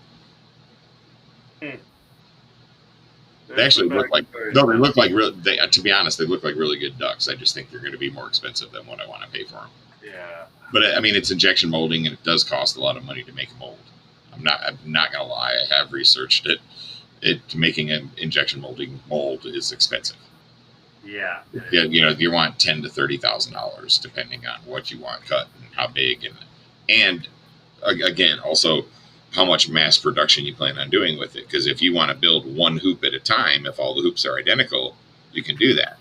They actually look like they look like real. To be honest, they look like really good ducks. I just think they're going to be more expensive than what I want to pay for them. Yeah. But I mean, it's injection molding, and it does cost a lot of money to make a mold. I'm not gonna lie. I have researched it. Making an injection molding mold is expensive. Yeah. You want $10,000 to $30,000 depending on what you want cut and how big, and again, also how much mass production you plan on doing with it. Because if you want to build one hoop at a time, if all the hoops are identical, you can do that,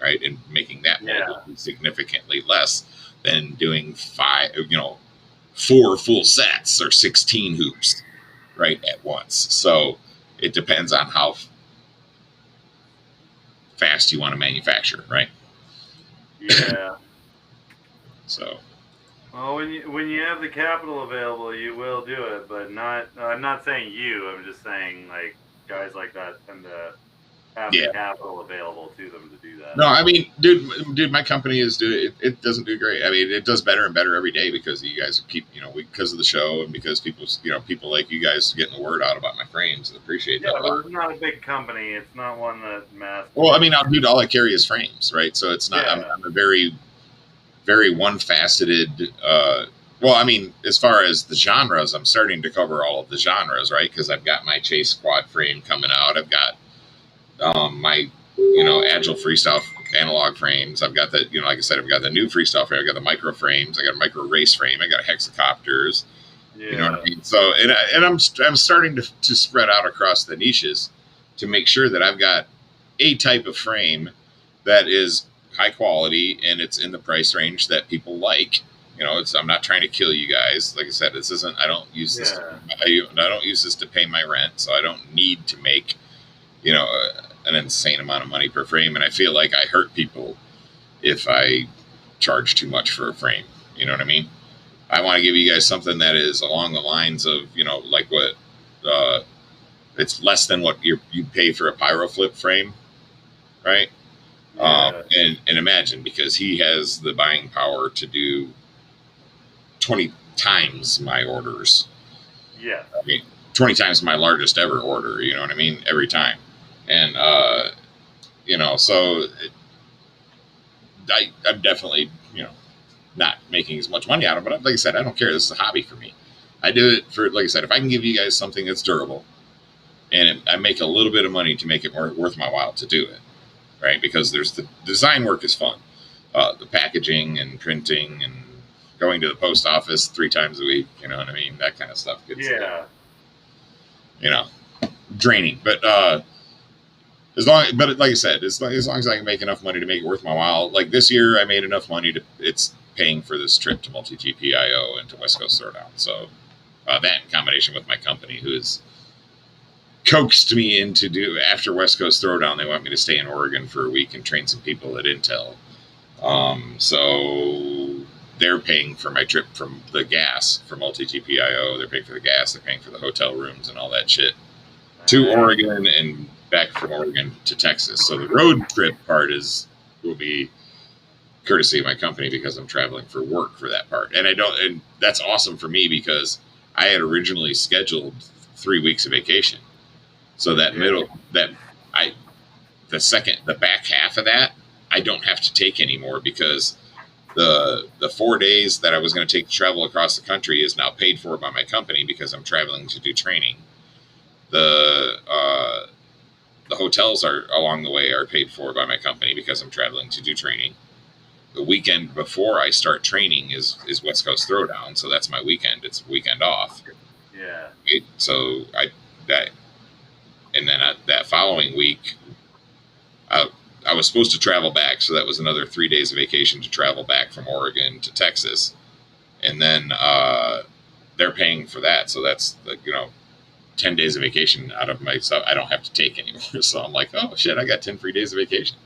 right? And making that mold be significantly less than doing 4 full sets or 16 hoops, right, at once. So it depends on how fast you want to manufacture, right? Yeah. So. Well, when you have the capital available, you will do it, but not. I'm not saying you. I'm just saying like guys like that tend to have the capital available to them to do that. No, I mean, dude, my company is it doesn't do great. I mean, it does better and better every day because you guys keep, because of the show and because people like you guys getting the word out about my frames and appreciate that. Yeah, it's not a big company. It's not one that mass. Well, I mean, all I carry is frames, right? So it's not. Yeah. I'm a very, very one-faceted. Well, I mean, as far as the genres, I'm starting to cover all of the genres, right? Because I've got my Chase quad frame coming out. I've got my Agile freestyle analog frames. I've got the like I said, I've got the new freestyle frame. I got the micro frames. I got a micro race frame. I got hexacopters. Yeah. You know what I mean? So and I'm starting to spread out across the niches to make sure that I've got a type of frame that is high quality and it's in the price range that people like. I'm not trying to kill you guys. Like I said, this isn't. I don't use this. I don't use this to pay my rent, so I don't need to make an insane amount of money per frame. And I feel like I hurt people if I charge too much for a frame. You know what I mean? I want to give you guys something that is along the lines of, like what it's less than what you pay for a Pyro Flip frame, right? Yeah. And imagine, because he has the buying power to do 20 times my orders. Yeah. I mean, 20 times my largest ever order, you know what I mean? Every time. And, so I'm definitely, not making as much money out of it. But like I said, I don't care. This is a hobby for me. I do it for, like I said, if I can give you guys something that's durable and I make a little bit of money to make it worth my while to do it, right? Because there's the design work is fun. The packaging and printing and going to the post office 3 times a week. You know what I mean? That kind of stuff gets, draining. But like I said, as long as I can make enough money to make it worth my while. Like this year, I made enough money it's paying for this trip to Multi-GPIO and to West Coast Throwdown. So that in combination with my company, who has coaxed me into after West Coast Throwdown, they want me to stay in Oregon for a week and train some people at Intel. So they're paying for my trip from the gas for Multi-GPIO. They're paying for the gas. They're paying for the hotel rooms and all that shit to Oregon and back from Oregon to Texas. So the road trip part will be courtesy of my company because I'm traveling for work for that part. And that's awesome for me because I had originally scheduled 3 weeks of vacation. So that the back half of that, I don't have to take anymore because the 4 days that I was going to take to travel across the country is now paid for by my company because I'm traveling to do training. The hotels along the way are paid for by my company because I'm traveling to do training. The weekend before I start training is West Coast Throwdown, so that's my weekend. It's weekend off. Yeah. So that following week, I was supposed to travel back, so that was another 3 days of vacation to travel back from Oregon to Texas, and then they're paying for that, so that's 10 days of vacation out of my stuff I don't have to take anymore. So I'm like, oh shit, I got 10 free days of vacation.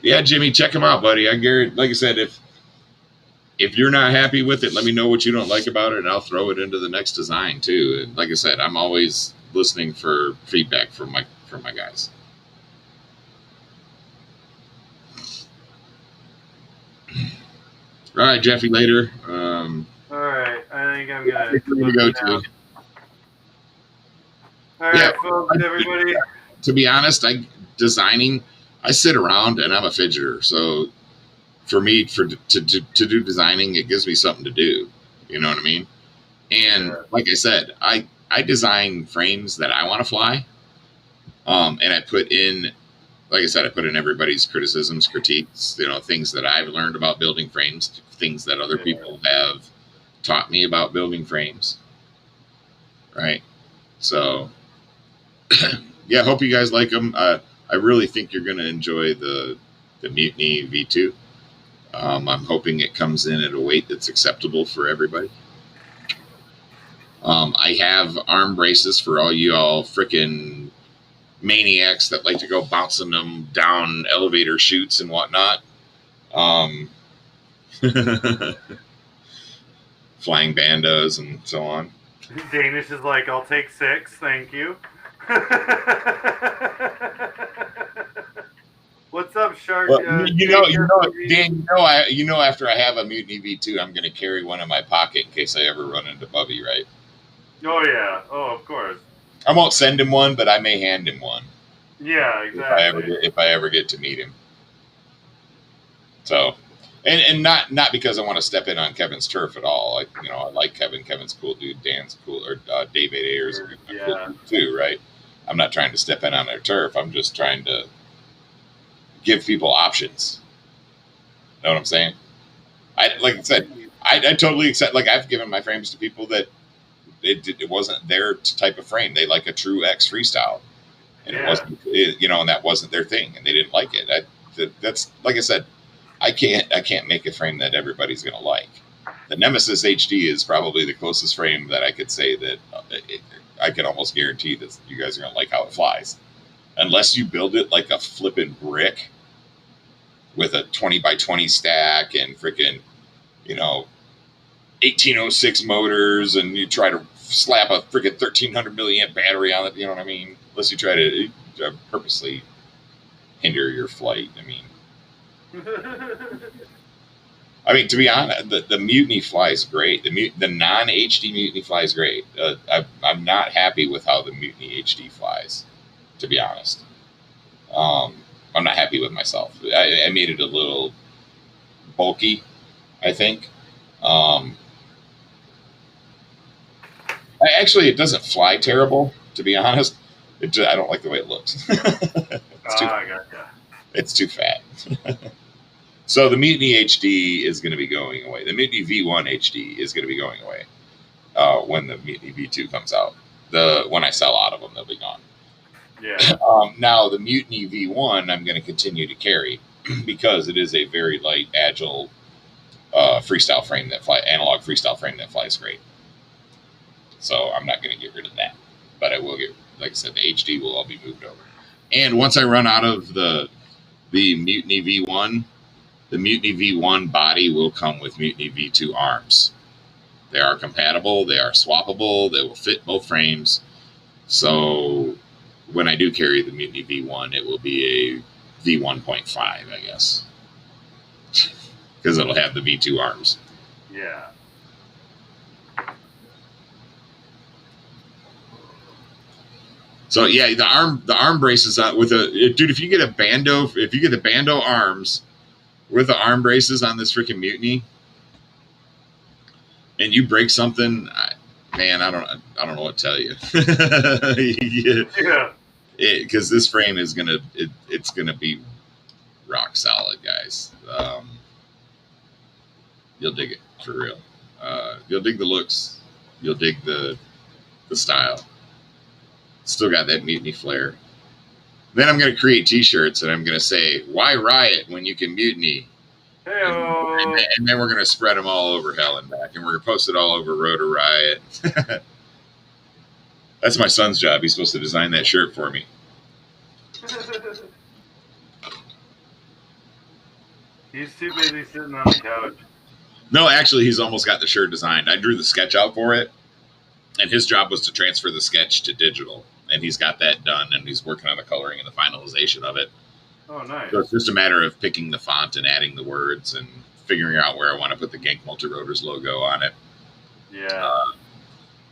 Yeah, Jimmy, check them out, buddy. Like I said, if you're not happy with it, let me know what you don't like about it, and I'll throw it into the next design too. And like I said, I'm always listening for feedback from my guys. All right, Jeffy, later. All right, I think I'm gonna go to. All right, folks, everybody. To be honest, I sit around and I'm a fidgeter. So for me, to do designing, it gives me something to do. You know what I mean? And like I said, I design frames that I want to fly. And I put in, like I said, I put in everybody's criticisms, critiques, things that I've learned about building frames, things that other people have taught me about building frames. Right. So yeah, hope you guys like them. I really think you're going to enjoy the Mutiny V2. I'm hoping it comes in at a weight that's acceptable for everybody. I have arm braces for all you all frickin' maniacs that like to go bouncing them down elevator chutes and whatnot. Flying bandos and so on. Danish is like, I'll take 6, thank you. What's up, Shark? Well, Dan, after I have a Mutiny V2, I'm going to carry one in my pocket in case I ever run into Bubby, right? Oh, yeah. Oh, of course. I won't send him one, but I may hand him one. Yeah, exactly. If I ever get to meet him. So, and not because I want to step in on Kevin's turf at all. I like Kevin. Kevin's a cool dude. Dan's cool, or David Ayers a cool dude too, right? I'm not trying to step in on their turf. I'm just trying to give people options. Know what I'm saying? Like I said, I totally accept. Like I've given my frames to people that it wasn't their type of frame. They like a true X freestyle, and it wasn't, and that wasn't their thing, and they didn't like it. That's like I said, I can't make a frame that everybody's gonna like. The Nemesis HD is probably the closest frame that I could say that I can almost guarantee that you guys are gonna like how it flies, unless you build it like a flippin' brick with a 20 by 20 stack and freaking, 1806 motors, and you try to slap a freaking 1300 milliamp battery on it. You know what I mean? Unless you try to purposely hinder your flight. To be honest, the Mutiny flies great. The non-HD Mutiny flies great. I'm not happy with how the Mutiny HD flies, to be honest. I'm not happy with myself. I made it a little bulky, I think. It doesn't fly terrible, to be honest. I don't like the way it looks. I gotcha. It's too fat. So the Mutiny HD is going to be going away. The Mutiny V1 HD is going to be going away when the Mutiny V2 comes out. When I sell out of them, they'll be gone. Yeah. Now the Mutiny V1 I'm going to continue to carry because it is a very light, agile freestyle frame analog freestyle frame that flies great. So I'm not going to get rid of that, but I will like I said, the HD will all be moved over. And once I run out of the Mutiny V1, the Mutiny V1 body will come with Mutiny V2 arms. They are compatible. They are swappable. They will fit both frames. So when I do carry the Mutiny V1, it will be a V1.5, I guess, because it'll have the V2 arms. Yeah. So yeah, the arm braces with dude. If you get the Bando arms with the arm braces on this freaking Mutiny, and you break something, man, I don't know what to tell you. Yeah. Because this frame is it's gonna be rock solid, guys. You'll dig it for real. You'll dig the looks. You'll dig the style. Still got that Mutiny flair. Then I'm gonna create T-shirts and I'm gonna say, "Why riot when you can mutiny?" And then we're gonna spread them all over hell and back, and we're gonna post it all over Rotor Riot. That's my son's job. He's supposed to design that shirt for me. He's too busy sitting on the couch. No, actually, he's almost got the shirt designed. I drew the sketch out for it, and his job was to transfer the sketch to digital, and he's got that done, and he's working on the coloring and the finalization of it. Oh, nice. So it's just a matter of picking the font and adding the words and figuring out where I want to put the Gank Multirotors logo on it. Yeah.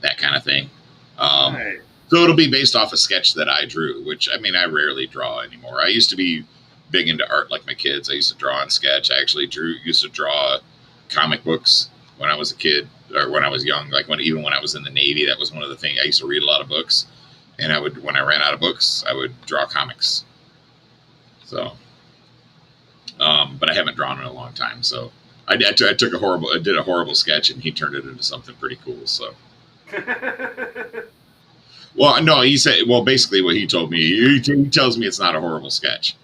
That kind of thing. Nice. So it'll be based off a sketch that I drew, which, I mean, I rarely draw anymore. I used to be big into art like my kids. I used to draw and sketch. I actually used to draw comic books when I was a kid, or when I was young. Like even when I was in the Navy, that was one of the things. I used to read a lot of books, and when I ran out of books, I would draw comics. So, but I haven't drawn in a long time. So I did a horrible sketch, and he turned it into something pretty cool. So. Well, no, he said. Well, basically, what he told me, he tells me it's not a horrible sketch,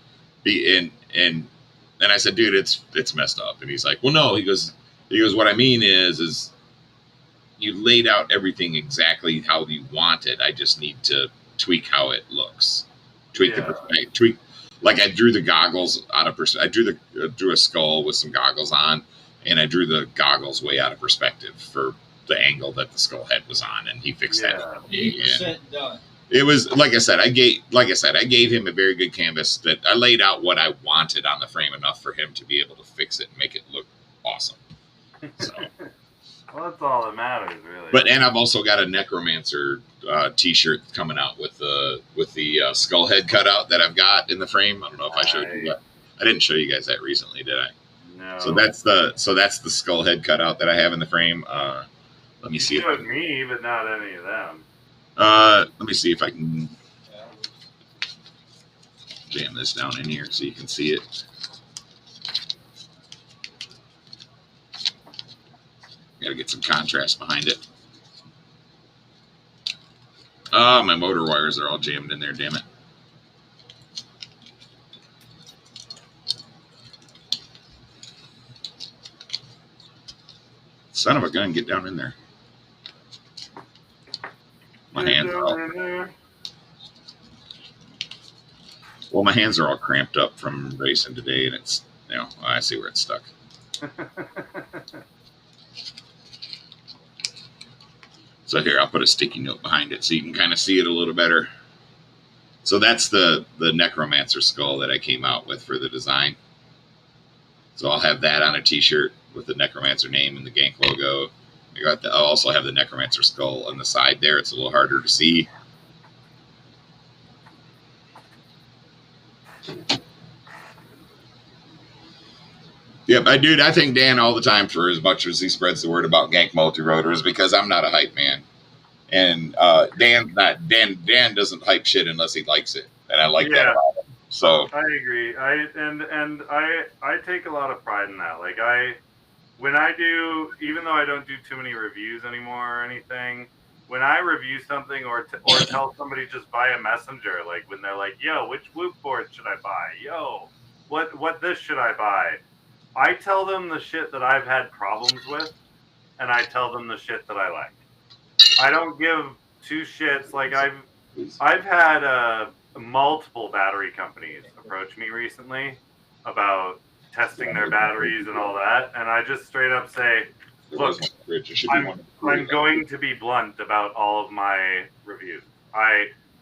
and I said, dude, it's messed up. And he's like, well, no. He goes, what I mean is you laid out everything exactly how you want it. I just need to tweak how it looks, tweak the perspective, tweak. Like I drew the goggles out of perspective. I drew a skull with some goggles on, and I drew the goggles way out of perspective for the angle that the skull head was on, and he fixed that. 100% done. It was like I said. I gave him a very good canvas that I laid out what I wanted on the frame enough for him to be able to fix it and make it look awesome. So. Well, that's all that matters, really. And I've also got a Necromancer T-shirt coming out with the skull head cutout that I've got in the frame. I don't know if I showed you that. I didn't show you guys that recently, did I? No. So that's the skull head cutout that I have in the frame. Let me see. You showed me, but not any of them. Let me see if I can jam this down in here so you can see it. Got to get some contrast behind it. Oh, my motor wires are all jammed in there, damn it. Son of a gun, get down in there. My hands are all... Well, my hands are all cramped up from racing today, and it's, I see where it's stuck. So here, I'll put a sticky note behind it so you can kind of see it a little better. So that's the Necromancer skull that I came out with for the design. So I'll have that on a T-shirt with the Necromancer name and the Gank logo. I'll also have the Necromancer skull on the side there. It's a little harder to see. Yep, I thank Dan all the time for as much as he spreads the word about Gank Multirotors, because I'm not a hype man. And Dan doesn't hype shit unless he likes it. And I like that about him. So I agree. I take a lot of pride in that. Like when I do, even though I don't do too many reviews anymore or anything, when I review something or tell somebody just via messenger, like when they're like, "Yo, which whoop board should I buy? Yo, what this should I buy?" I tell them the shit that I've had problems with, and I tell them the shit that I like. I don't give two shits. Like I've had multiple battery companies approach me recently about testing their batteries and all that, and I just straight up say, "Look, I'm going to be blunt about all of my reviews.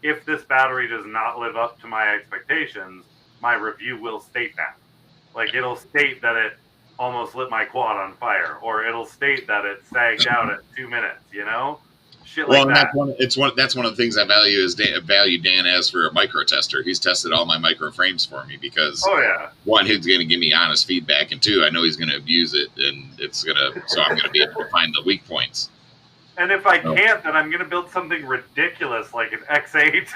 If this battery does not live up to my expectations, my review will state that. Like it'll state that it almost lit my quad on fire, or it'll state that it sagged out at 2 minutes. You know, shit like that." That's one of the things I value is value Dan as for a micro tester. He's tested all my micro frames for me because one, he's going to give me honest feedback, and two, I know he's going to abuse it, and so I'm going to be able to find the weak points. And if I can't, then I'm going to build something ridiculous like an X8.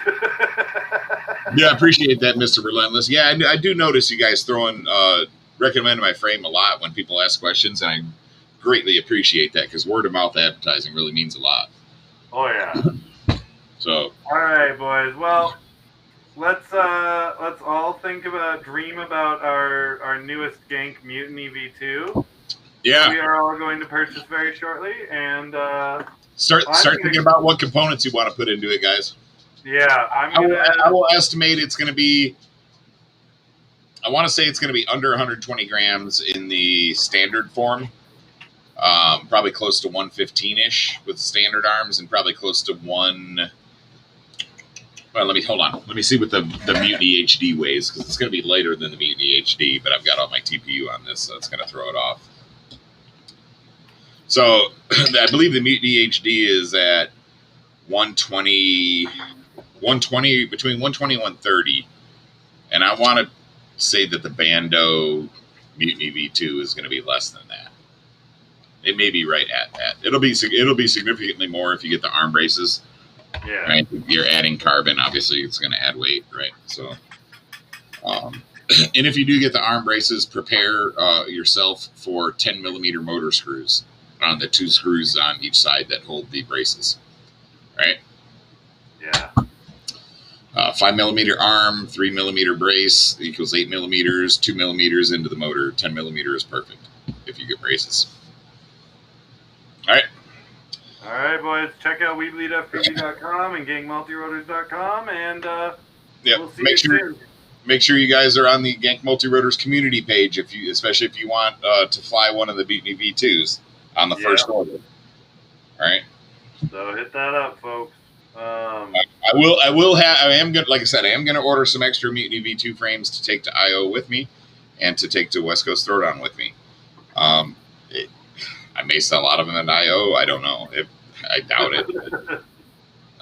Yeah, I appreciate that, Mr. Relentless. Yeah, I do notice you guys recommend my frame a lot when people ask questions, and I greatly appreciate that because word of mouth advertising really means a lot. Oh yeah. So. All right, boys. Well, let's all dream about our newest gank, Mutiny V2. Yeah. We are all going to purchase very shortly, and start thinking about what components you want to put into it, guys. Yeah, I will estimate it's going to be. I want to say it's going to be under 120 grams in the standard form. Probably close to 115-ish with standard arms, and probably close to one. Well, hold on. Let me see what the Mutiny HD weighs, because it's going to be lighter than the Mutiny HD, but I've got all my TPU on this, so it's going to throw it off. So I believe the Mutiny HD is at 120, between 120 and 130. And I want to say that the Bando Mutiny V2 is going to be less than that. It may be right at that. It'll be significantly more if you get the arm braces. Yeah. Right. If you're adding carbon, obviously it's going to add weight, right? So, and if you do get the arm braces, prepare yourself for 10 millimeter motor screws on the 2 screws on each side that hold the braces, right? Yeah. 5 millimeter arm, 3 millimeter brace equals 8 millimeters, 2 millimeters into the motor. 10 millimeter is perfect if you get braces. All right. All right, boys. Check out WeBleedFPV.com and GankMultirotors.com, and we'll see you soon. Make sure you guys are on the Gank Multirotors community page, especially if you want to fly one of the Mutiny V2s on the first order. All right. So hit that up, folks. I am going to order some extra Mutiny V2 frames to take to IO with me, and to take to West Coast Throwdown with me. I may sell a lot of them at IO. I don't know. I doubt it.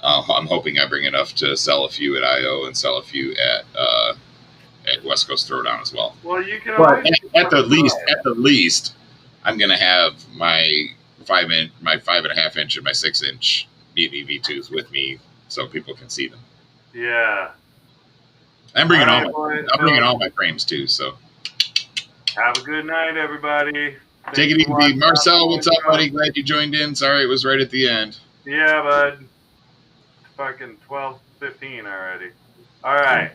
I'm hoping I bring enough to sell a few at IO and sell a few at West Coast Throwdown as well. Well, you can at the least, I'm going to have my 5.5 inch and my 6 inch Mutiny V2s with me so people can see them. Yeah. I'm bringing all my frames too. So have a good night, everybody. Take it easy. Marcel, what's up, buddy? Glad you joined in. Sorry it was right at the end. Yeah, bud. Fucking 12:15 already. All right.